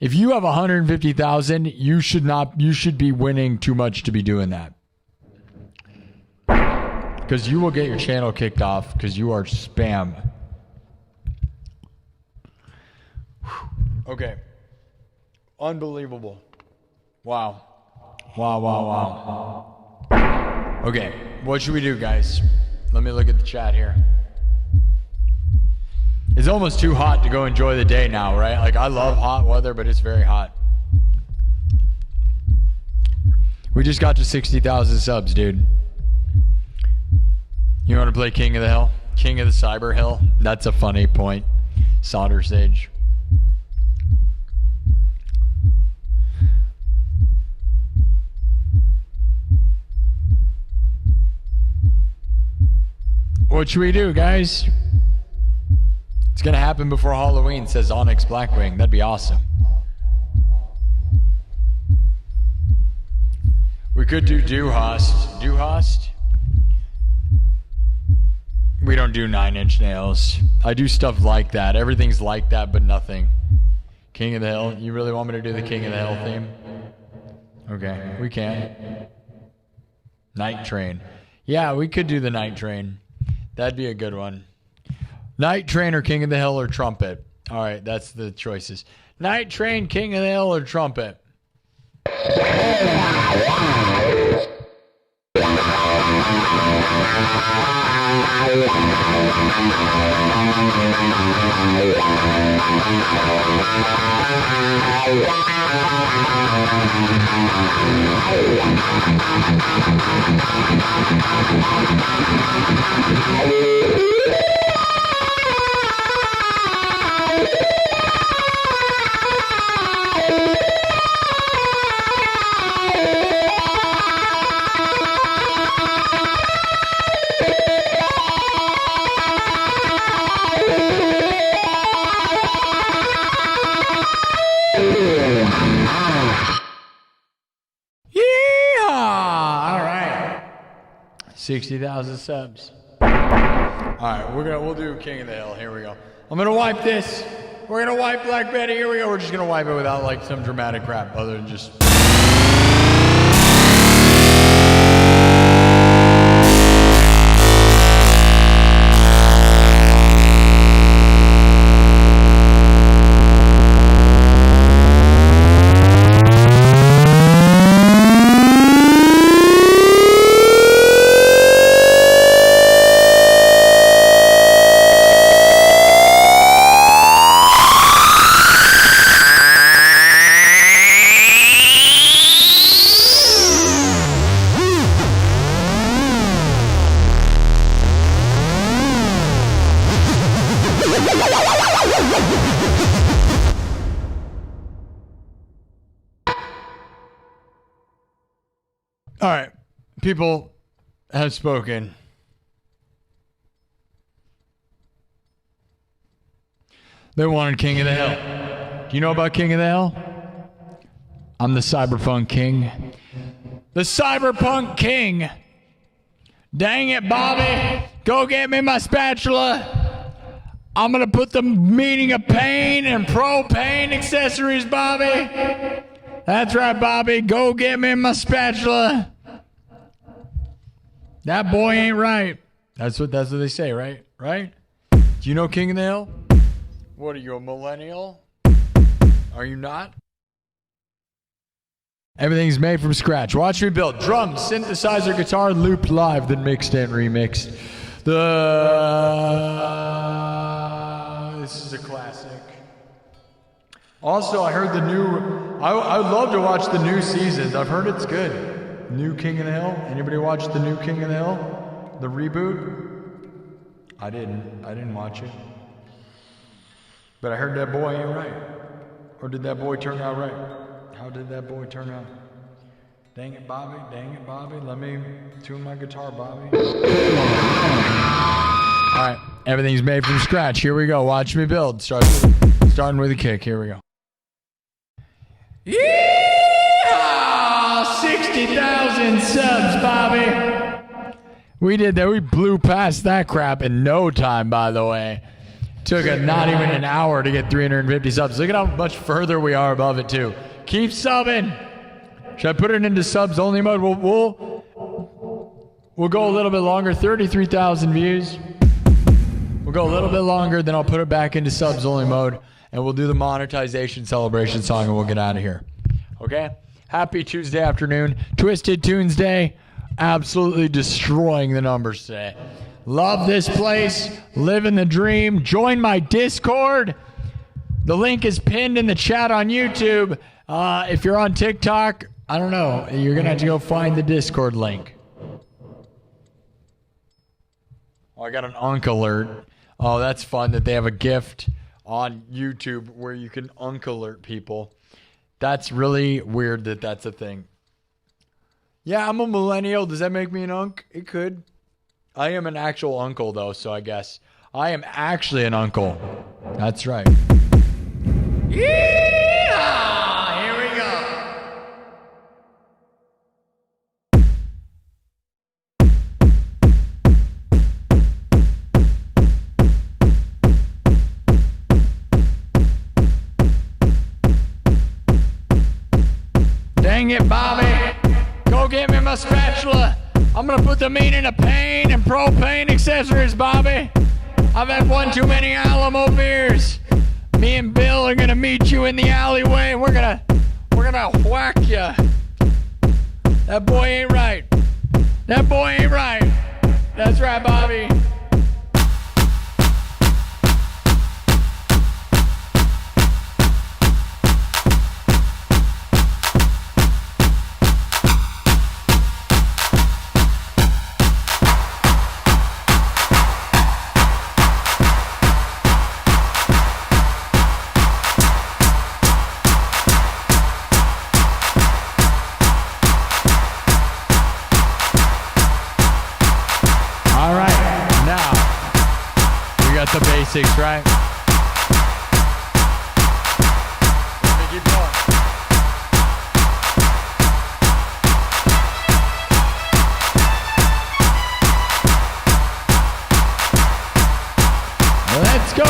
If you have 150,000, you should be winning too much to be doing that. Because you will get your channel kicked off because you are spam. Okay. Unbelievable. Wow. Wow. Okay, what should we do, guys? Let me look at the chat here. It's almost too hot to go enjoy the day now, right? Like, I love hot weather, but it's very hot. We just got to 60,000 subs, dude. You want to play King of the Hill? King of the Cyber Hill? That's a funny point. Solder Sage. What should we do, guys? It's gonna happen before Halloween, says Onyx Blackwing. That'd be awesome. We could do Dewhast. Dewhast? We don't do 9-inch nails. I do stuff like that. Everything's like that, but nothing. King of the Hill. You really want me to do the King of the Hill theme? Okay, we can. Night Train. Yeah, we could do the Night Train. That'd be a good one. Night Train or King of the Hill or Trumpet. All right, that's the choices. Night Train, King of the Hill, or Trumpet. Yeehaw! All right. 60,000 subs. All right, we'll do King of the Hill. Here we go. I'm gonna wipe this. We're gonna wipe Black Betty. Here we go. We're just gonna wipe it without like some dramatic crap, other than just. All right, people have spoken. They wanted King of the Hill. Do you know about King of the Hill? I'm the Cyberpunk King. The Cyberpunk King. Dang it, Bobby. Go get me my spatula. I'm going to put the meaning of pain and propane accessories, Bobby. That's right, Bobby. Go get me my spatula. That boy ain't right. That's what they say, right? Right? Do you know King of the Hill? What are you, a millennial? Are you not? Everything's made from scratch. Watch me build. Drums, synthesizer, guitar, looped live, then mixed and remixed. This is a classic. Also, I heard the new. I would love to watch the new seasons. I've heard it's good. New King of the Hill. Anybody watch the new King of the Hill? The reboot? I didn't watch it. But I heard that boy ain't right. Or did that boy turn out right? How did that boy turn out? Dang it, Bobby. Dang it, Bobby. Let me tune my guitar, Bobby. All right. Everything's made from scratch. Here we go. Watch me build. Starting with a kick. Here we go. Yeah! 60,000 subs, Bobby. We did that. We blew past that crap in no time, by the way. Took not even an hour to get 350 subs. Look at how much further we are above it, too. Keep subbing. Should I put it into subs only mode? We'll go a little bit longer. 33,000 views. We'll go a little bit longer, then I'll put it back into subs only mode, and we'll do the monetization celebration song, and we'll get out of here. Okay? Happy Tuesday afternoon. Twisted Tunes Day. Absolutely destroying the numbers today. Love this place. Living the dream. Join my Discord. The link is pinned in the chat on YouTube. If you're on TikTok, I don't know. You're going to have to go find the Discord link. Oh, I got an Unk alert. Oh, that's fun that they have a gift on YouTube where you can Unk alert people. That's really weird that that's a thing. Yeah, I'm a millennial. Does that make me an Unk? It could. I am an actual uncle, though, so I guess. I am actually an uncle. That's right. Yeah! Here we go. Dang it, Bobby. Go get me my spatula. I'm going to put the meaning of pain and propane accessories, Bobby. I've had one too many Alamo beers. Me and Bill are going to meet you in the alleyway, and we're going to whack you. That boy ain't right. That boy ain't right. That's right, Bobby. The basics, right? Let me keep going. Let's go.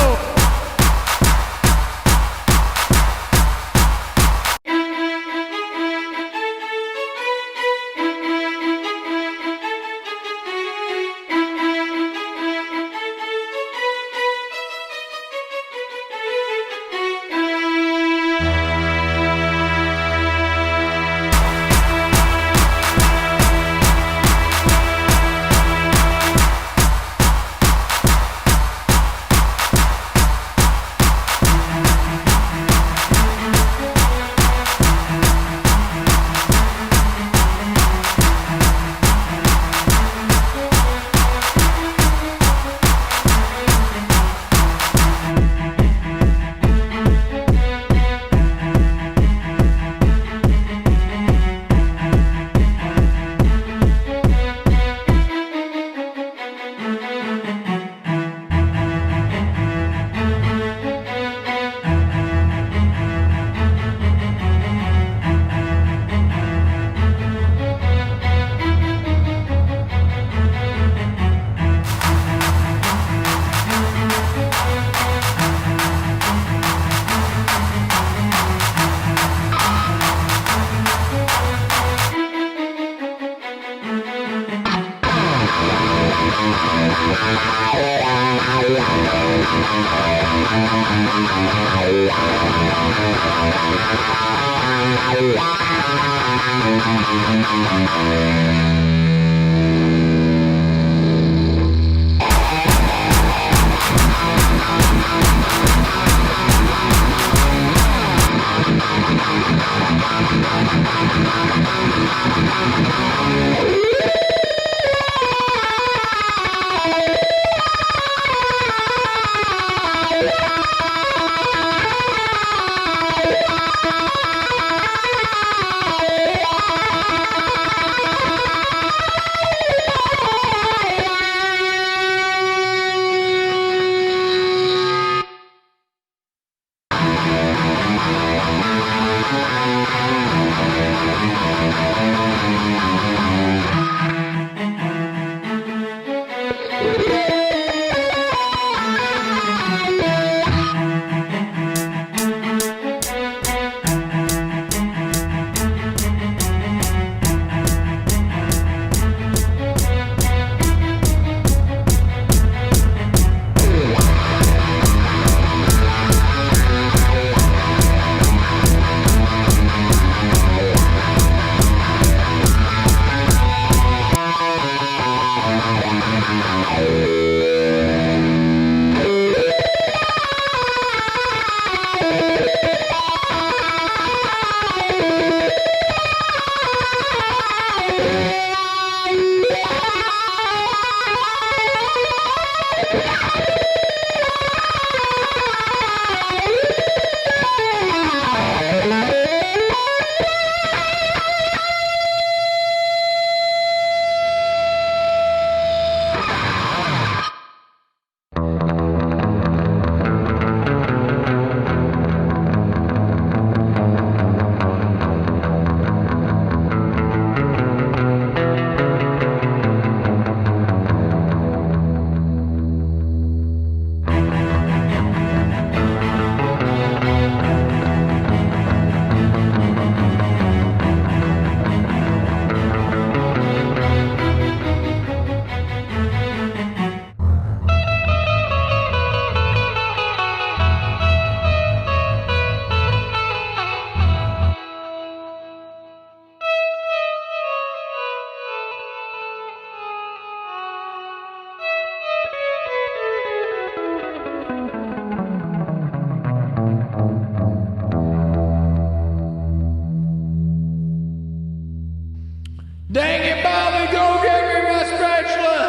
Dang it, Bobby, go get me my spatula.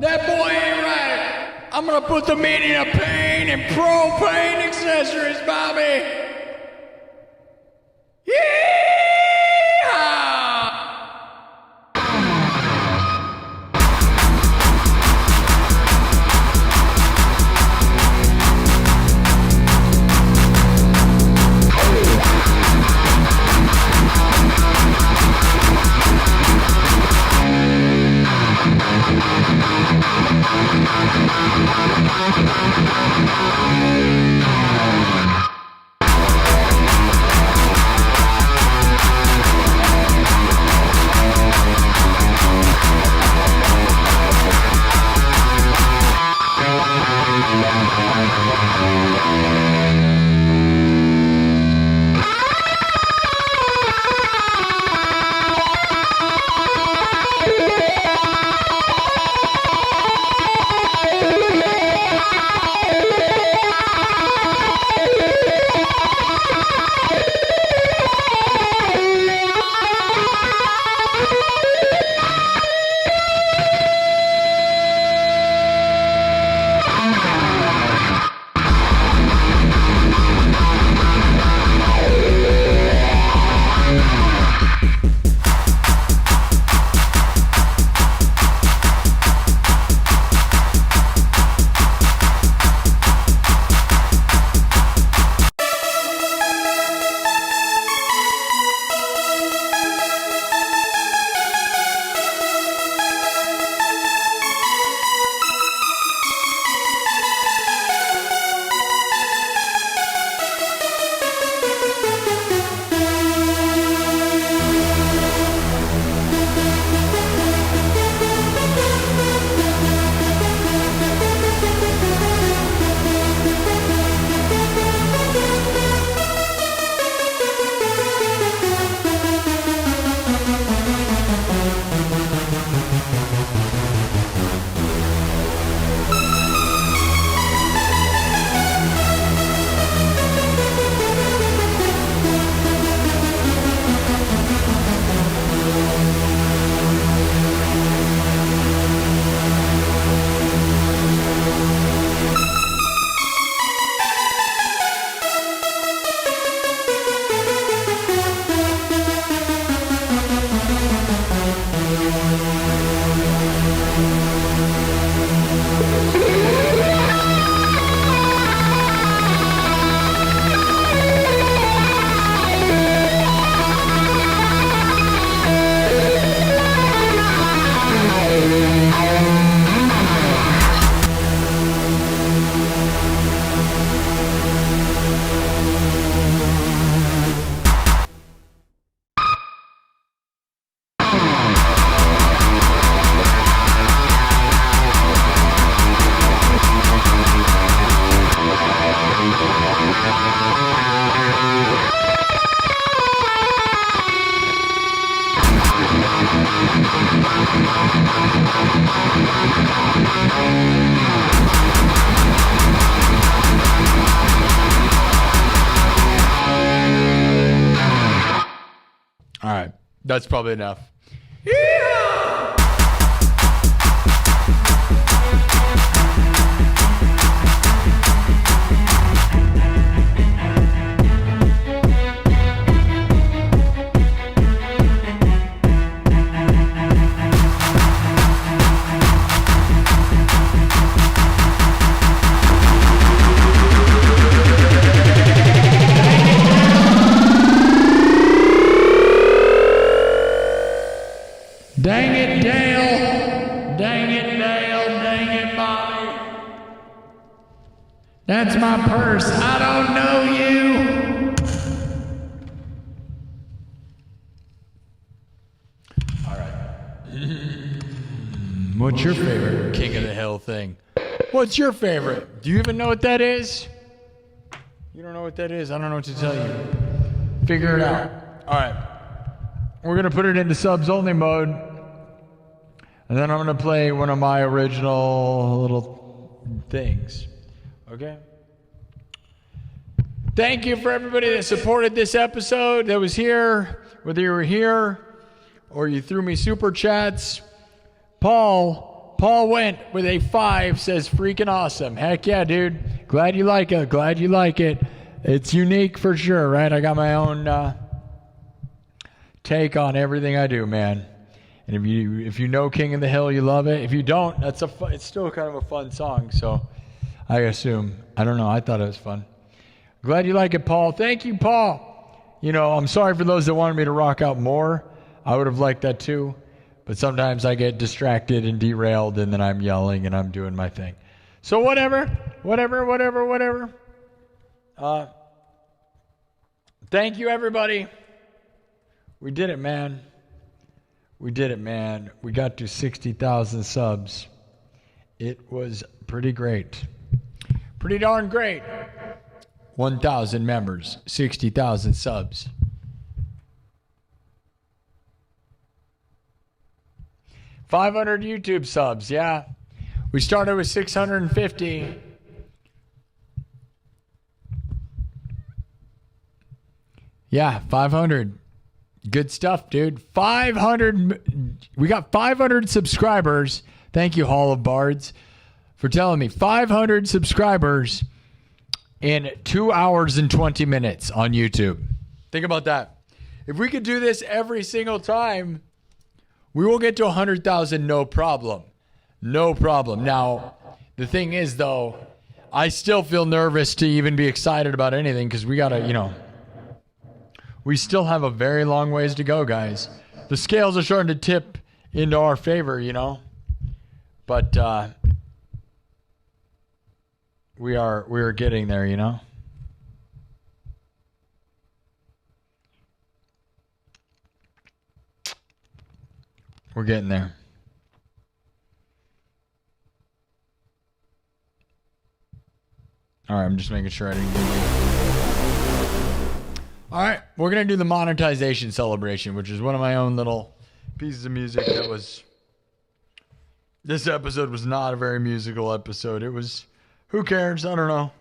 That boy ain't right. I'm gonna put the meaning of pain in propane accessories, Bobby. Yeah! All right, that's probably enough. Dang it, Dale. Dang it, Dale. Dang it, Bobby. That's my purse. I don't know you. All right. What's your favorite King of the Hill thing? What's your favorite? Do you even know what that is? You don't know what that is? I don't know what to tell you. Figure it out. All right. We're going to put it into subs only mode. And then I'm going to play one of my original little things. Okay? Thank you for everybody that supported this episode, that was here, whether you were here or you threw me super chats. Paul went with a 5, says freaking awesome. Heck yeah, dude. Glad you like it. It's unique for sure, right? I got my own take on everything I do, man. And if you know King of the Hill, you love it. If you don't, it's still kind of a fun song. So I assume. I don't know. I thought it was fun. Glad you like it, Paul. Thank you, Paul. You know, I'm sorry for those that wanted me to rock out more. I would have liked that too. But sometimes I get distracted and derailed, and then I'm yelling and I'm doing my thing. So whatever. Thank you, everybody. We did it, man. We got to 60,000 subs. It was pretty great. Pretty darn great. 1,000 members, 60,000 subs. $500 YouTube subs, yeah. We started with 650. Yeah, 500. Good stuff, dude. 500. We got 500 subscribers. Thank you, Hall of Bards, for telling me. 500 subscribers in 2 hours and 20 minutes on YouTube. Think about that. If we could do this every single time, we will get to 100,000, no problem. No problem. Now, the thing is, though, I still feel nervous to even be excited about anything because we got to, we still have a very long ways to go, guys. The scales are starting to tip into our favor, But we are getting there, We're getting there. All right, I'm just making sure I didn't get you. All right, we're going to do the monetization celebration, which is one of my own little pieces of music that was... This episode was not a very musical episode. It was... Who cares? I don't know.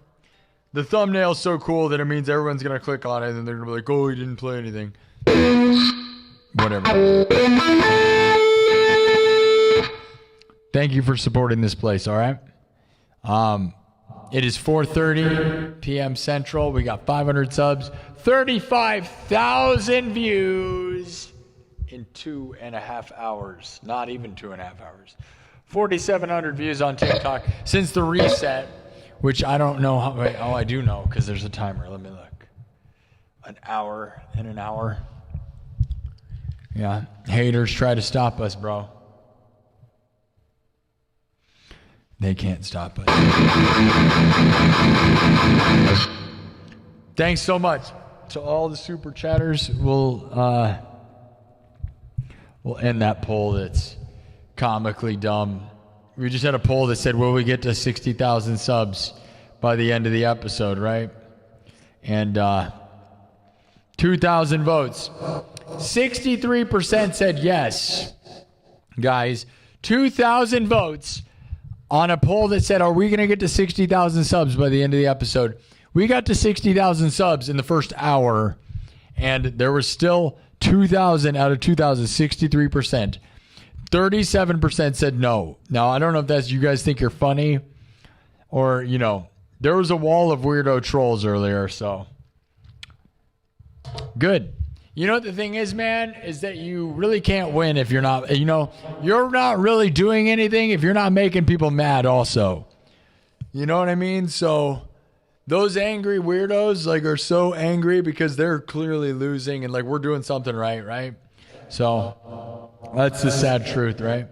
The thumbnail's so cool that it means everyone's going to click on it and they're going to be like, oh, he didn't play anything. Whatever. Thank you for supporting this place, all right? It is 4:30 p.m. Central. We got 500 subs, 35,000 views in 2.5 hours. Not even 2.5 hours. 4,700 views on TikTok since the reset, which I don't know how. Wait, oh, I do know because there's a timer. Let me look. An hour and an hour. Yeah, haters try to stop us, bro. They can't stop us. Thanks so much to all the super chatters. We'll end that poll that's comically dumb. We just had a poll that said, will we get to 60,000 subs by the end of the episode, right? And 2,000 votes. 63% said yes. Guys, 2,000 votes on a poll that said, are we going to get to 60,000 subs by the end of the episode? We got to 60,000 subs in the first hour, and there was still 2,000 out of 2,000, 63%. 37% said no. Now, I don't know if that's you guys think you're funny or, there was a wall of weirdo trolls earlier, so. Good. You know what the thing is, man, is that you really can't win if you're not, you're not really doing anything if you're not making people mad also. You know what I mean? So those angry weirdos are so angry because they're clearly losing and we're doing something right? So that's the sad truth, right?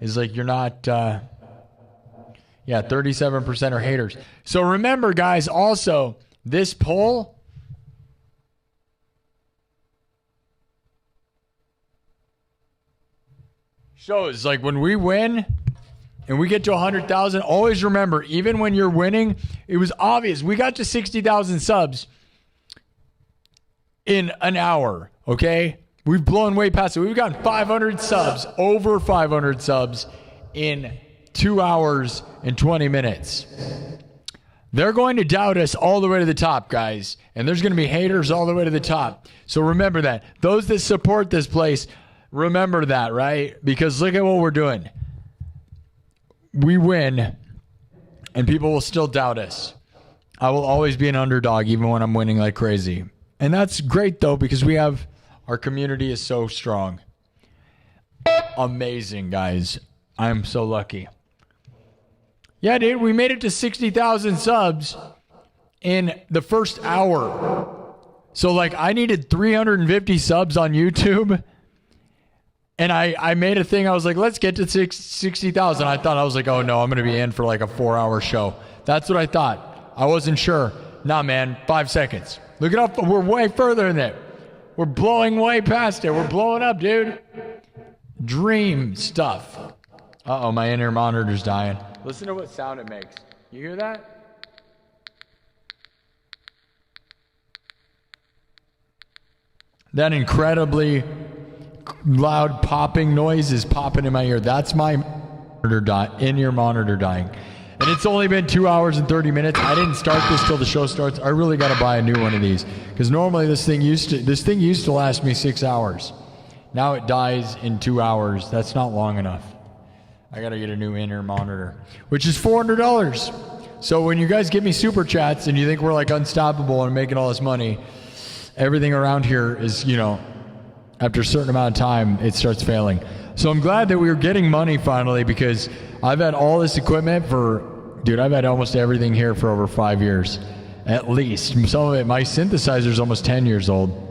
Is you're not, 37% are haters. So remember, guys, also, this poll shows when we win and we get to 100,000, always remember, even when you're winning, it was obvious. We got to 60,000 subs in an hour, okay? We've blown way past it. We've gotten 500 subs, over 500 subs in 2 hours and 20 minutes. They're going to doubt us all the way to the top, guys. And there's going to be haters all the way to the top. So remember that. Those that support this place, remember that, right? Because look at what we're doing. We win, and people will still doubt us. I will always be an underdog, even when I'm winning like crazy. And that's great, though, because our community is so strong. Amazing, guys. I'm so lucky. Yeah, dude, we made it to 60,000 subs in the first hour. So, like, I needed 350 subs on YouTube. And I made a thing. I was like, let's get to 60,000. I thought, I was like, oh, no, I'm going to be in for like a 4-hour show. That's what I thought. I wasn't sure. Nah, man, 5 seconds. Look it up. We're way further than that. We're blowing way past it. We're blowing up, dude. Dream stuff. Uh-oh, my inner monitor's dying. Listen to what sound it makes. You hear that? That incredibly loud popping noise is popping in my ear. That's my in-ear monitor dying. And it's only been 2 hours and 30 minutes. I didn't start this till the show starts. I really got to buy a new one of these because normally this thing used to last me 6 hours. Now it dies in 2 hours. That's not long enough. I got to get a new in-ear monitor, which is $400. So when you guys give me super chats and you think we're like unstoppable and making all this money, everything around here is, after a certain amount of time, it starts failing. So I'm glad that we were getting money finally because I've had all this equipment I've had almost everything here for over 5 years, at least. Some of it, my synthesizer is almost 10 years old.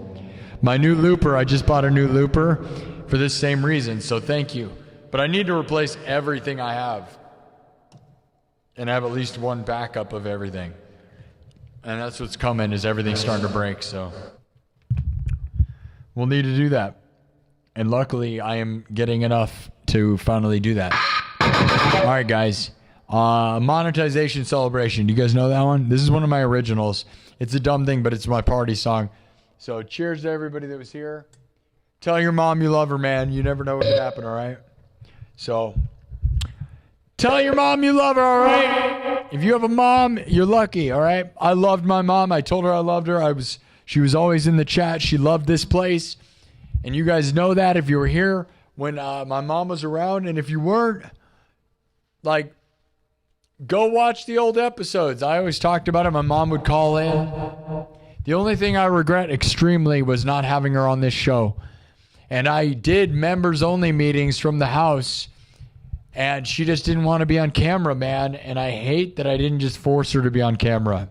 My new looper, I just bought a new looper for this same reason, so thank you. But I need to replace everything I have and have at least one backup of everything. And that's what's coming, is everything's starting to break, so we'll need to do that. And luckily, I am getting enough to finally do that. All right, guys. Monetization Celebration. Do you guys know that one? This is one of my originals. It's a dumb thing, but it's my party song. So cheers to everybody that was here. Tell your mom you love her, man. You never know what could happen, all right? So tell your mom you love her, all right? If you have a mom, you're lucky, all right? I loved my mom. I told her I loved her. She was always in the chat. She loved this place. And you guys know that if you were here when my mom was around. And if you weren't, like, go watch the old episodes. I always talked about it. My mom would call in. The only thing I regret extremely was not having her on this show. And I did members-only meetings from the house, and she just didn't want to be on camera, man. And I hate that I didn't just force her to be on camera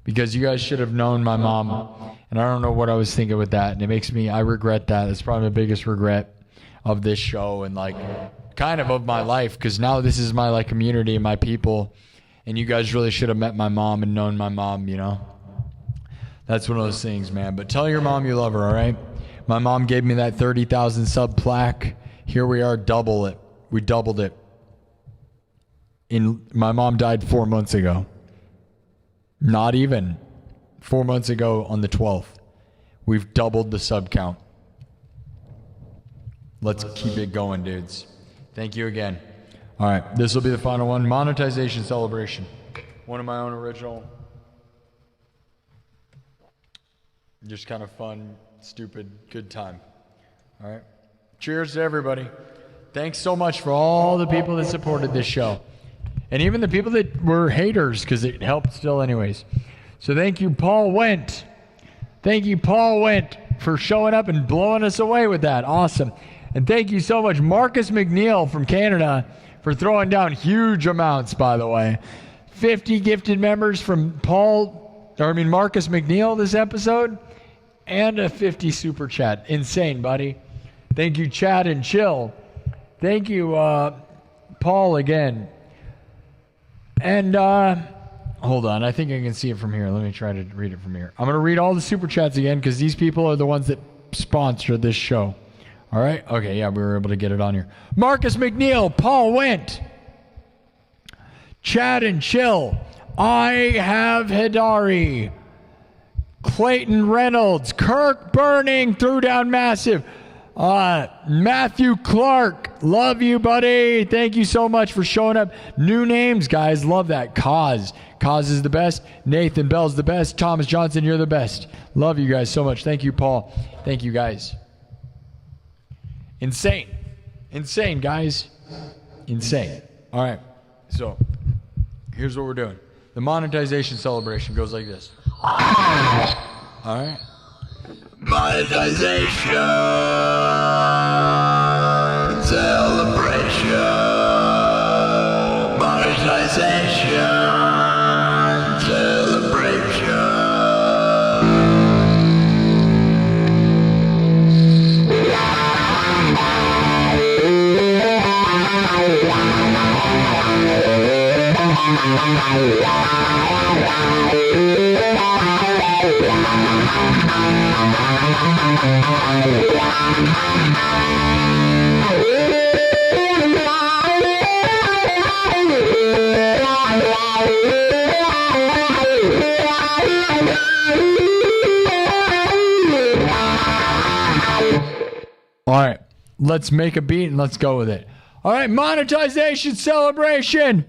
because you guys should have known my mom. And I don't know what I was thinking with that. And I regret that. That's probably the biggest regret of this show and, like, kind of my life, because now this is my, like, community and my people. And you guys really should have met my mom and known my mom, That's one of those things, man. But tell your mom you love her, all right? My mom gave me that 30,000 sub plaque. Here we are, double it. We doubled it. My mom died 4 months ago. Not even. 4 months ago on the 12th. We've doubled the sub count. Let's keep it going, dudes. Thank you again. All right, this will be the final one. Monetization Celebration. One of my own original. Just kind of fun, stupid, good time. All right. Cheers to everybody. Thanks so much for all the people that supported this show. And even the people that were haters, because it helped still anyways. So thank you, Paul Wendt. Thank you, Paul Wendt, for showing up and blowing us away with that. Awesome. And thank you so much, Marcus McNeil from Canada, for throwing down huge amounts, by the way. 50 gifted members from Marcus McNeil this episode. And a 50 super chat. Insane, buddy. Thank you, Chad and Chill. Thank you, Paul, again. And hold on. I think I can see it from here. Let me try to read it from here. I'm going to read all the super chats again because these people are the ones that sponsor this show. All right? Okay, yeah, we were able to get it on here. Marcus McNeil, Paul Wendt, Chad and Chill, I Have Hidari, Clayton Reynolds, Kirk Burning, threw down massive. Matthew Clark, love you, buddy. Thank you so much for showing up. New names, guys. Love that. Cause is the best. Nathan Bell's the best. Thomas Johnston, you're the best. Love you guys so much. Thank you, Paul. Thank you, guys. Insane. Insane, guys. Insane. All right. So here's what we're doing. The monetization celebration goes like this. All right. Monetization celebration. Monetization celebration. All right, let's make a beat and let's go with it. All right, monetization celebration.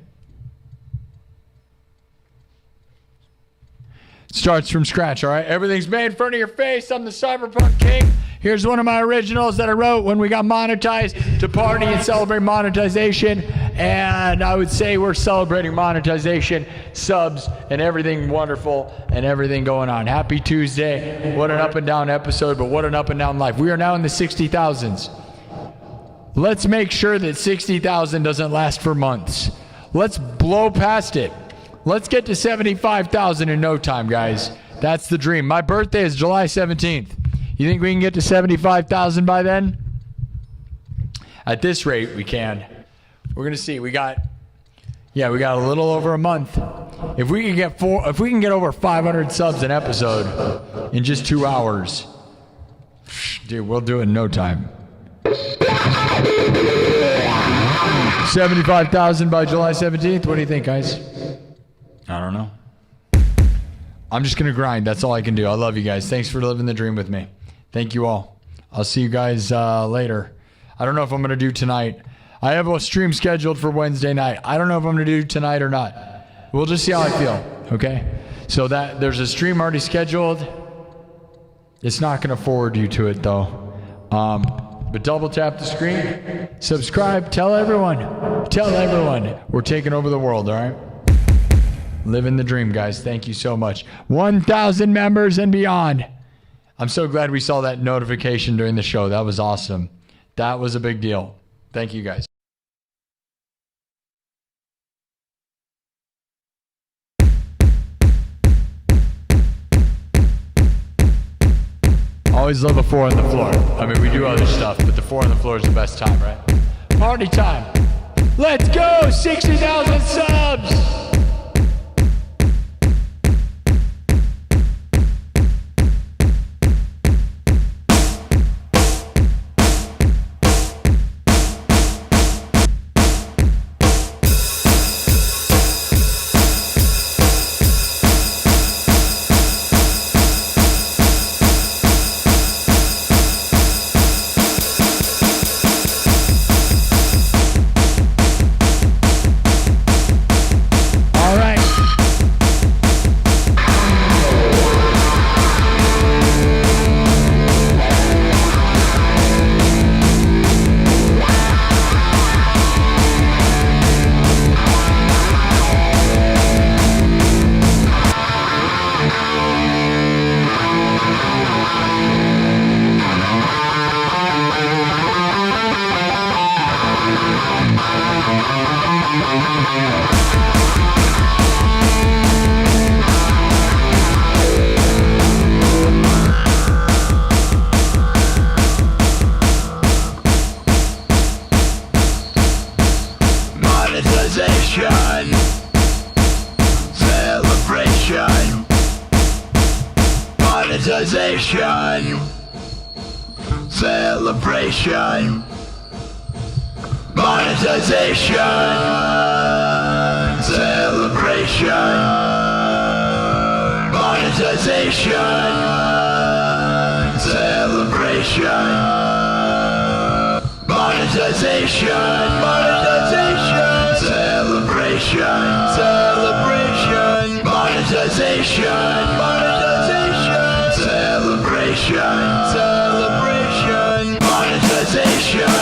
Starts from scratch, all right? Everything's made in front of your face. I'm the Cyberpunk King. Here's one of my originals that I wrote when we got monetized to party and celebrate monetization. And I would say we're celebrating monetization, subs, and everything wonderful and everything going on. Happy Tuesday. What an up and down episode, but what an up and down life. We are now in the 60,000s. Let's make sure that 60,000 doesn't last for months. Let's blow past it. Let's get to 75,000 in no time, guys. That's the dream. My birthday is July 17th. You think we can get to 75,000 by then? At this rate, we can. We're gonna see. We got a little over a month. If we can get over 500 subs an episode in just 2 hours, dude, we'll do it in no time. 75,000 by July 17th. What do you think, guys? I don't know. I'm just going to grind. That's all I can do. I love you guys. Thanks for living the dream with me. Thank you all. I'll see you guys later. I don't know if I'm going to do tonight. I have a stream scheduled for Wednesday night. I don't know if I'm going to do tonight or not. We'll just see how I feel. Okay? So that there's a stream already scheduled. It's not going to forward you to it, though. But double tap the screen. Subscribe. Tell everyone. Tell everyone. We're taking over the world, all right? Living the dream, guys. Thank you so much. 1,000 members and beyond. I'm so glad we saw that notification during the show. That was awesome. That was a big deal. Thank you, guys. Always love a 4 on the floor. I mean, we do other stuff, but the 4 on the floor is the best time, right? Party time. Let's go! 60,000 subs! Monetization, celebration, monetization, celebration, monetization, celebration, monetization, monetization, celebration, celebration, monetization, monetization, celebration, celebration, monetization.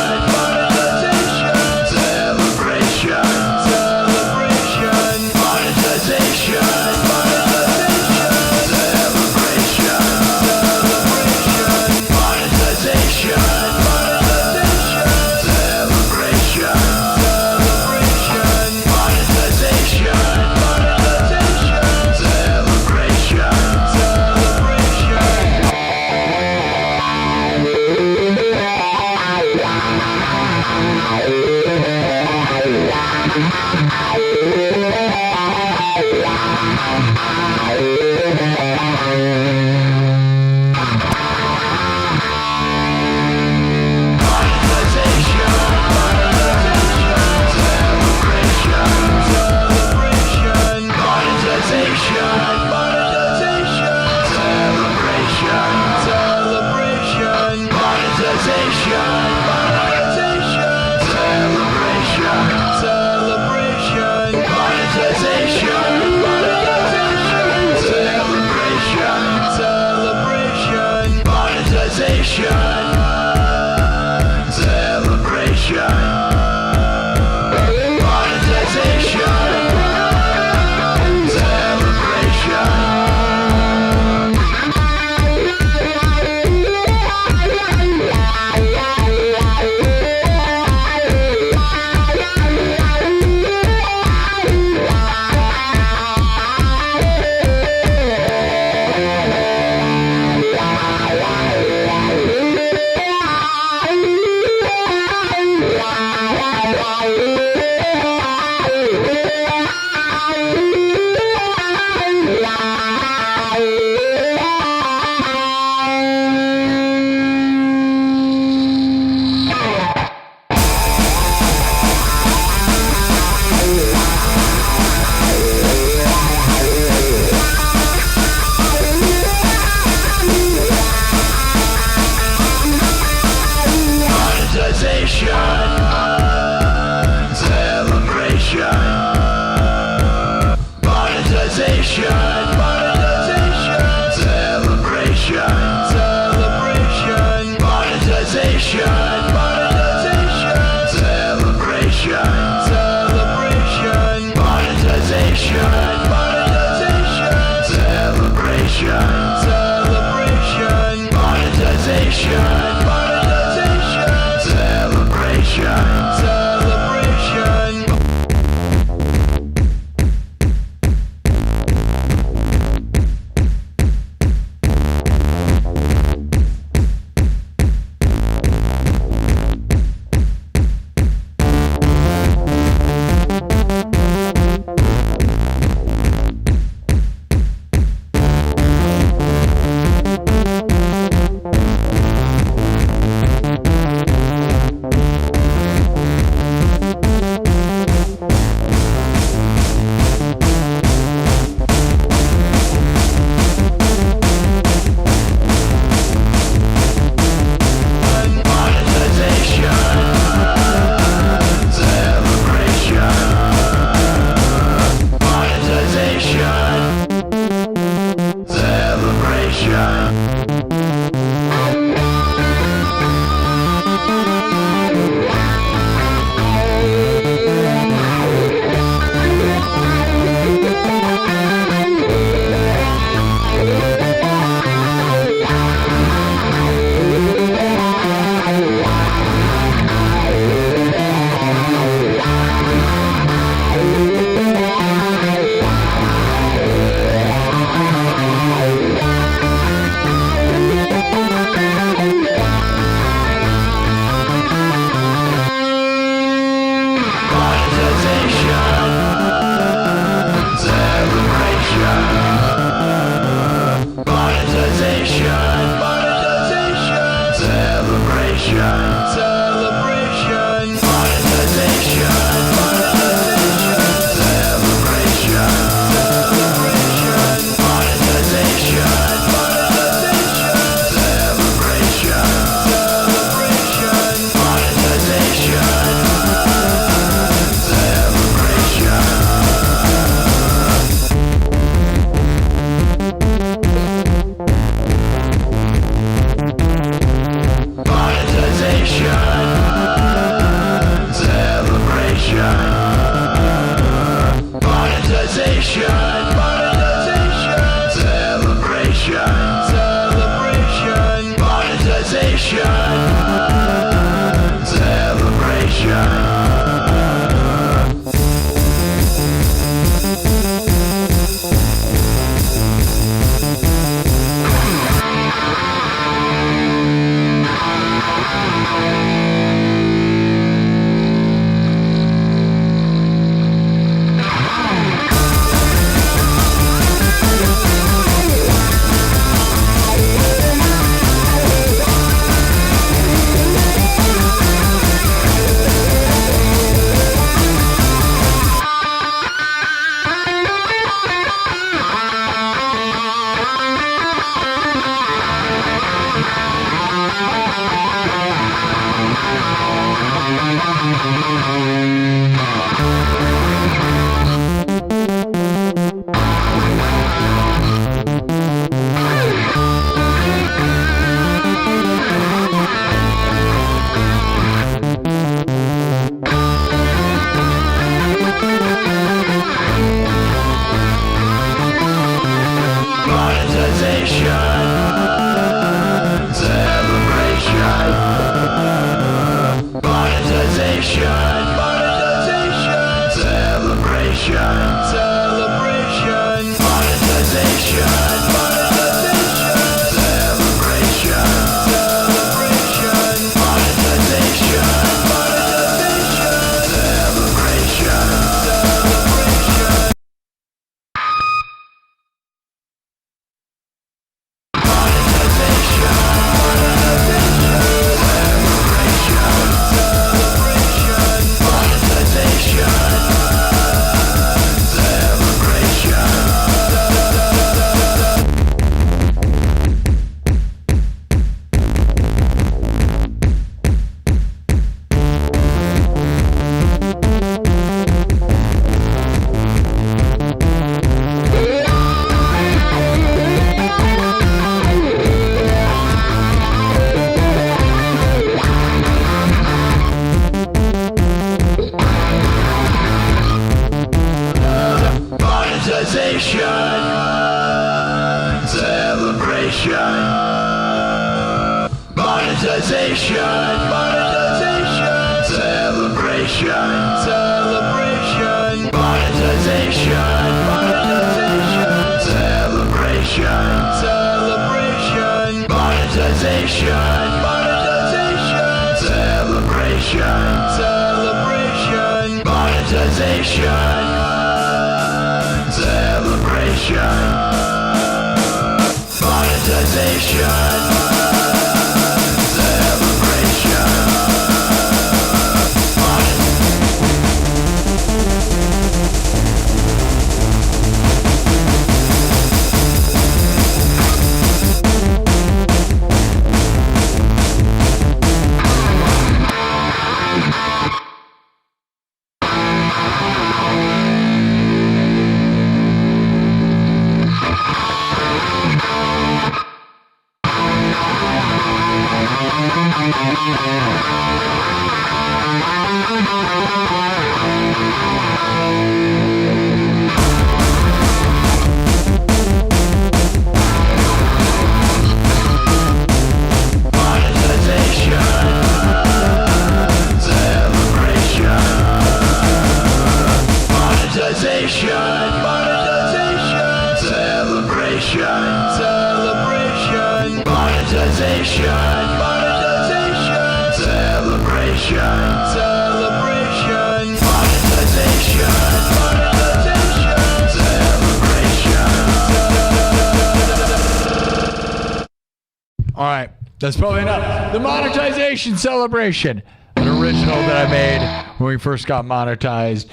All right, that's probably enough. The monetization celebration, an original that I made when we first got monetized.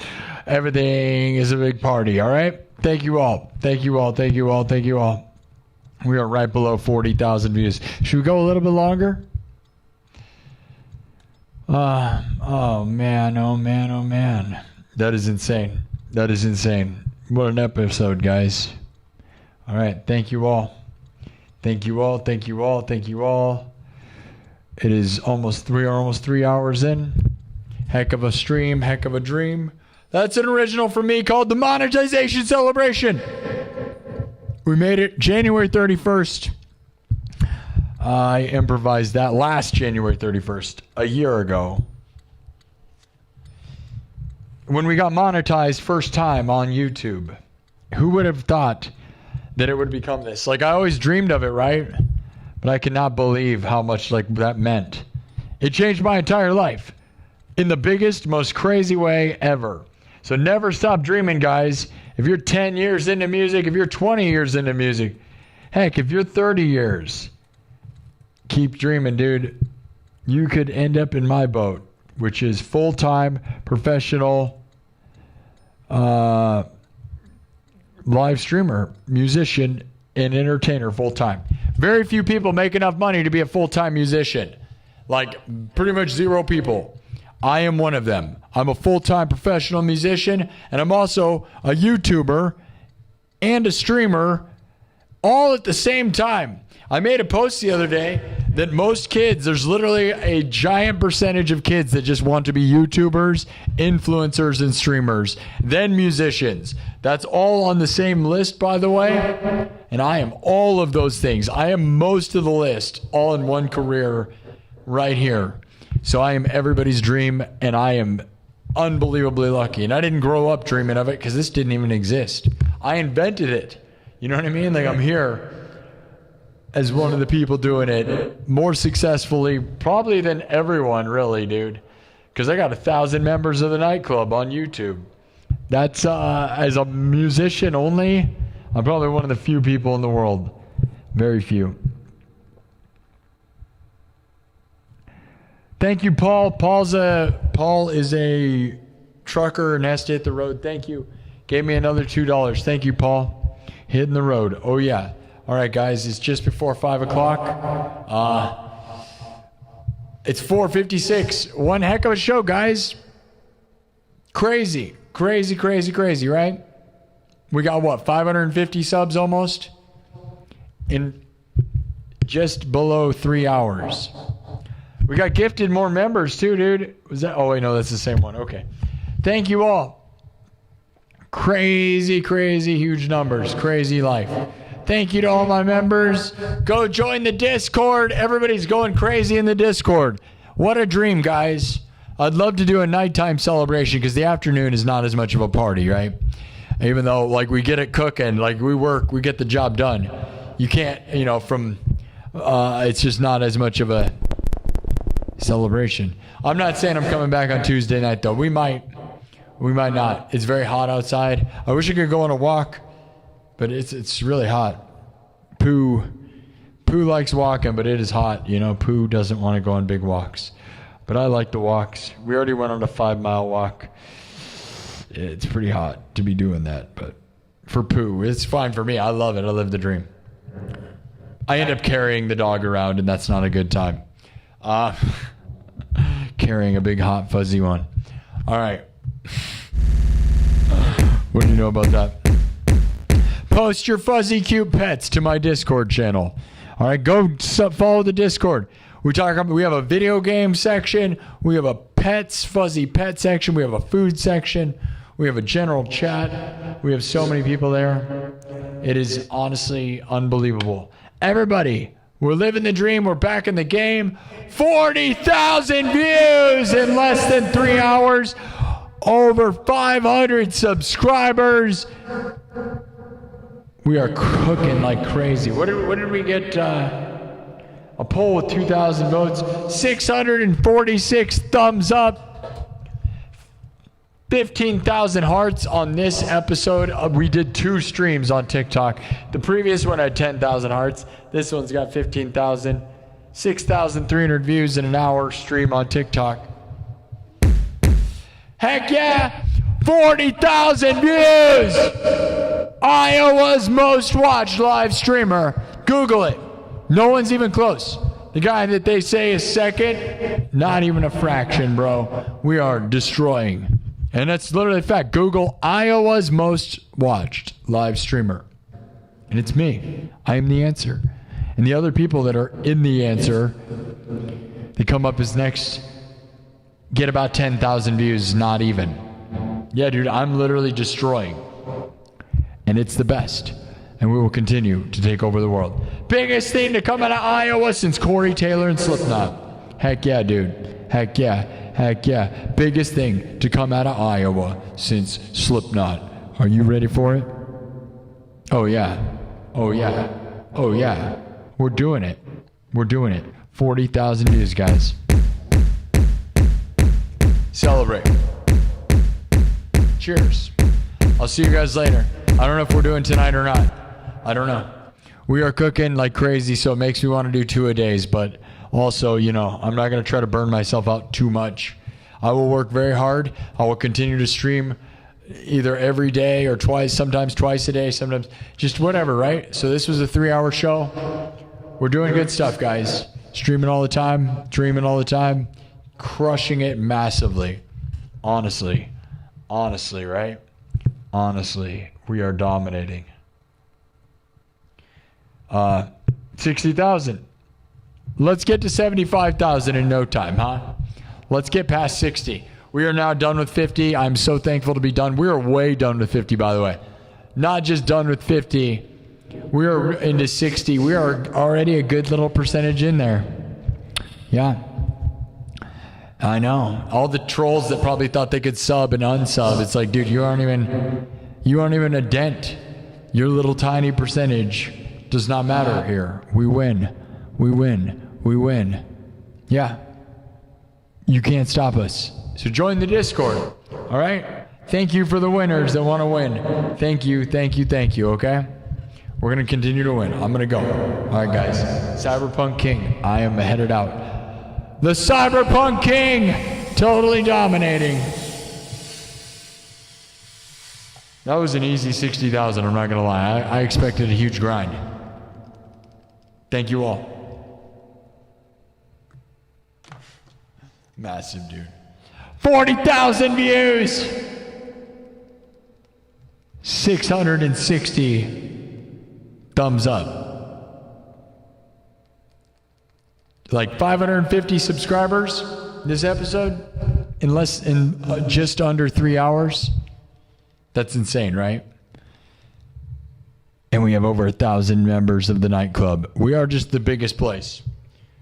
Everything is a big party, all right? Thank you all. Thank you all. Thank you all. Thank you all. We are right below 40,000 views. Should we go a little bit longer? Oh, man. Oh, man. Oh, man. That is insane. That is insane. What an episode, guys. All right. Thank you all. Thank you all. Thank you all. Thank you all. It is almost 3 hours in. Heck of a stream. Heck of a dream. That's an original from me called the Monetization Celebration. We made it January 31st. I improvised that last January 31st, a year ago. When we got monetized first time on YouTube. Who would have thought that it would become this? Like, I always dreamed of it, right? But I cannot believe how much like that meant. It changed my entire life in the biggest, most crazy way ever. So never stop dreaming, guys. If you're 10 years into music, if you're 20 years into music, heck, if you're 30 years, keep dreaming, dude. You could end up in my boat, which is full-time, professional, live streamer, musician, and entertainer full-time. Very few people make enough money to be a full-time musician. Like pretty much 0 people. I am one of them. I'm a full-time professional musician, and I'm also a YouTuber and a streamer all at the same time. I made a post the other day that most kids, there's literally a giant percentage of kids that just want to be YouTubers, influencers, and streamers, then musicians. That's all on the same list, by the way. And I am all of those things. I am most of the list, all in one career right here. So I am everybody's dream, and I am unbelievably lucky. And I didn't grow up dreaming of it because this didn't even exist. I invented it. You know what I mean? Like, I'm here as one of the people doing it more successfully probably than everyone, really, dude. Because I got 1,000 members of the nightclub on YouTube. That's, as a musician only, I'm probably one of the few people in the world. Very few. Thank you, Paul. Paul is a trucker and has to hit the road. Thank you. Gave me another $2. Thank you, Paul. Hitting the road. Oh, yeah. All right, guys. It's just before 5 o'clock. It's 4:56. One heck of a show, guys. Crazy, right? We got, what, 550 subs almost? In just below 3 hours. We got gifted more members too, dude. Was that? Oh, wait, no, that's the same one. Okay. Thank you all. Crazy, huge numbers. Crazy life. Thank you to all my members. Go join the Discord. Everybody's going crazy in the Discord. What a dream, guys. I'd love to do a nighttime celebration because the afternoon is not as much of a party, right? Even though, like, we get it cooking, like, we work, we get the job done. You can't, it's just not as much of a celebration. I'm not saying I'm coming back on Tuesday night, though. We might not. It's very hot outside. I wish I could go on a walk, but it's really hot. Pooh likes walking, but it is hot. Pooh doesn't want to go on big walks. But I like the walks. We already went on a 5-mile walk. It's pretty hot to be doing that, but for Pooh, it's fine for me. I love it. I live the dream. I end up carrying the dog around, and that's not a good time. Carrying a big, hot, fuzzy one. All right. What do you know about that? Post your fuzzy, cute pets to my Discord channel. All right, go follow the Discord. We have a video game section. We have a fuzzy pet section. We have a food section. We have a general chat. We have so many people there. It is honestly unbelievable. Everybody, we're living the dream. We're back in the game. 40,000 views in less than 3 hours. Over 500 subscribers. We are cooking like crazy. What did we get? A poll with 2,000 votes. 646 thumbs up. 15,000 hearts on this episode. We did 2 streams on TikTok. The previous one had 10,000 hearts. This one's got 15,000. 6,300 views in an hour stream on TikTok. Heck yeah! 40,000 views! Iowa's most watched live streamer. Google it. No one's even close. The guy that they say is second, not even a fraction, bro. We are destroying. And that's literally a fact. Google Iowa's most watched live streamer. And it's me. I am the answer. And the other people that are in the answer, they come up as next, get about 10,000 views, not even. Yeah, dude, I'm literally destroying. And it's the best. And we will continue to take over the world. Biggest thing to come out of Iowa since Corey Taylor and Slipknot. Heck yeah, dude. Heck yeah. Heck yeah. Biggest thing to come out of Iowa since Slipknot. Are you ready for it? Oh yeah. Oh yeah. Oh yeah. We're doing it. We're doing it. 40,000 views, guys. Celebrate. Cheers. I'll see you guys later. I don't know if we're doing tonight or not. I don't know. We are cooking like crazy, so it makes me want to do 2 a days, but also, I'm not going to try to burn myself out too much. I will work very hard. I will continue to stream either every day or sometimes twice a day, sometimes just whatever, right? So this was a 3-hour show. We're doing good stuff, guys. Streaming all the time, dreaming all the time, crushing it massively. Honestly, right? Honestly, we are dominating. 60,000. Let's get to 75,000 in no time, huh? Let's get past 60. We are now done with 50. I'm so thankful to be done. We are way done with 50, by the way. Not just done with 50. We are into 60. We are already a good little percentage in there. Yeah. I know. All the trolls that probably thought they could sub and unsub. It's like, dude, you aren't even a dent. Your little tiny percentage does not matter here. We win. We win. We win. Yeah. You can't stop us. So join the Discord. All right? Thank you for the winners that want to win. Thank you, okay? We're going to continue to win. I'm going to go. All right, guys. Cyberpunk King. I am headed out. The Cyberpunk King! Totally dominating. That was an easy 60,000, I'm not going to lie. I expected a huge grind. Thank you all. Massive, dude. 40,000 views! 660 thumbs up. Like 550 subscribers this episode in just under 3 hours. That's insane, right? And we have over 1,000 members of the nightclub. We are just the biggest place.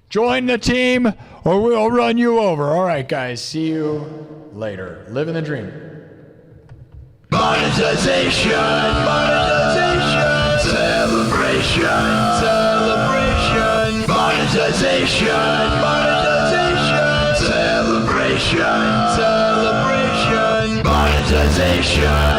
Join the team or we'll run you over. All right, guys. See you later. Living the dream. Monetization, celebration, monetization, celebration, monetization, celebration, monetization.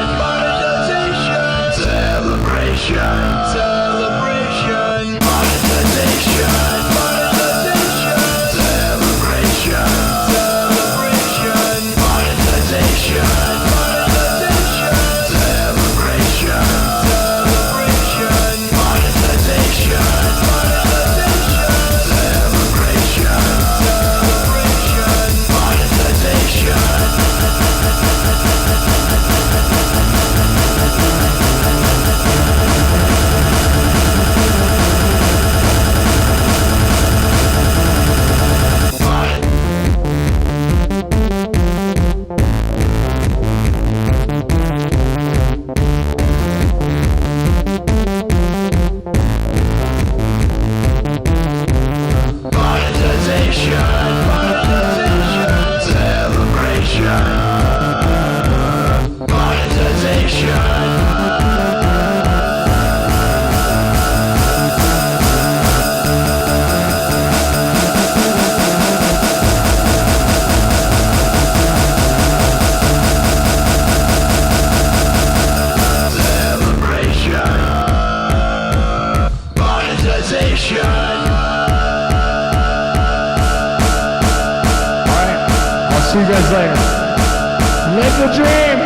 See you guys later. Live the dream!